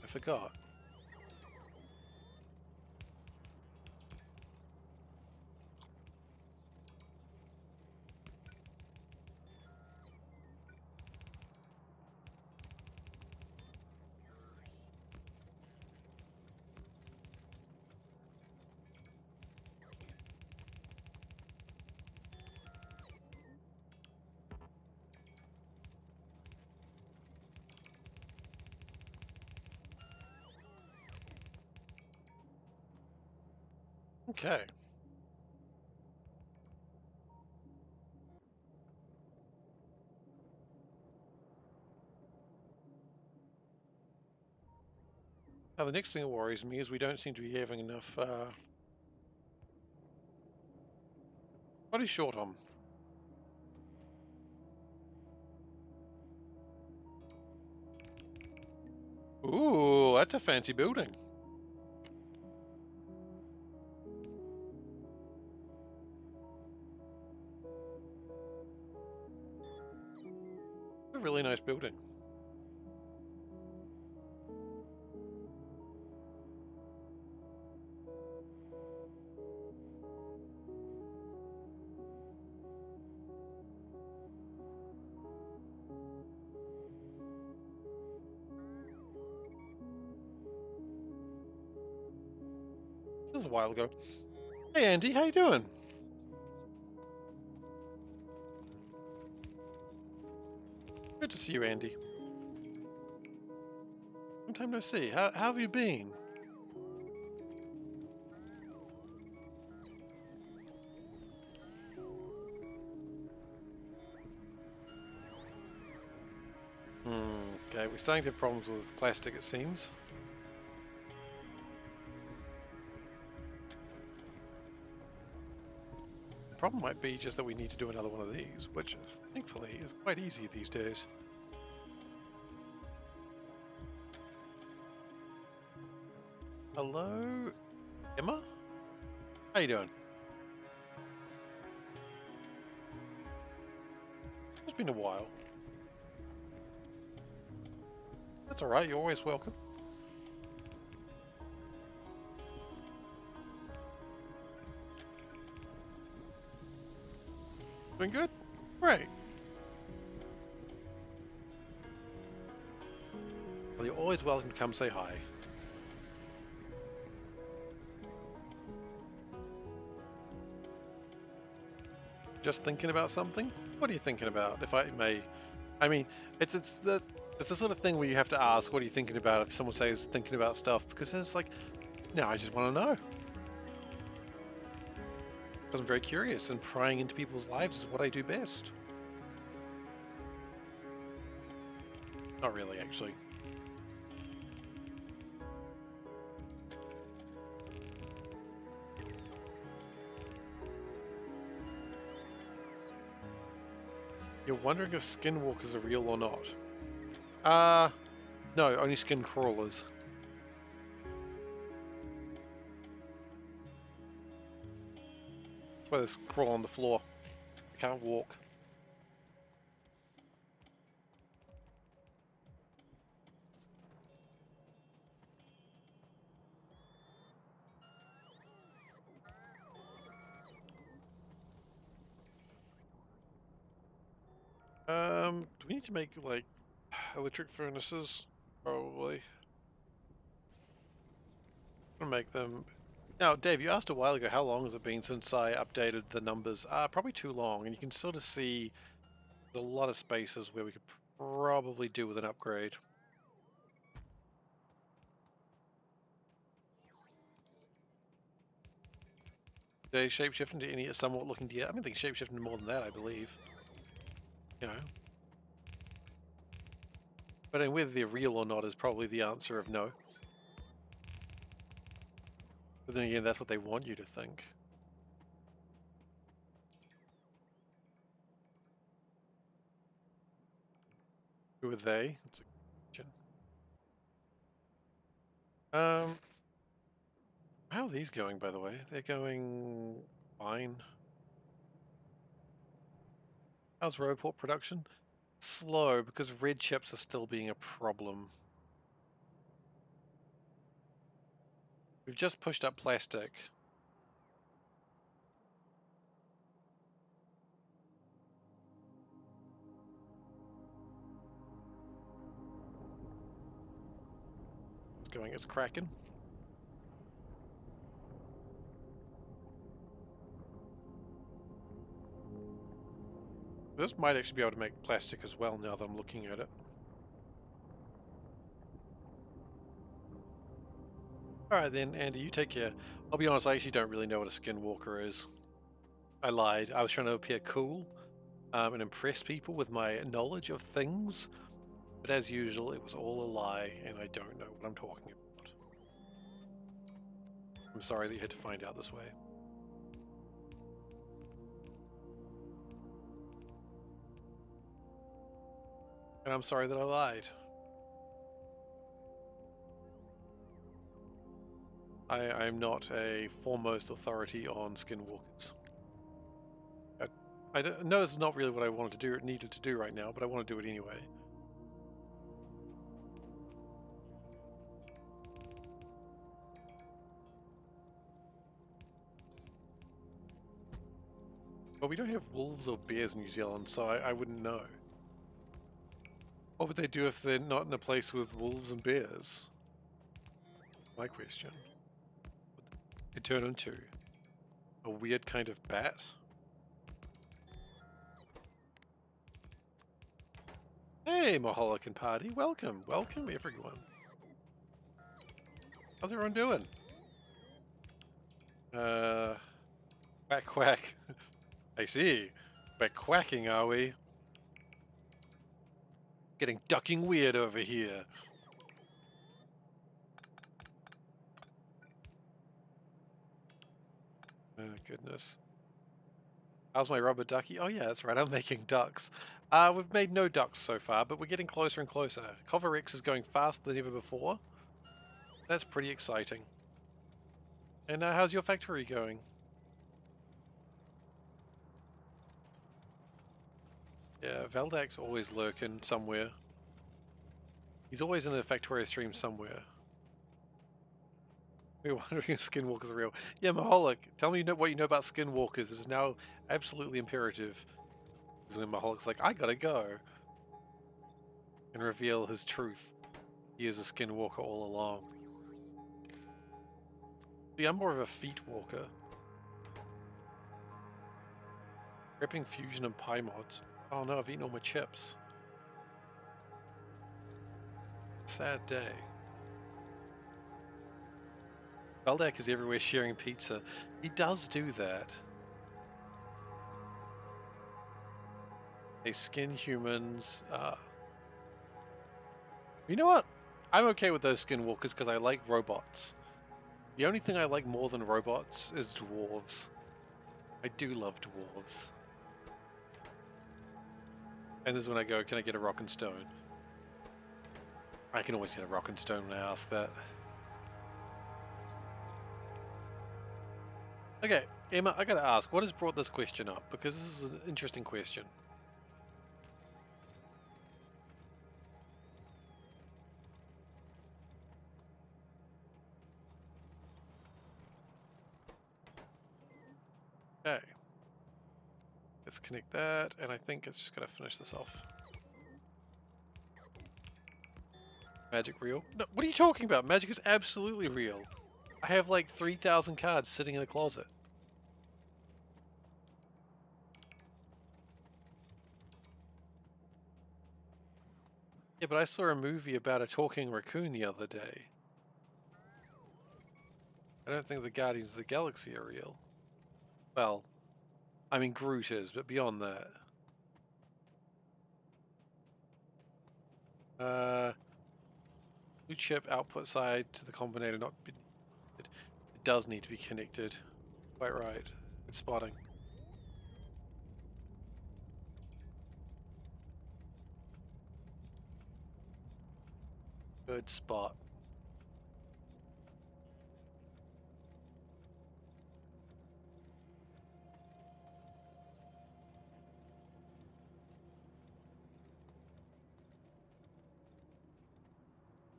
I forgot. Okay. Now the next thing that worries me is we don't seem to be having enough. What is short on? Ooh, that's a fancy building. A really nice building. This was a while ago. Hey Andy, how you doing? Good to see you, Andy. Long time no see. How have you been? Okay, we're starting to have problems with plastic, it seems. The problem might be just that we need to do another one of these, which thankfully is quite easy these days. Hello, Emma? How you doing? It's been a while. That's alright, you're always welcome. Doing good? Great. Well, you're always welcome to come say hi. Just thinking about something? What are you thinking about, if I may? I mean, it's the sort of thing where you have to ask, what are you thinking about, if someone says thinking about stuff, because then it's like, no, I just want to know. Because I'm very curious, and prying into people's lives is what I do best. Not really, actually. You're wondering if skinwalkers are real or not? No, only skin crawlers. That's why they crawl on the floor. They can't walk. Do we need to make, like, electric furnaces? Probably. I'm gonna make them. Now, Dave, you asked a while ago how long has it been since I updated the numbers. Probably too long, and you can sort of see a lot of spaces where we could probably do with an upgrade. They shapeshift into any somewhat looking deer. I mean, they can shapeshift into more than that, I believe. You know. But whether they're real or not is probably the answer of no. But then again, that's what they want you to think. Who are they? That's a question. How are these going, by the way? They're going fine. How's Roboport production? Slow, because red chips are still being a problem. We've just pushed up plastic. It's going, it's cracking. This might actually be able to make plastic as well now that I'm looking at it. Alright then, Andy, you take care. I'll be honest, I actually don't really know what a skinwalker is. I lied. I was trying to appear cool and impress people with my knowledge of things, but as usual, it was all a lie, and I don't know what I'm talking about. I'm sorry that you had to find out this way. And I'm sorry that I lied. I'm not a foremost authority on skinwalkers. I know this is not really what I wanted to do, needed to do right now, but I want to do it anyway. But we don't have wolves or bears in New Zealand, so I wouldn't know. What would they do if they're not in a place with wolves and bears? My question. It turn into a weird kind of bat? Hey, Maholican Party, welcome, welcome everyone. How's everyone doing? Quack quack. I see. We're quacking, are we? Getting ducking weird over here. Oh, goodness. How's my rubber ducky? Oh yeah, that's right, I'm making ducks. We've made no ducks so far, but we're getting closer and closer. Covarex is going faster than ever before. That's pretty exciting. And how's your factory going? Yeah, Veldak's always lurking somewhere. He's always in a Factorio stream somewhere. We're wondering if skinwalkers are real. Yeah, Maholic, tell me what you know about skinwalkers. It is now absolutely imperative. Is when Maholic's like, I gotta go. And reveal his truth. He is a skinwalker all along. See, I'm more of a feet walker. Prepping fusion and pie mods. Oh no, I've eaten all my chips. Sad day. Beldak is everywhere sharing pizza. He does do that. They skin humans. You know what? I'm okay with those skinwalkers because I like robots. The only thing I like more than robots is dwarves. I do love dwarves. And this is when I go, can I get a rock and stone? I can always get a rock and stone when I ask that. Okay, Emma, I gotta ask, what has brought this question up? Because this is an interesting question. Okay. Let's connect that, and I think it's just gonna finish this off. Magic real? No, what are you talking about? Magic is absolutely real. I have like 3,000 cards sitting in a closet. Yeah, but I saw a movie about a talking raccoon the other day. I don't think the Guardians of the Galaxy are real. Well, I mean Groot is, but beyond that. New chip output side to the combinator not be, it does need to be connected. Quite right. It's spotting. Good spot.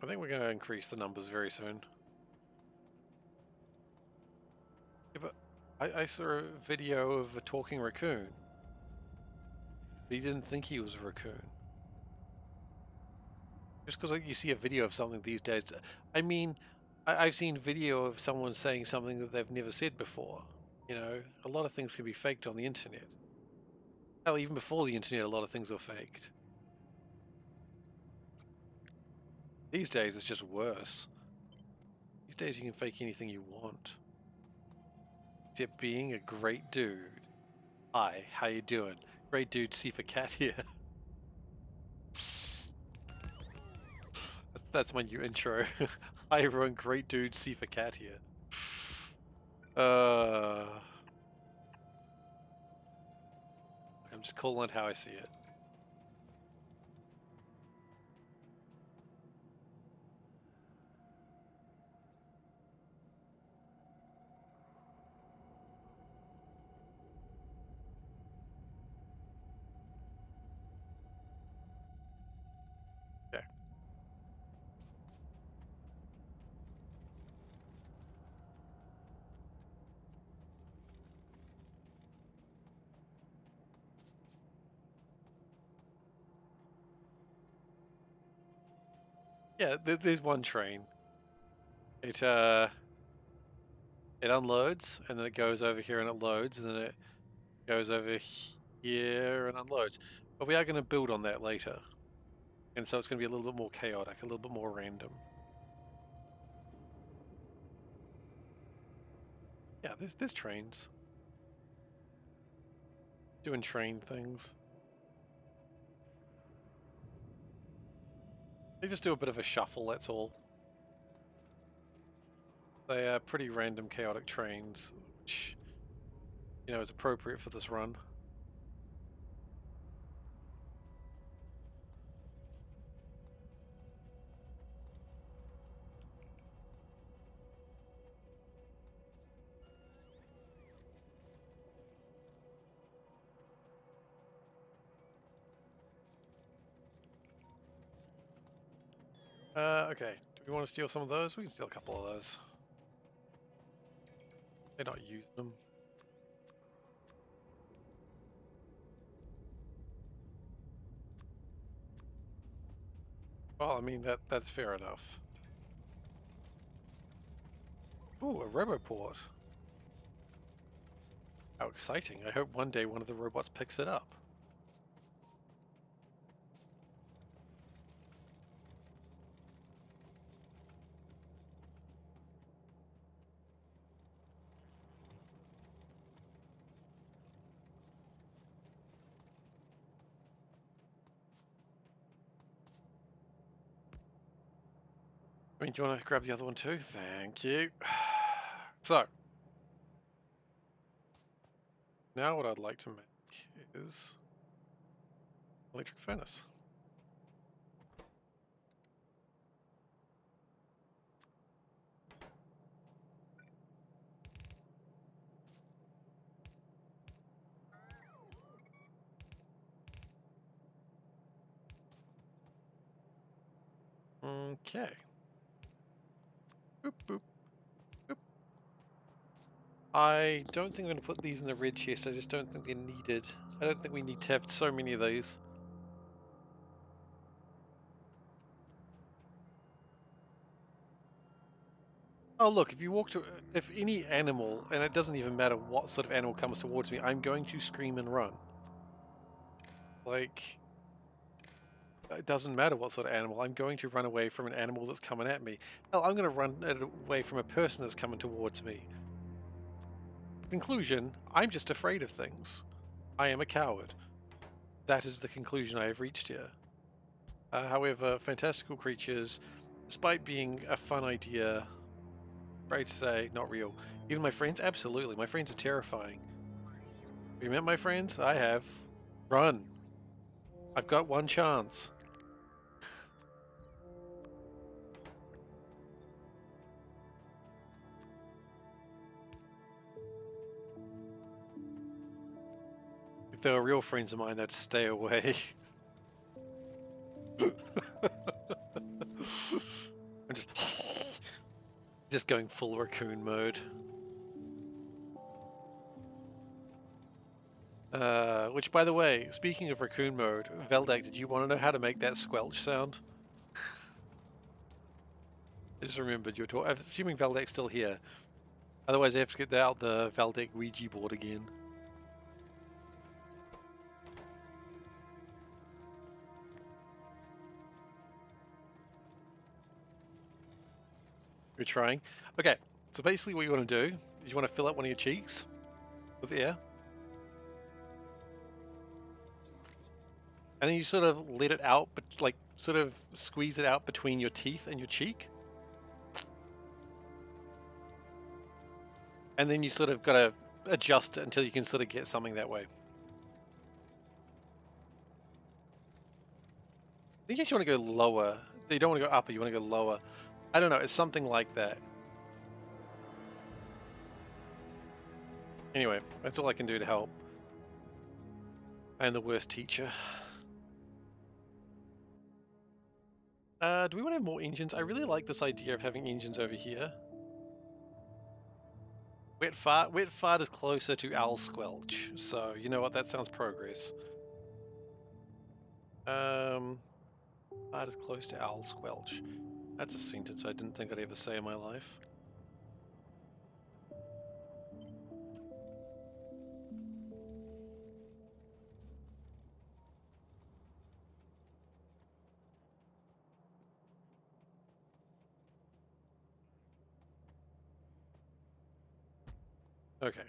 I think we're going to increase the numbers very soon. Yeah, but I saw a video of a talking raccoon. He didn't think he was a raccoon. Just because you see a video of something these days, I mean, I've seen video of someone saying something that they've never said before. You know, a lot of things can be faked on the internet. Hell, even before the internet, a lot of things were faked. These days, it's just worse. These days you can fake anything you want. Except being a great dude. Hi, how you doing? Great dude, SeiferKatt here. That's my new intro. Hi everyone, great dude, SeiferKatt here. I'm just calling it how I see it. Okay. Yeah, there's one train. It unloads and then it goes over here and it loads and then it goes over here and unloads. But we are going to build on that later. And so it's going to be a little bit more chaotic, a little bit more random. Yeah, there's trains. Doing train things. They just do a bit of a shuffle, that's all. They are pretty random, chaotic trains, which, you know, is appropriate for this run. Okay. Do we want to steal some of those? We can steal a couple of those. They're not using them. Well, I mean, that's fair enough. Ooh, a roboport. How exciting. I hope one day one of the robots picks it up. I mean, do you want to grab the other one too? Thank you. So, now what I'd like to make is electric furnace. Okay. Boop, boop, boop. I don't think I'm going to put these in the red chest. I just don't think they're needed. I don't think we need to have so many of these. Oh look, if you walk to, if any animal, and it doesn't even matter what sort of animal comes towards me, I'm going to scream and run. Like, it doesn't matter what sort of animal, I'm going to run away from an animal that's coming at me. Hell, I'm going to run away from a person that's coming towards me. Conclusion, I'm just afraid of things. I am a coward. That is the conclusion I have reached here. However, fantastical creatures, despite being a fun idea, right to say, not real. Even my friends, absolutely. My friends are terrifying. Have you met my friends? I have. Run. I've got one chance. If they were real friends of mine, they'd stay away. I'm just going full raccoon mode. Which, by the way, speaking of raccoon mode, Veldak, did you want to know how to make that squelch sound? I just remembered you were talking. I'm assuming Valdek's still here. Otherwise, I have to get out the Valdek Ouija board again. We're trying. Okay, so basically what you want to do is you want to fill up one of your cheeks with air. And then you sort of let it out, but like sort of squeeze it out between your teeth and your cheek. And then you sort of got to adjust it until you can sort of get something that way. I think you actually want to go lower. You don't want to go upper, you want to go lower. I don't know, it's something like that. Anyway, that's all I can do to help. I am the worst teacher. Do we want to have more engines? I really like this idea of having engines over here. Wet fart is closer to owl squelch, so you know what? That sounds progress. Fart is close to owl squelch. That's a sentence I didn't think I'd ever say in my life. Okay.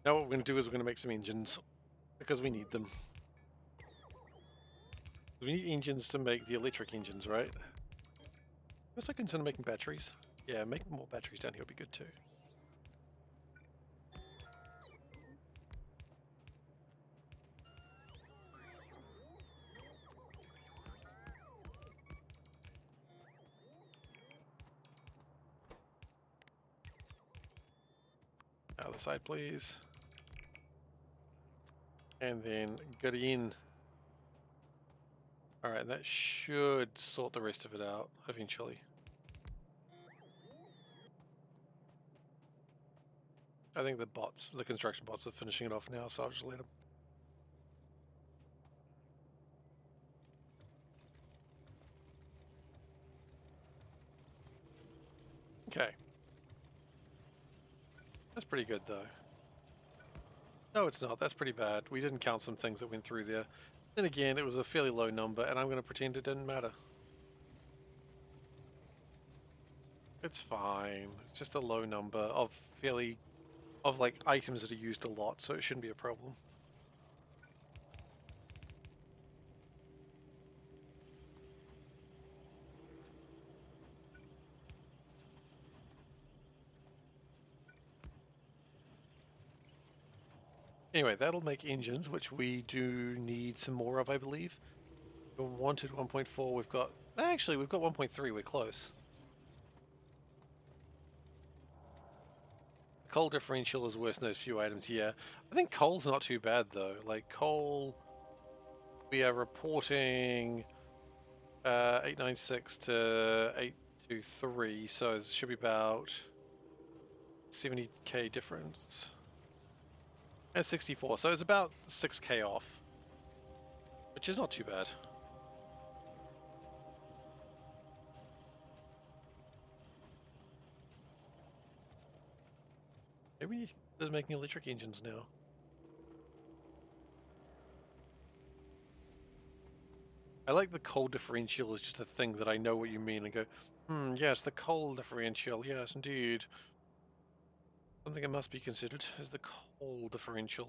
Now what we're going to do is we're going to make some engines because we need them. We need engines to make the electric engines, right? Was I consider making batteries? Yeah, making more batteries down here would be good too. Other side, please. And then get in. Alright, that should sort the rest of it out eventually. I think the construction bots are finishing it off now, so I'll just let them. Okay. That's pretty good though. No, it's not. That's pretty bad. We didn't count some things that went through there. Then again, it was a fairly low number, and I'm going to pretend it didn't matter. It's fine. It's just a low number of like items that are used a lot, so it shouldn't be a problem. Anyway, that'll make engines, which we do need some more of, I believe. We wanted 1.4, we've got 1.3, we're close. Coal differential is worse than those few items, yeah. I think coal's not too bad though. Like coal, we are reporting 896 to 823, so it should be about 70k difference. And 64, so it's about 6k off, which is not too bad. Maybe they're making electric engines now. I like the coal differential is just a thing that I know what you mean and go, yes, the coal differential, yes, indeed. Something that must be considered is the coal differential.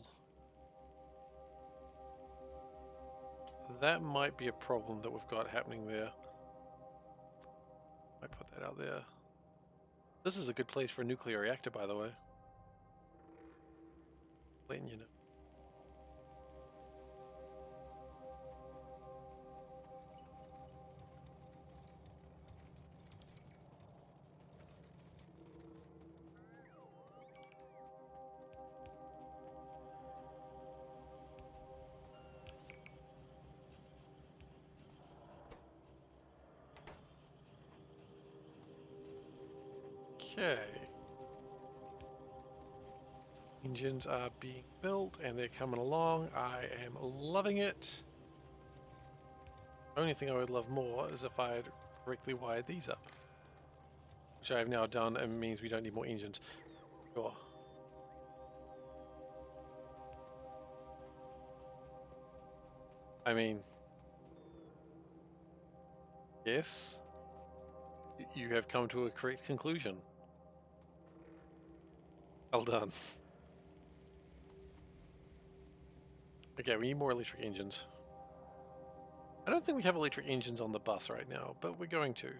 That might be a problem that we've got happening there. I put that out there. This is a good place for a nuclear reactor, by the way. Letting you know. Okay. Engines are being built and they're coming along. I am loving it. The only thing I would love more is if I had correctly wired these up. Which I have now done and means we don't need more engines. Sure. I mean, yes. you have come to a correct conclusion. Well done. Okay, we need more electric engines. I don't think we have electric engines on the bus right now, but we're going to.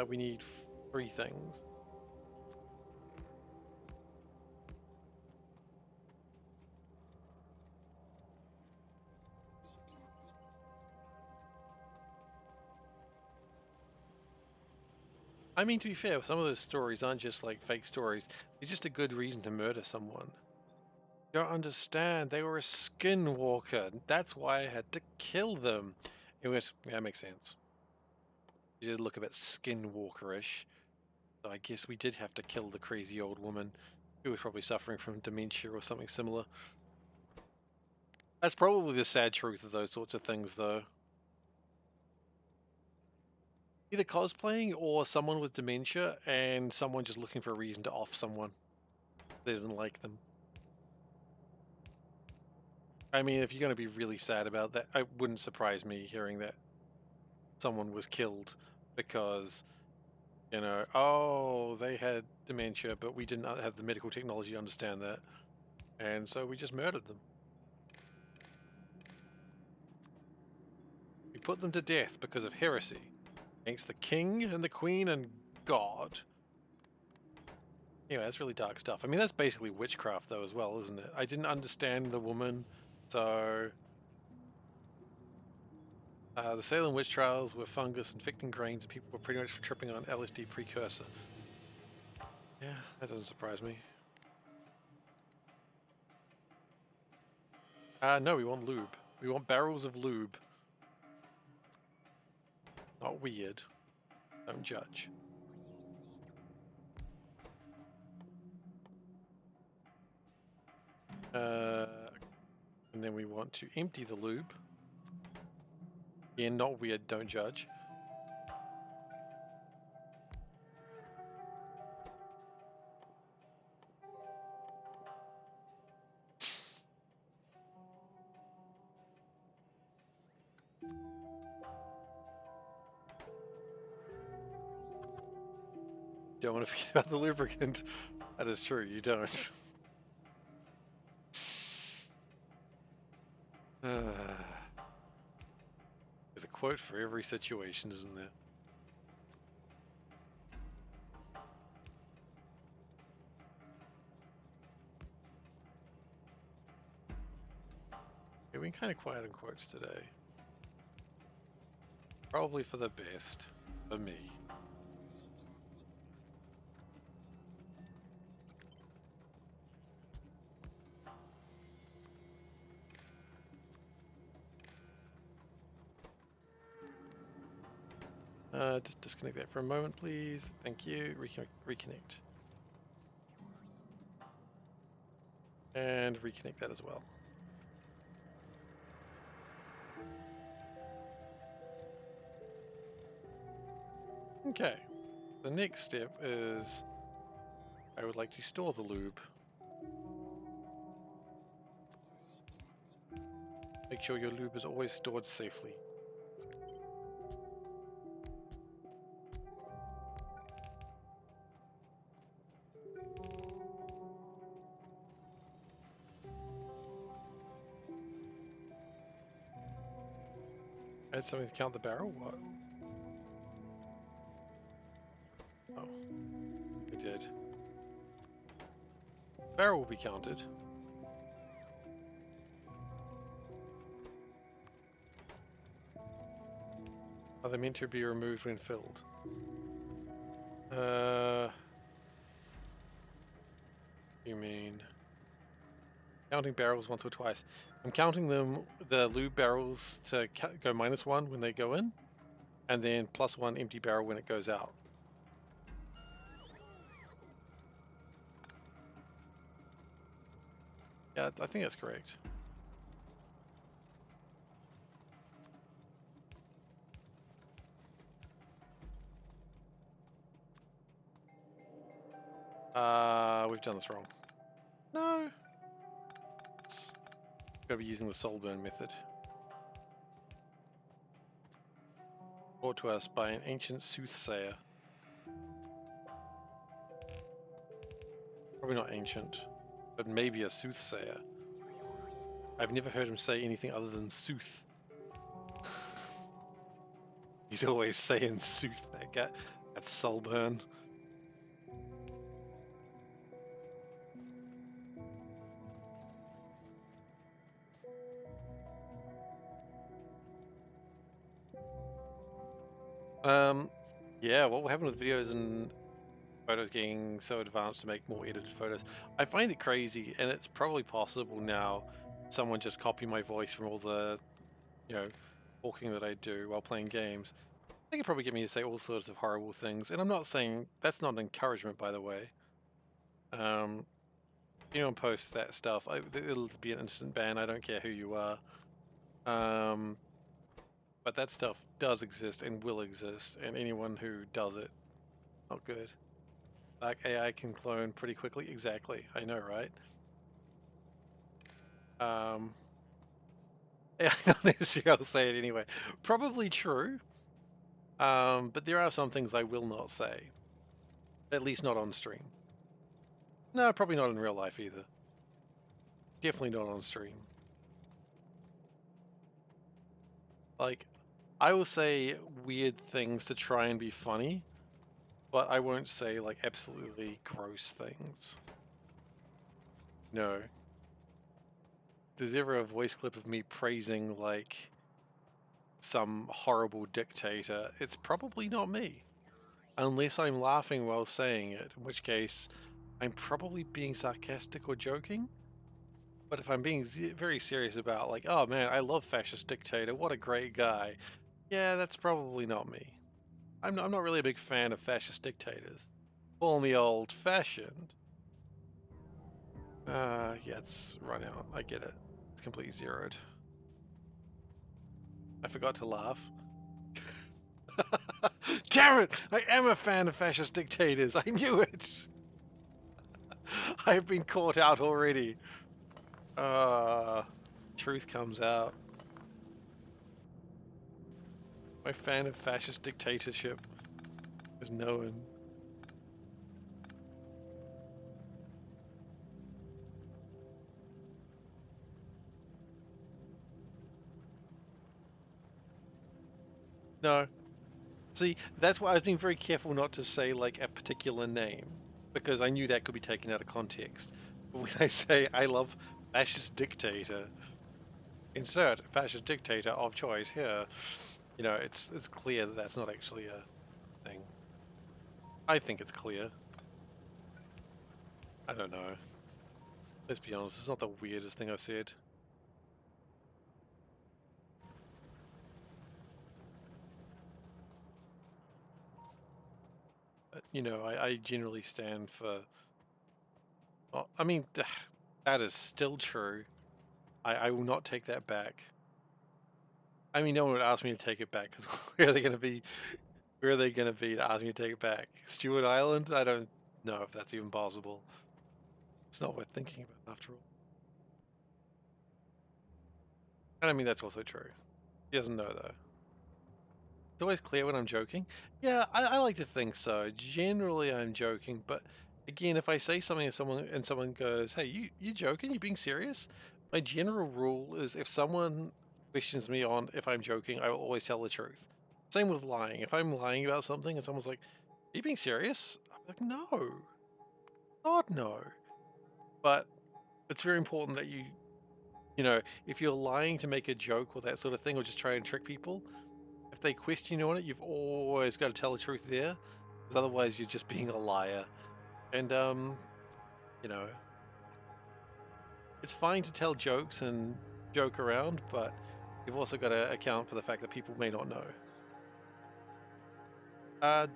We need 3 things. I mean, to be fair, some of those stories aren't just like fake stories. They're just a good reason to murder someone. You don't understand. They were a skinwalker. That's why I had to kill them. It was, yeah, that makes sense. You did look a bit skinwalkerish. So I guess we did have to kill the crazy old woman who was probably suffering from dementia or something similar. That's probably the sad truth of those sorts of things, though. Either cosplaying or someone with dementia and someone just looking for a reason to off someone. They didn't like them. I mean, if you're going to be really sad about that, it wouldn't surprise me hearing that someone was killed because, you know, oh, they had dementia, but we didn't have the medical technology to understand that. And so we just murdered them. We put them to death because of heresy against the king and the queen and God. Anyway, that's really dark stuff. I mean, that's basically witchcraft, though, as well, isn't it? I didn't understand the woman, so... the Salem witch trials were fungus infecting grains, and people were pretty much tripping on LSD precursor. Yeah, that doesn't surprise me. No, we want lube. We want barrels of lube. Not weird. Don't judge. And then we want to empty the lube. Again, not weird, don't judge. Don't want to forget about the lubricant. That is true, you don't. There's a quote for every situation, isn't there? Yeah, we're kind of quiet on quotes today. Probably for the best, for me. Just disconnect that for a moment, please. Thank you. Reconnect. And reconnect that as well. Okay. The next step is I would like to store the lube. Make sure your lube is always stored safely. Add something to count the barrel? What? Oh, I did. Barrel will be counted. Are they meant to be removed when filled? You mean counting barrels once or twice? I'm counting them, the lube barrels, to go -1 when they go in, and then +1 empty barrel when it goes out. Yeah, I think that's correct. We've done this wrong. No. Let's Gotta be using the soul burn method. Brought to us by an ancient soothsayer. Probably not ancient, but maybe a soothsayer. I've never heard him say anything other than sooth. He's always saying sooth, that guy. That's soul burn. Yeah, what will happen with videos and photos getting so advanced to make more edited photos? I find it crazy, and it's probably possible now. Someone just copy my voice from all the, talking that I do while playing games. They could probably get me to say all sorts of horrible things, and I'm not saying that's not an encouragement, by the way. Anyone posts that stuff, it'll be an instant ban. I don't care who you are. But that stuff does exist and will exist, and anyone who does it, not good. Like AI can clone pretty quickly. Exactly. I know, right? AI not necessarily, I'll say it anyway. Probably true. But there are some things I will not say. At least not on stream. No, probably not in real life either. Definitely not on stream. Like, I will say weird things to try and be funny, but I won't say, like, absolutely gross things. No. If there's ever a voice clip of me praising, like, some horrible dictator, it's probably not me. Unless I'm laughing while saying it, in which case I'm probably being sarcastic or joking. But if I'm being very serious about, like, oh man, I love fascist dictator, what a great guy, yeah, that's probably not me. I'm not really a big fan of fascist dictators. Call me old-fashioned. Yeah, it's run out. I get it. It's completely zeroed. I forgot to laugh. Damn it! I am a fan of fascist dictators. I knew it. I've been caught out already. Truth comes out. My fan of fascist dictatorship is known. No. See, that's why I was being very careful not to say, like, a particular name, because I knew that could be taken out of context. But when I say I love fascist dictator, insert fascist dictator of choice here, it's clear that that's not actually a thing. I think it's clear. I don't know. Let's be honest, it's not the weirdest thing I've said. I generally stand for... Well, I mean, that is still true. I will not take that back. I mean, no one would ask me to take it back, because where are they going to be? Where are they going to be to ask me to take it back? Stewart Island? I don't know if that's even possible. It's not worth thinking about, after all. And I mean, that's also true. He doesn't know, though. It's always clear when I'm joking. Yeah, I like to think so. Generally, I'm joking, but again, if I say something and someone goes, "Hey, you joking? You being serious?" My general rule is, if someone questions me on if I'm joking, I will always tell the truth. Same with lying. If I'm lying about something and someone's like, "Are you being serious?" I'm like, "No, God no." But it's very important that if you're lying to make a joke or that sort of thing, or just try and trick people, if they question you on it, you've always got to tell the truth there, because otherwise you're just being a liar. And it's fine to tell jokes and joke around, but you've also got to account for the fact that people may not know.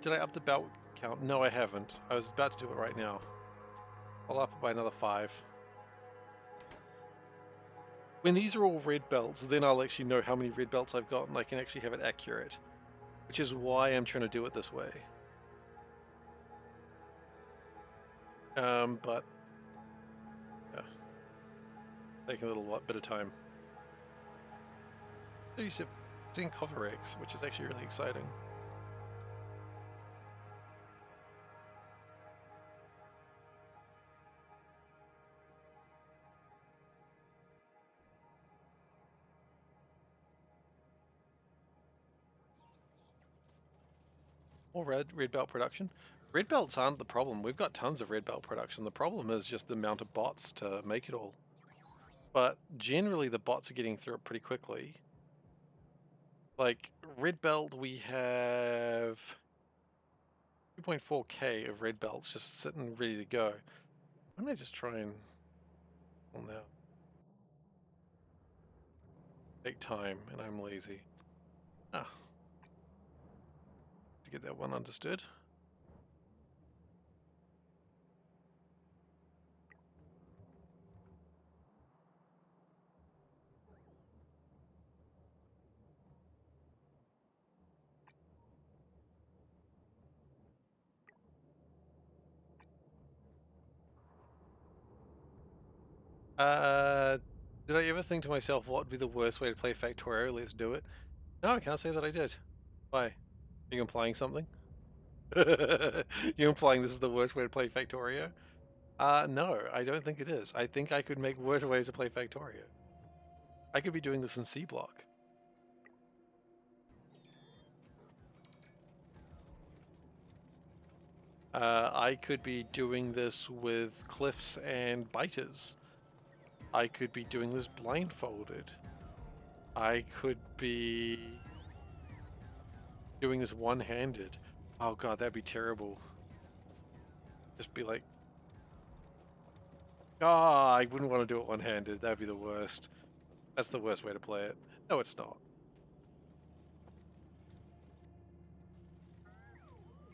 Did I up the belt count? No, I haven't. I was about to do it right now. I'll up it by another 5. When these are all red belts, then I'll actually know how many red belts I've got, and I can actually have it accurate, which is why I'm trying to do it this way. But yeah, taking a little bit of time. So you said seeing cover eggs, which is actually really exciting. More red belt production. Red belts aren't the problem. We've got tons of red belt production. The problem is just the amount of bots to make it all. But generally, the bots are getting through it pretty quickly. Like red belt, we have 2.4k of red belts just sitting ready to go. Why don't I just try and well, now take time, and I'm lazy. Ah, to get that one understood. Did I ever think to myself, what would be the worst way to play Factorio? Let's do it. No, I can't say that I did. Why? Are you implying something? You implying this is the worst way to play Factorio? No, I don't think it is. I think I could make worse ways to play Factorio. I could be doing this in C block. I could be doing this with cliffs and biters. I could be doing this blindfolded. I could be doing this one-handed. Oh god, that'd be terrible. Just be like, I wouldn't want to do it one-handed. That'd be the worst. That's the worst way to play it. No, it's not.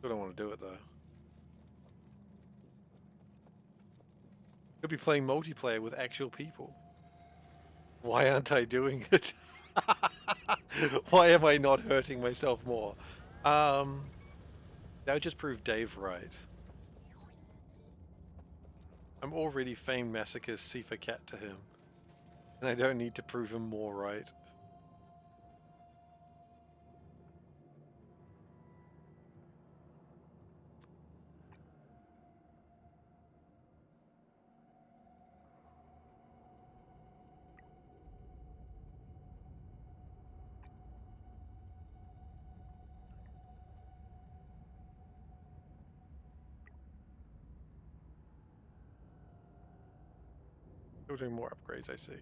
I don't want to do it though. Could be playing multiplayer with actual people. Why aren't I doing it? Why am I not hurting myself more? That would just prove Dave right. I'm already famed massacre's SeiferKatt to him, and I don't need to prove him more right. Still doing more upgrades, I see.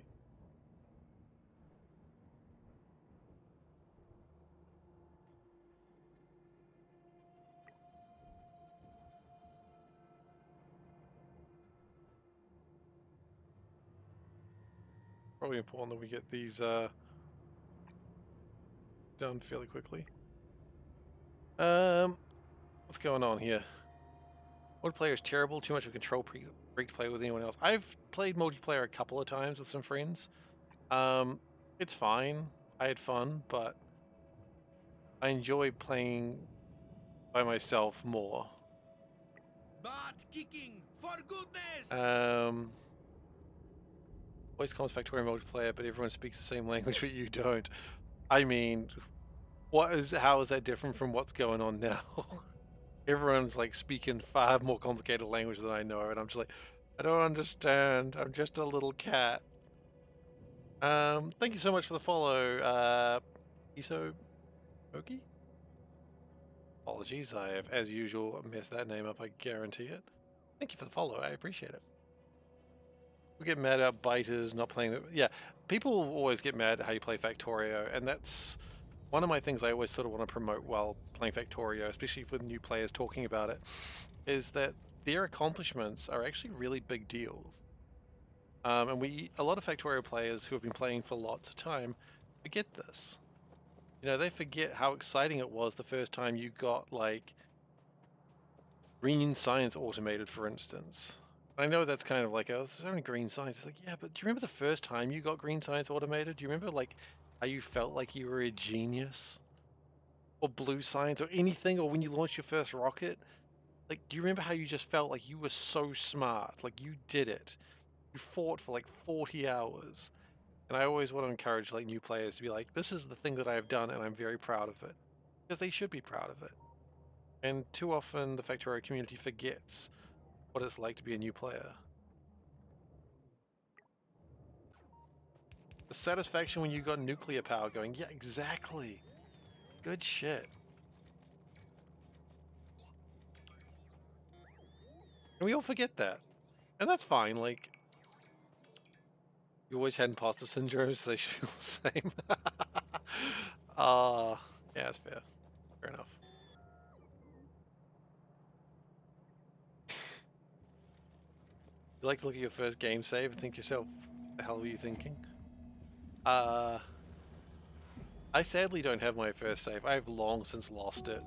Probably important that we get these done fairly quickly. What's going on here? Multiplayer is terrible. Too much of a control freak to play with anyone else. I've played multiplayer a couple of times with some friends. It's fine. I had fun, but I enjoy playing by myself more. Butt kicking, for goodness! Voice comms Factorio multiplayer, but everyone speaks the same language, but you don't. I mean, how is that different from what's going on now? Everyone's like speaking far more complicated language than I know, and I'm just like, I don't understand. I'm just a little cat. Thank you so much for the follow, Iso Oki? Apologies, I have, as usual, messed that name up, I guarantee it. Thank you for the follow, I appreciate it. We get mad at biters not playing the... Yeah, people always get mad at how you play Factorio, and that's one of my things I always sort of want to promote while playing Factorio, especially with new players talking about it, is that their accomplishments are actually really big deals. And a lot of Factorio players who have been playing for lots of time forget this. You know, they forget how exciting it was the first time you got, like, green science automated, for instance. I know that's kind of like, oh, there's only green science. It's like, yeah, but do you remember the first time you got green science automated? Do you remember, like, how you felt like you were a genius? Or blue science or anything? Or when you launched your first rocket? Like, do you remember how you just felt like you were so smart? Like, you did it. You fought for, like, 40 hours. And I always want to encourage like new players to be like, this is the thing that I have done and I'm very proud of it. Because they should be proud of it. And too often the Factorio community forgets what it's like to be a new player. The satisfaction when you got nuclear power going, yeah, exactly. Good shit. And we all forget that. And that's fine, like, you always had imposter syndrome, so they should feel the same. Yeah, that's fair. Fair enough. You like to look at your first game save and think to yourself, what the hell were you thinking? I sadly don't have my first save. I've long since lost it.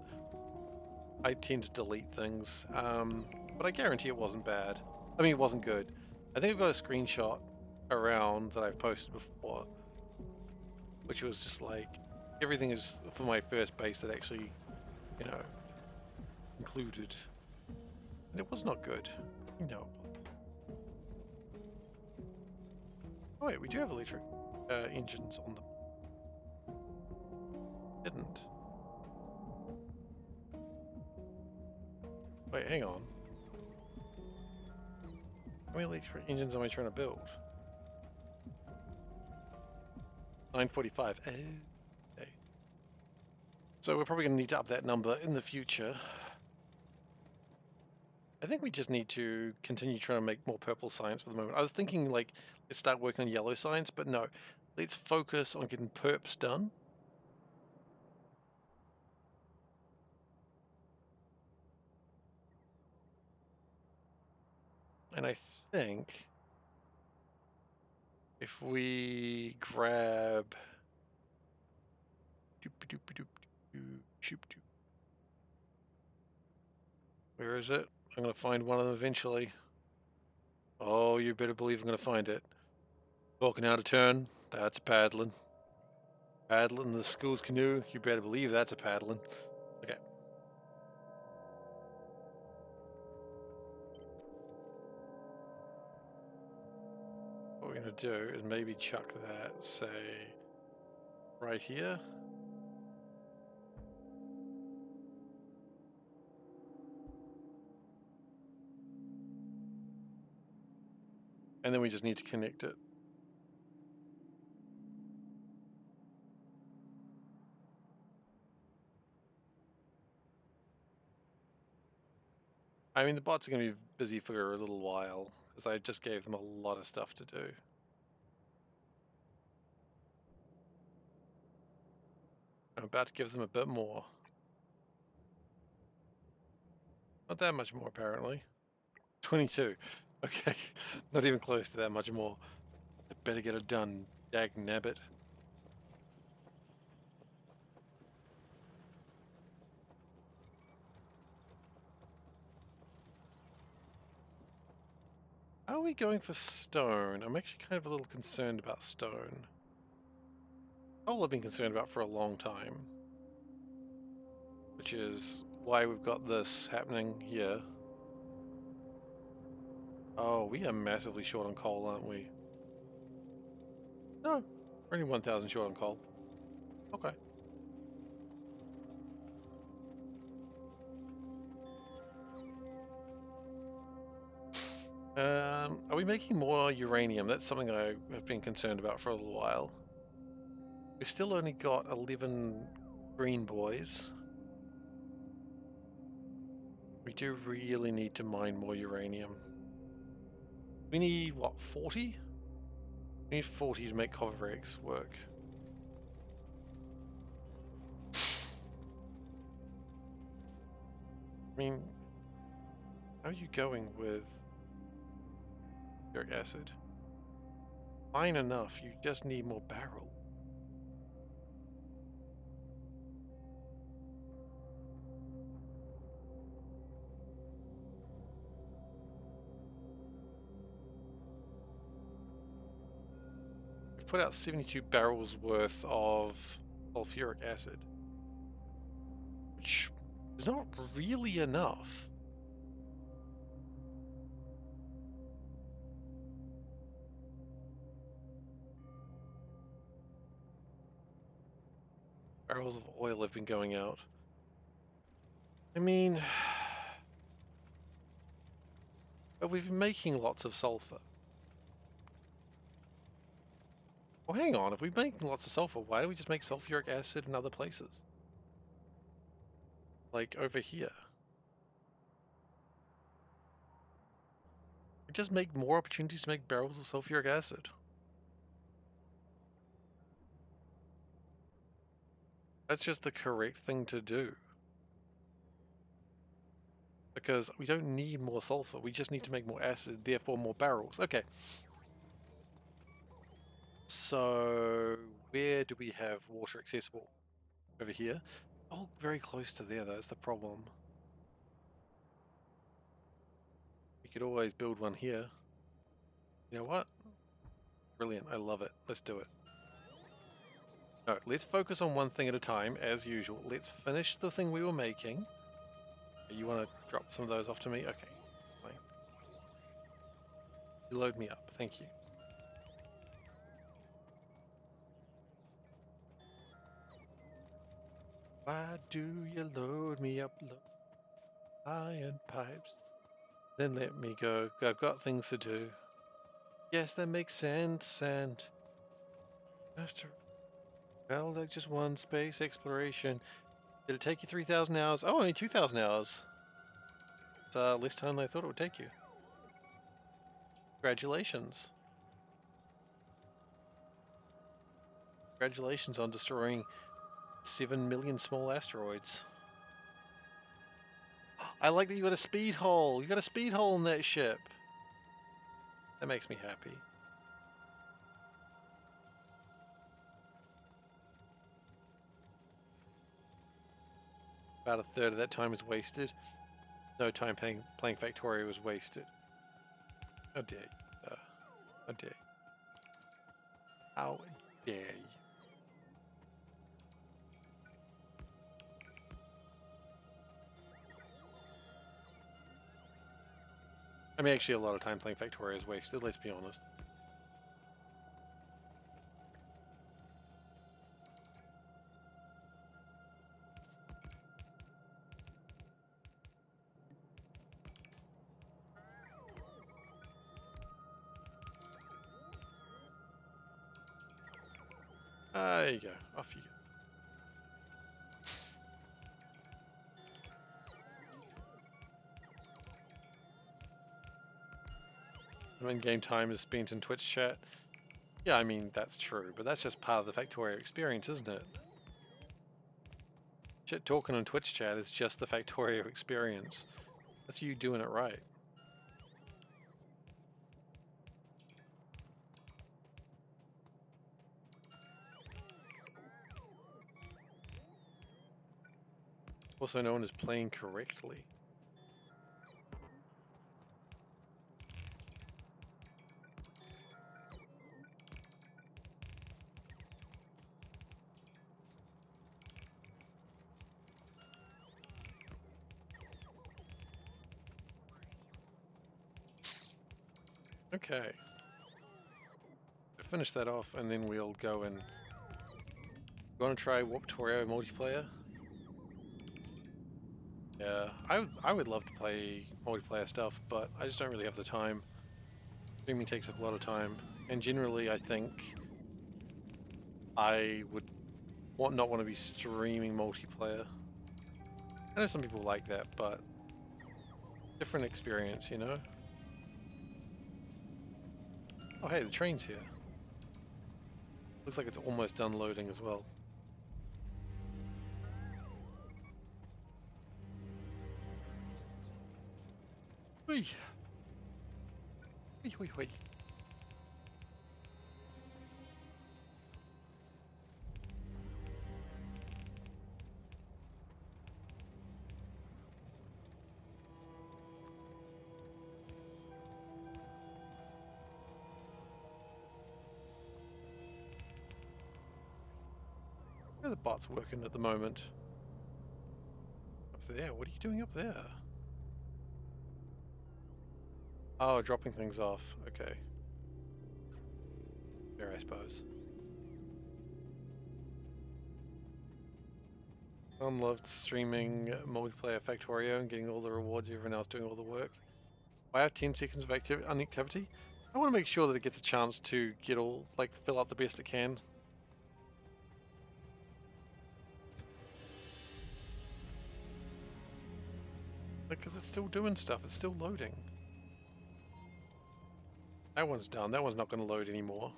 I tend to delete things, but I guarantee it wasn't bad. I mean, it wasn't good. I think I've got a screenshot around that I've posted before, which was just like, everything is for my first base that actually, you know, included. And it was not good. No. Oh wait, we do have electric engines on them. Didn't. Wait, hang on. How many electric engines am I trying to build? 945. Okay. So we're probably going to need to up that number in the future. I think we just need to continue trying to make more purple science for the moment. I was thinking, like, let's start working on yellow science, but no. Let's focus on getting perps done. And I think if we grab... Where is it? I'm going to find one of them eventually. Oh, you better believe I'm going to find it. Walking out of turn, that's paddling. Paddling the school's canoe, you better believe that's a paddling. Okay. What we're going to do is maybe chuck that, say, right here. And then we just need to connect it. I mean, the bots are going to be busy for a little while, because I just gave them a lot of stuff to do. I'm about to give them a bit more. Not that much more, apparently. 22. Okay, not even close to that much more. I better get it done, dag nabbit. How are we going for stone? I'm actually kind of a little concerned about stone. All I've been concerned about for a long time. Which is why we've got this happening here. Oh, we are massively short on coal, aren't we? No, we're only 1,000 short on coal. Okay. Are we making more uranium? That's something I have been concerned about for a little while. We've still only got 11 green boys. We do really need to mine more uranium. We need, what, 40? We need 40 to make copper eggs work. I mean, how are you going with uric acid? Fine enough, you just need more barrel. We've put out 72 barrels worth of sulfuric acid, which is not really enough. barrels of oil have been going out? I mean, but we've been making lots of sulfur. Well, hang on. If we're making lots of sulfur, why don't we just make sulfuric acid in other places? Like over here. We just make more opportunities to make barrels of sulfuric acid. That's just the correct thing to do. Because we don't need more sulfur, we just need to make more acid, therefore more barrels. Okay. So, where do we have water accessible? Over here? Oh, very close to there, that's the problem. We could always build one here. You know what? Brilliant, I love it. Let's do it. No, let's focus on one thing at a time, as usual. Let's finish the thing we were making. You want to drop some of those off to me? Okay, fine. You load me up, thank you. Why do you load me up, iron pipes? Then let me go. I've got things to do. Yes, that makes sense, and after, well, like just one space exploration. Did it take you 3,000 hours? Oh, only 2,000 hours. It's less time than I thought it would take you. Congratulations. Congratulations on destroying 7 million small asteroids. I like that you got a speed hole. You got a speed hole in that ship. That makes me happy. About a third of that time is wasted. No time playing Factorio was wasted. How dare you? How dare you? How dare you? I mean, actually, a lot of time playing Factorio is wasted, let's be honest. There you go. Off you go. When game time is spent in Twitch chat. Yeah, I mean, that's true, but that's just part of the Factorio experience, isn't it? Shit talking on Twitch chat is just the Factorio experience. That's you doing it right. Also known as playing correctly. Okay. Finish that off, and then we'll go and... You want to try Warp Torio multiplayer? Yeah, I would love to play multiplayer stuff, but I just don't really have the time. Streaming takes up a lot of time, and generally I think I would not want to be streaming multiplayer. I know some people like that, but different experience, you know? Oh hey, the train's here. Looks like it's almost done loading as well. Whee! Whee, whee, whee. Where are the bots working at the moment? Up there? What are you doing up there? Oh, dropping things off. Okay. Fair, I suppose. I loved streaming multiplayer Factorio and getting all the rewards, everyone else doing all the work. I have 10 seconds of inactivity. I want to make sure that it gets a chance to get all, like, fill up the best it can. Because it's still doing stuff, it's still loading. That one's done, that one's not going to load anymore.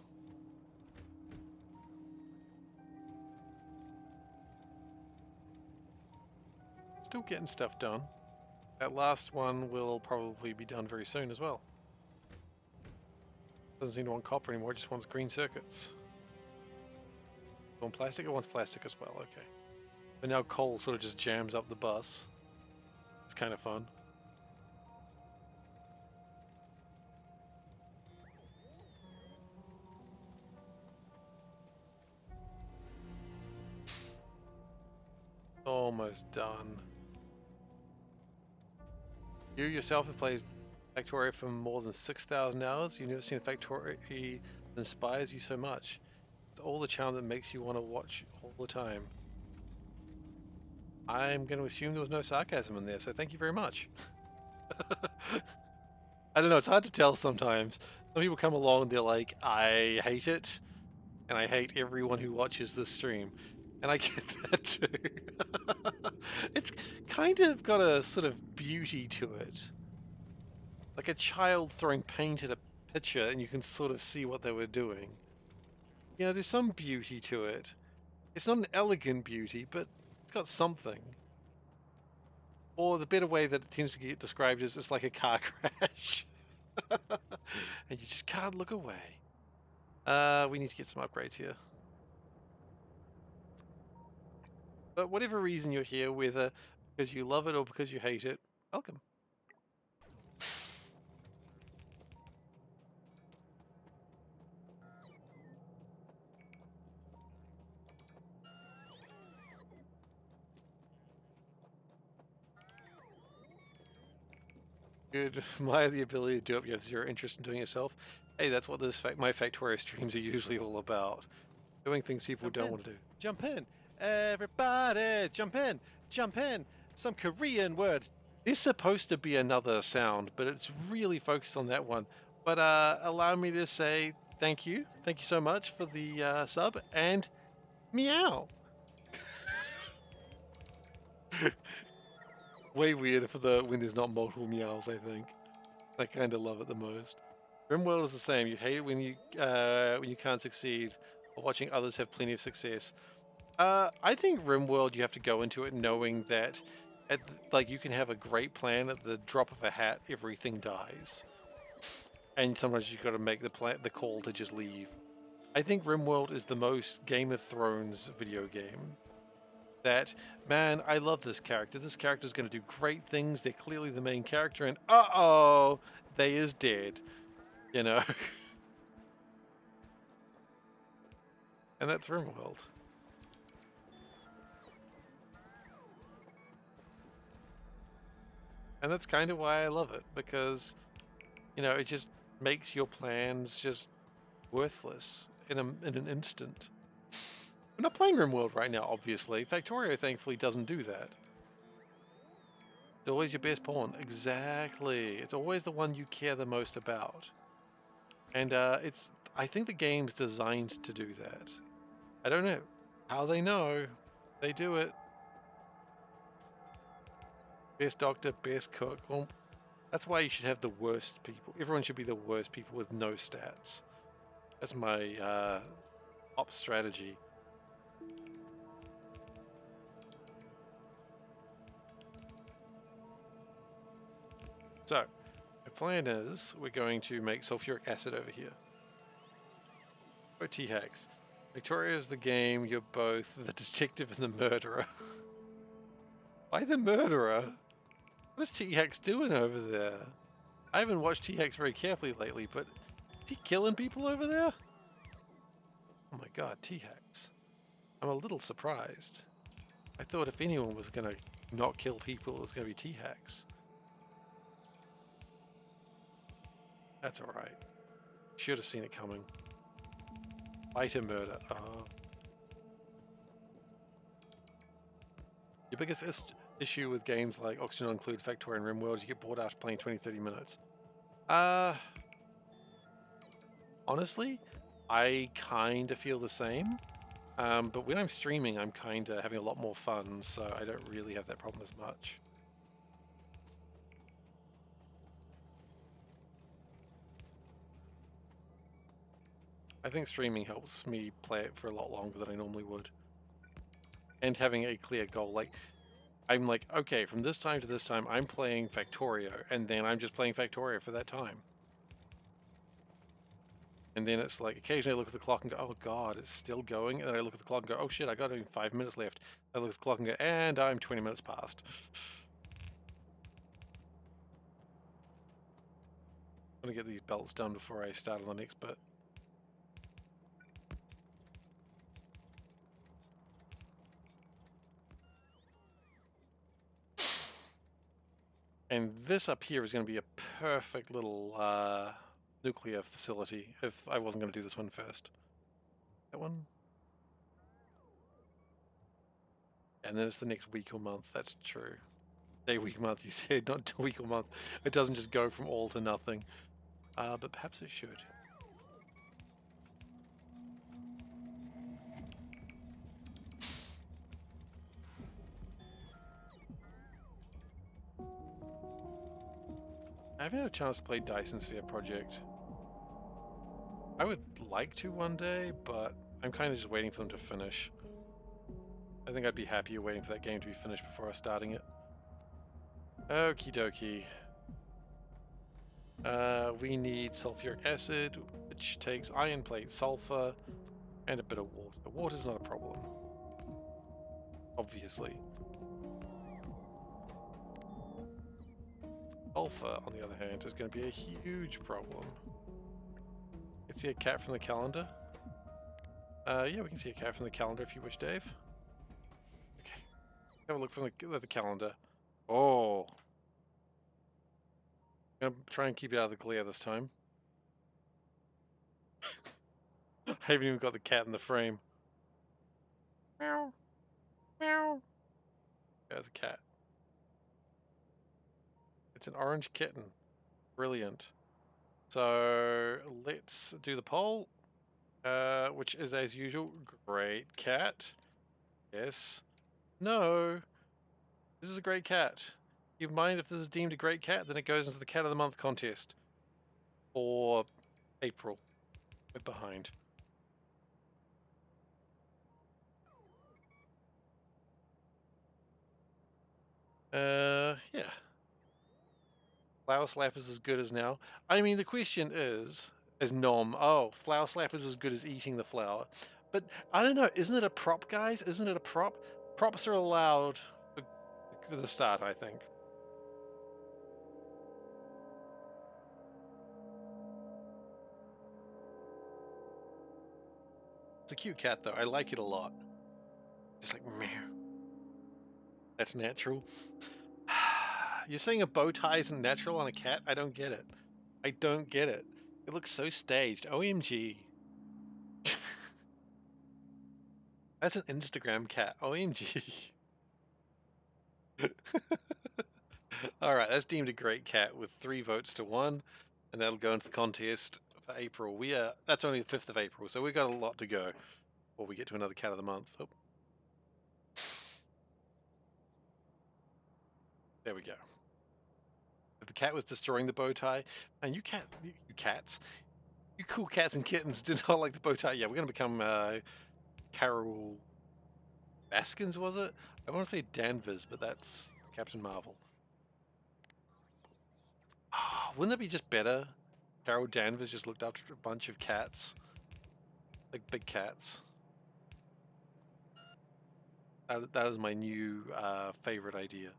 Still getting stuff done. That last one will probably be done very soon as well. Doesn't seem to want copper anymore, it just wants green circuits. Want plastic? It wants plastic as well, okay. But now coal sort of just jams up the bus. It's kind of fun. Almost done. You yourself have played Factorio for more than 6,000 hours. You've never seen a Factorio that inspires you so much. It's all the charm that makes you want to watch all the time. I'm going to assume there was no sarcasm in there, so thank you very much. I don't know, it's hard to tell sometimes. Some people come along and they're like, I hate it, and I hate everyone who watches this stream. And I get that too. It's kind of got a sort of beauty to it. Like a child throwing paint at a picture and you can sort of see what they were doing. You know, there's some beauty to it. It's not an elegant beauty, but it's got something. Or the better way that it tends to get described is it's like a car crash. And you just can't look away. We need to get some upgrades here. But whatever reason you're here, whether because you love it or because you hate it, welcome. Good. My the ability to do it, you have zero interest in doing it yourself. Hey, that's what my Factorio streams are usually all about. Doing things people don't want to do. Jump in! Everybody! Jump in! Jump in! Some Korean words! There's supposed to be another sound, but it's really focused on that one. But allow me to say thank you. Thank you so much for the sub, and meow. Way weird for when there's not multiple meows, I think. I kind of love it the most. RimWorld is the same. You hate it when you can't succeed, or watching others have plenty of success. I think RimWorld, you have to go into it knowing that, like, you can have a great plan at the drop of a hat, everything dies, and sometimes you've got to make the call to just leave. I think RimWorld is the most Game of Thrones video game. That, man, I love this character. This character's going to do great things. They're clearly the main character, and uh-oh, they is dead. You know? And that's RimWorld. And that's kind of why I love it, because, you know, it just makes your plans just worthless in an instant. We're not playing RimWorld right now, obviously. Factorio, thankfully, doesn't do that. It's always your best pawn. Exactly. It's always the one you care the most about. And I think the game's designed to do that. I don't know how they know. They do it. Best doctor, best cook. Well, that's why you should have the worst people. Everyone should be the worst people with no stats. That's my op strategy. So, my plan is we're going to make sulfuric acid over here. Or T-Hacks. Victoria is the game, you're both the detective and the murderer. Why the murderer? What is T-Hacks doing over there? I haven't watched T-Hacks very carefully lately, but is he killing people over there? Oh my god, T-Hacks. I'm a little surprised. I thought if anyone was going to not kill people, it was going to be T-Hacks. That's alright. Should have seen it coming. Fighter murder. Oh. Your biggest issue with games like Oxygen Include, Factorio, and RimWorld is you get bored after playing 20-30 minutes. Honestly, I kind of feel the same. But when I'm streaming, I'm kind of having a lot more fun, so I don't really have that problem as much. I think streaming helps me play it for a lot longer than I normally would. And having a clear goal, like, I'm like, okay, from this time to this time, I'm playing Factorio, and then I'm just playing Factorio for that time. And then it's like, occasionally I look at the clock and go, oh god, it's still going. And then I look at the clock and go, oh shit, I got only 5 minutes left. I look at the clock and go, and I'm 20 minutes past. I'm gonna get these belts done before I start on the next bit. And this up here is going to be a perfect little nuclear facility if I wasn't going to do this one first. That one? And then it's the next week or month, that's true. Day, week, month, you said, not week or month. It doesn't just go from all to nothing. But perhaps it should. I haven't had a chance to play Dyson Sphere Project. I would like to one day, but I'm kind of just waiting for them to finish. I think I'd be happier waiting for that game to be finished before starting it. Okie dokie. We need sulfuric acid, which takes iron plate, sulfur, and a bit of water. Water's not a problem, obviously. Sulfur, on the other hand, is going to be a huge problem. You can see a cat from the calendar. Yeah, we can see a cat from the calendar if you wish, Dave. Okay. Have a look from the calendar. Oh. I'm going to try and keep it out of the glare this time. I haven't even got the cat in the frame. Meow. Meow. There's a cat. It's an orange kitten. Brilliant. So let's do the poll, which is as usual. Great cat. Yes. No. This is a great cat. You mind if this is deemed a great cat, then it goes into the Cat of the Month contest for April. We're behind. Yeah. Flower Slap is as good as now. I mean, the question is Nom, oh, Flower Slap is as good as eating the flower. But I don't know, isn't it a prop, guys? Isn't it a prop? Props are allowed for the start, I think. It's a cute cat, though. I like it a lot. Just like, meow. That's natural. You're saying a bow tie isn't natural on a cat? I don't get it. I don't get it. It looks so staged. OMG. That's an Instagram cat. OMG. Alright, that's deemed a great cat with 3 votes to 1. And that'll go into the contest for April. That's only the 5th of April, so we've got a lot to go before we get to another cat of the month. Oh. There we go. If the cat was destroying the bow tie, and you cats, you cool cats and kittens did not like the bow tie. Yeah, we're gonna become Carol Baskins, was it? I want to say Danvers, but that's Captain Marvel. Wouldn't that be just better? Carol Danvers just looked after a bunch of cats, like big cats. That is my new favorite idea.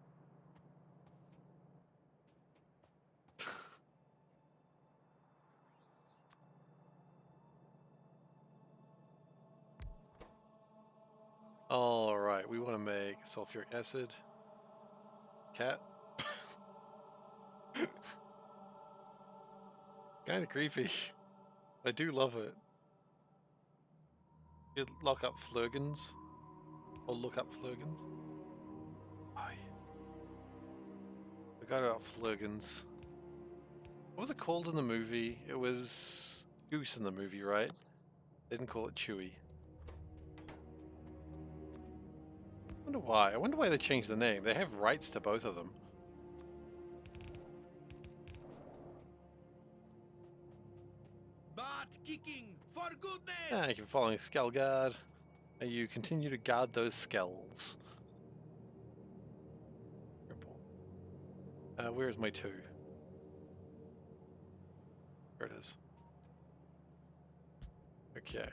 All right, we want to make sulfuric acid. Cat. Kind of creepy. I do love it. You lock up Flurgans. Or look up Flurgans. forgot about Flurgans. What was it called in the movie? It was Goose in the movie, right? They didn't call it Chewy. I wonder why. I wonder why they changed the name. They have rights to both of them. Butt kicking for goodness. Thank you for following Skullguard. May you continue to guard those skulls. Where's my 2? There it is. Okay.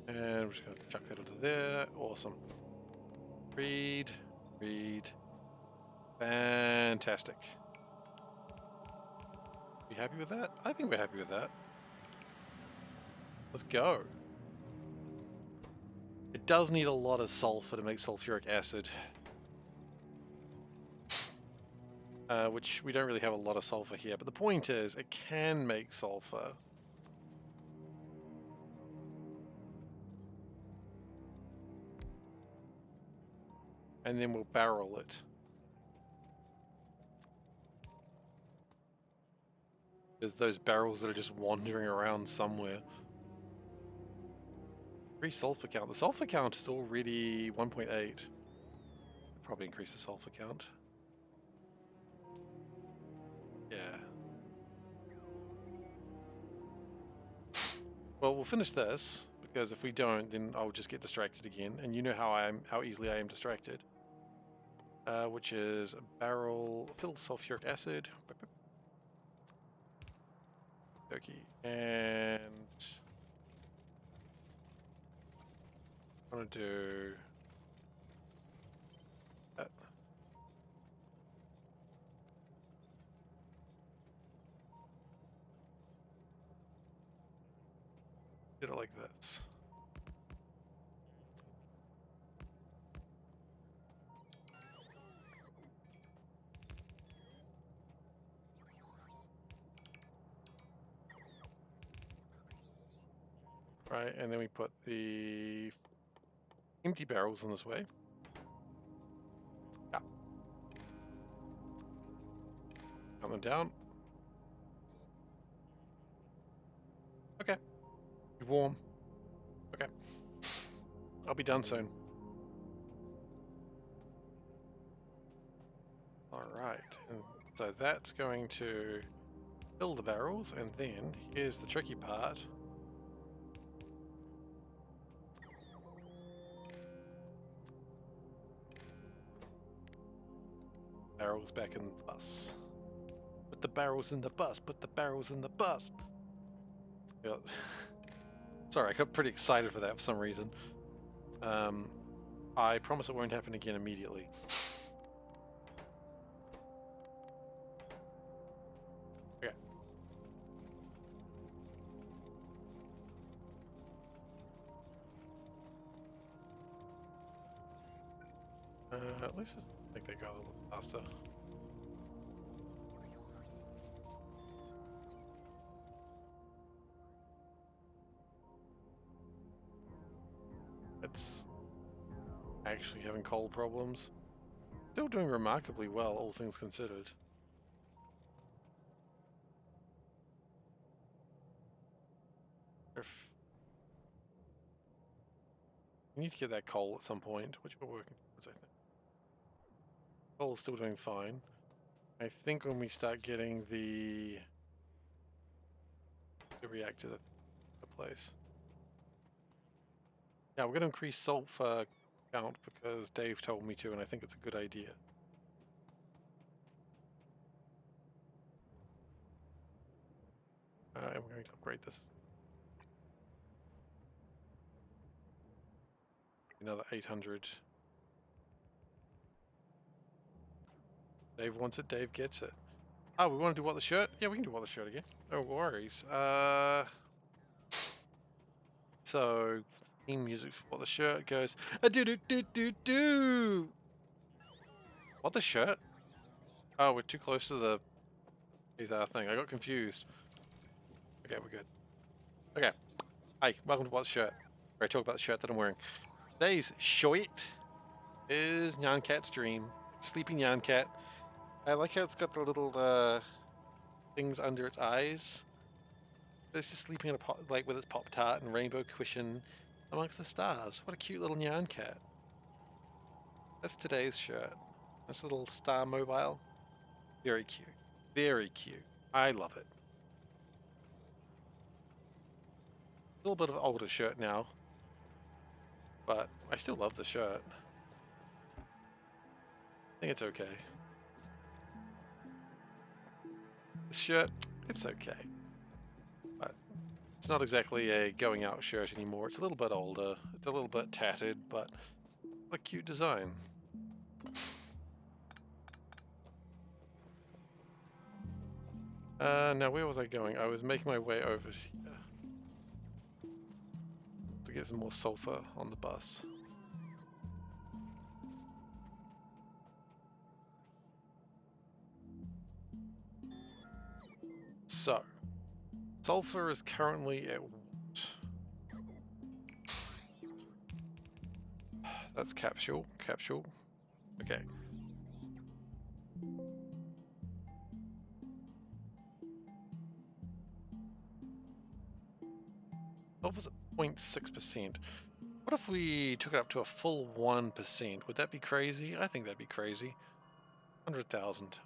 And we're just going to chuck that into there. Awesome. Read. Read. Fantastic. You happy with that? I think we're happy with that. Let's go. It does need a lot of sulfur to make sulfuric acid. Which we don't really have a lot of sulfur here, but the point is, it can make sulfur. And then we'll barrel it. There's those barrels that are just wandering around somewhere. Increase sulfur count. The sulfur count is already 1.8. Probably increase the sulfur count. Yeah. Well, we'll finish this, because if we don't, then I'll just get distracted again. And you know how easily I am distracted. Which is a barrel filled sulfuric acid. Okay, and I'm gonna do that. Did it like this. Right, and then we put the empty barrels in this way. Yeah. Count them down. Okay. You're warm. Okay. I'll be done soon. Alright, and so that's going to fill the barrels, and then here's the tricky part. Barrels back in the bus. Put the barrels in the bus. Put the barrels in the bus. Yeah. Sorry, I got pretty excited for that for some reason. I promise it won't happen again immediately. Okay. Let's just make that go a little bit faster. It's actually having coal problems. Still doing remarkably well, all things considered. We need to get that coal at some point, which we're working towards, I think. Coal's still doing fine. I think when we start getting the reactors at the place. Yeah, we're going to increase sulfur count because Dave told me to, and I think it's a good idea. I'm going to upgrade this. Another 800. Dave wants it, Dave gets it. Oh, we want to do what the shirt? Yeah, we can do what the shirt again. No worries. So theme music for what the shirt goes. Do do do do do. What the shirt? Oh, we're too close to the thing. I got confused. Okay, we're good. Okay. Hi, welcome to what shirt. Where I talk about the shirt that I'm wearing. Today's shirt is Nyan Cat's dream. Sleeping Nyan Cat. I like how it's got the little things under its eyes. It's just sleeping in a pot, like with its Pop Tart and rainbow cushion amongst the stars. What a cute little Nyan Cat. That's today's shirt. This little star mobile. Very cute. Very cute. I love it. A little bit of an older shirt now, but I still love the shirt. I think it's okay. This shirt, it's okay. But it's not exactly a going out shirt anymore. It's a little bit older. It's a little bit tattered, but what a cute design. Now where was I going? I was making my way over here to get some more sulfur on the bus. So, sulfur is currently at what? That's capsule. Capsule. Okay. Sulfur's at 0.6%. What if we took it up to a full 1%? Would that be crazy? I think that'd be crazy. 100,000.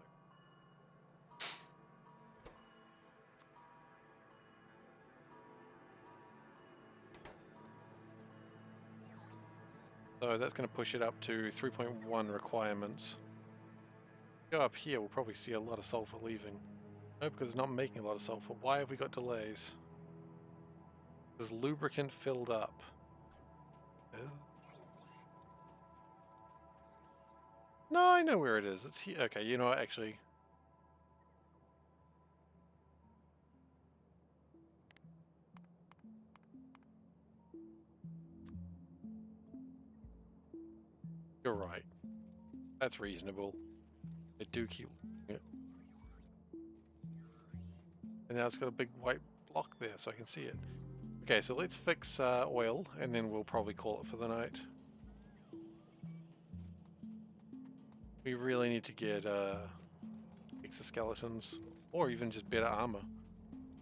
So that's going to push it up to 3.1 requirements. Go up here, we'll probably see a lot of sulfur leaving. No, because it's not making a lot of sulfur. Why have we got delays? Because lubricant filled up. Oh. No, I know where it is. It's here. Okay, you know what, actually. You're right. That's reasonable. I do keep it. And now it's got a big white block there so I can see it. Okay, so let's fix oil and then we'll probably call it for the night. We really need to get exoskeletons or even just better armor.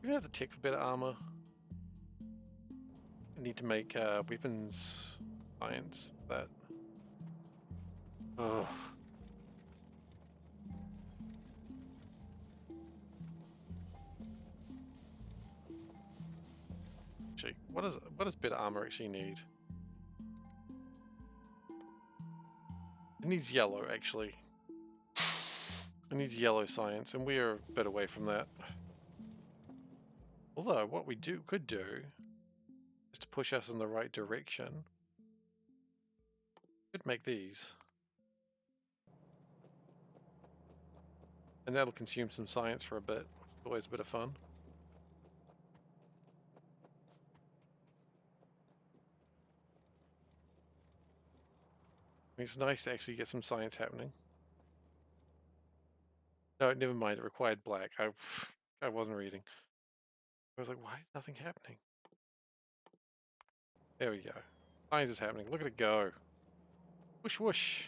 We don't have the tech for better armor. We need to make weapons science for that. Ugh. Actually, what does better armor actually need? It needs yellow, actually. It needs yellow science, and we are a bit away from that. Although, what we could do is to push us in the right direction. Could make these. And that'll consume some science for a bit. Always a bit of fun. It's nice to actually get some science happening. No, never mind. It required black. I wasn't reading. I was like, why is nothing happening? There we go. Science is happening. Look at it go. Whoosh whoosh.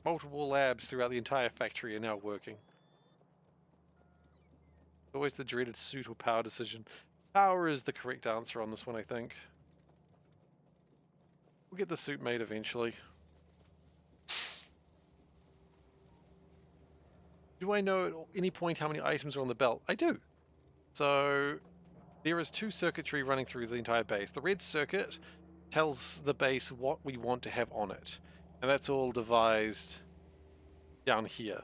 Multiple labs throughout the entire factory are now working. Always the dreaded suit or power decision. Power is the correct answer on this one, I think. We'll get the suit made eventually. Do I know at any point how many items are on the belt? I do. So there is 2 circuitry running through the entire base. The red circuit tells the base what we want to have on it. And that's all devised down here.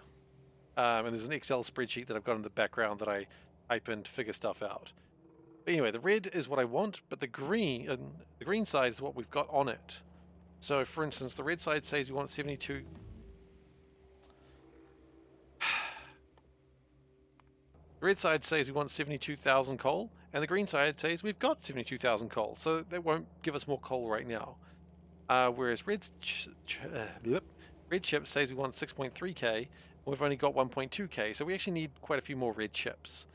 And there's an Excel spreadsheet that I've got in the background that I type in to figure stuff out. But anyway, the red is what I want, but the green side is what we've got on it. So, for instance, the red side says we want 72. The red side says we want 72,000 coal, and the green side says we've got 72,000 coal, so they won't give us more coal right now. Whereas red chip says we want 6.3k, and we've only got 1.2k, so we actually need quite a few more red chips.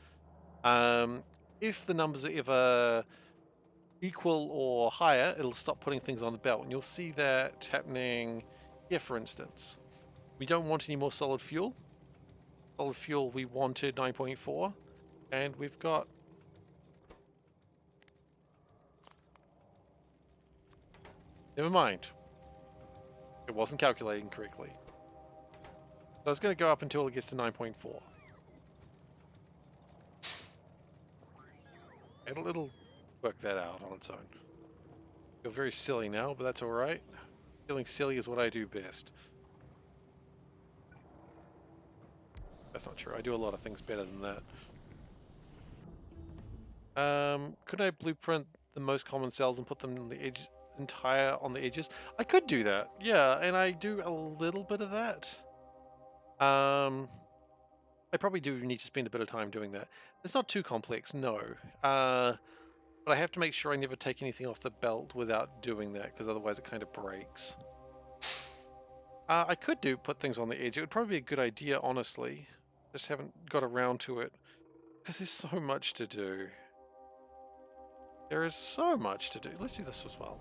If the numbers are ever equal or higher, it'll stop putting things on the belt. And you'll see that happening here, for instance. We don't want any more solid fuel. Solid fuel, we wanted 9.4. And we've got... Never mind. It wasn't calculating correctly. So it's going to go up until it gets to 9.4. It'll work that out on its own. I feel very silly now, but that's alright. Feeling silly is what I do best. That's not true. I do a lot of things better than that. Could I blueprint the most common cells and put them on the edge, on the edges? I could do that, yeah, and I do a little bit of that. I probably do need to spend a bit of time doing that. It's not too complex, no. But I have to make sure I never take anything off the belt without doing that, because otherwise it kind of breaks. I could put things on the edge. It would probably be a good idea, honestly. Just haven't got around to it, because there's so much to do. There is so much to do. Let's do this as well.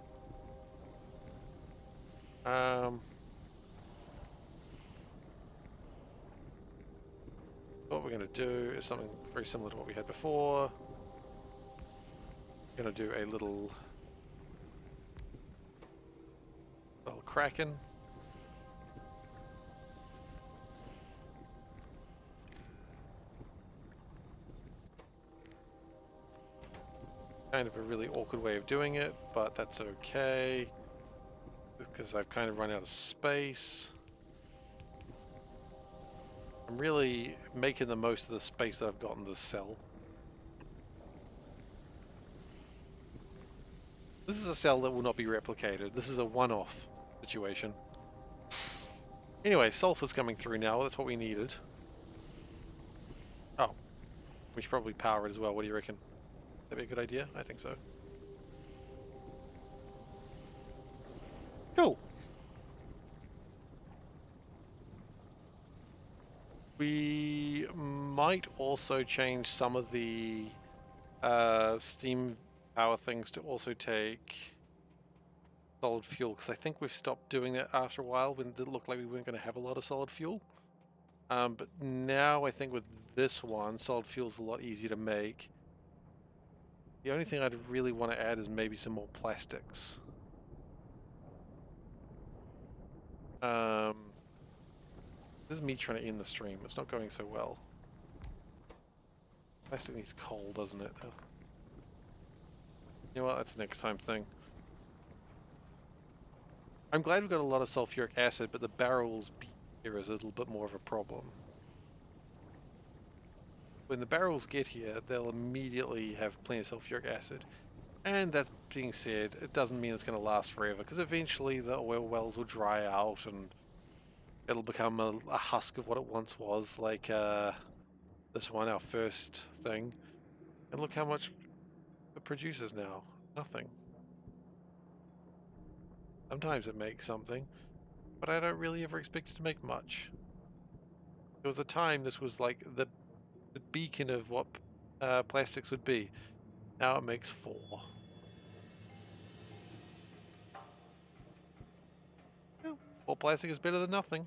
What we're going to do is something very similar to what we had before. We're going to do a little kraken. Kind of a really awkward way of doing it, but that's okay. Because I've kind of run out of space. I'm really making the most of the space that I've got in this cell. This is a cell that will not be replicated. This is a one-off situation. Anyway, sulfur's coming through now. That's what we needed. Oh. We should probably power it as well. What do you reckon? That'd be a good idea? I think so. Cool. We might also change some of the steam power things to also take solid fuel, because I think we've stopped doing that after a while when it looked like we weren't going to have a lot of solid fuel. But now I think with this one, solid fuel is a lot easier to make. The only thing I'd really want to add is maybe some more plastics. This is me trying to end the stream. It's not going so well. Plastic needs coal, doesn't it? You know what? That's a next time thing. I'm glad we've got a lot of sulfuric acid, but the barrels here is a little bit more of a problem. When the barrels get here, they'll immediately have plenty of sulfuric acid. And that being said, it doesn't mean it's going to last forever, because eventually the oil wells will dry out and it'll become a husk of what it once was, like this one, our first thing. And look how much it produces now. Nothing. Sometimes it makes something, but I don't really ever expect it to make much. There was a time this was like the beacon of what plastics would be. Now it makes 4. Yeah, 4 plastic is better than nothing.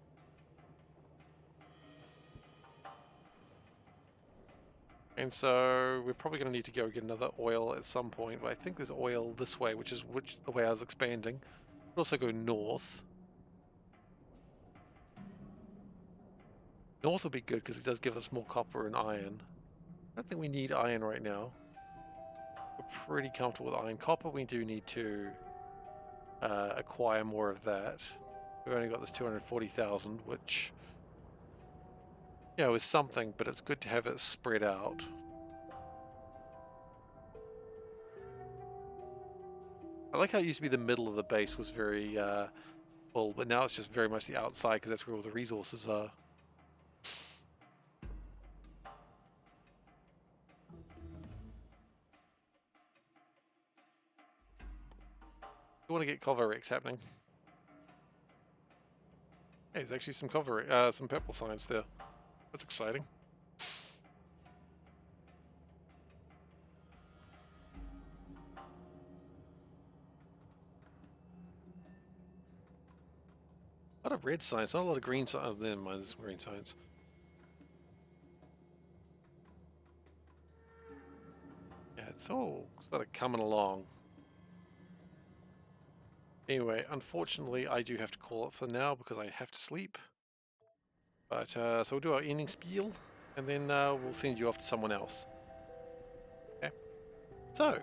And so we're probably going to need to go get another oil at some point, but I think there's oil this way, which is the way I was expanding. We'll also go north. North will be good because it does give us more copper and iron. I don't think we need iron right now. We're pretty comfortable with iron. Copper, we do need to acquire more of that. We've only got this 240,000, which, you know, is something, but it's good to have it spread out. I like how it used to be the middle of the base was very full, but now it's just very much the outside because that's where all the resources are. I want to get Covarex happening. Hey, there's actually some some purple signs there. That's exciting. A lot of red signs, not a lot of green signs. Oh, never mind, there's green signs. Yeah, it's all sort of coming along. Anyway, unfortunately, I do have to call it for now because I have to sleep. But, so we'll do our ending spiel, and then we'll send you off to someone else. Okay? So,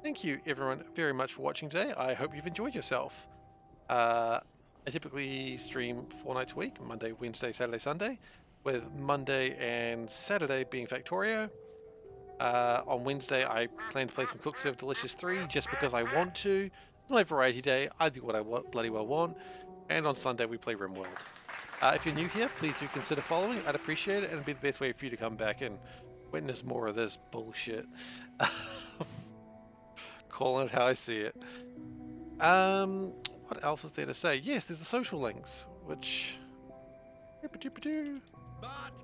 thank you everyone very much for watching today. I hope you've enjoyed yourself. I typically stream 4 nights a week, Monday, Wednesday, Saturday, Sunday, with Monday and Saturday being Factorio. On Wednesday, I plan to play some Cook Serve Delicious 3 just because I want to. It's my variety day. I do what I bloody well want. And on Sunday, we play RimWorld. If you're new here, please do consider following. I'd appreciate it, and it'd be the best way for you to come back and witness more of this bullshit. Calling it how I see it. What else is there to say? Yes, there's the social links, which... Butt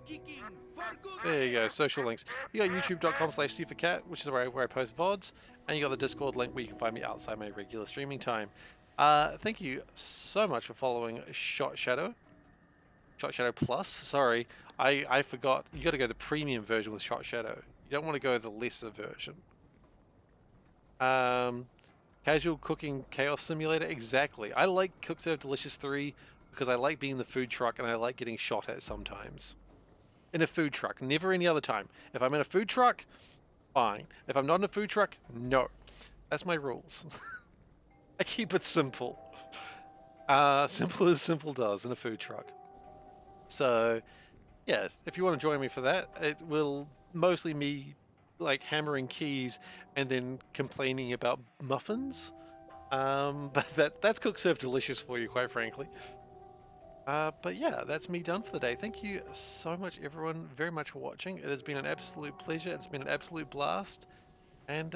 kicking for good. There you go, social links. You got youtube.com/SeiferKatt, which is where I post VODs, and you got the Discord link where you can find me outside my regular streaming time. Thank you so much for following Shot Shadow Plus. Sorry, I forgot. You got to go the premium version with Shot Shadow. You don't want to go the lesser version. Casual Cooking Chaos Simulator, exactly. I like Cook Serve Delicious 3 because I like being the food truck and I like getting shot at sometimes. In a food truck, never any other time. If I'm in a food truck, fine. If I'm not in a food truck, no. That's my rules. I keep it simple. Simple as simple does in a food truck. So, yeah, if you want to join me for that, it will mostly me like hammering keys and then complaining about muffins. But that's Cook Serve Delicious for you, quite frankly. But yeah, that's me done for the day. Thank you so much, everyone, very much for watching. It has been an absolute pleasure. It's been an absolute blast. And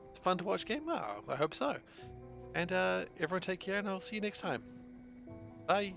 it's fun to watch game. Oh, I hope so. And everyone take care, and I'll see you next time. Bye.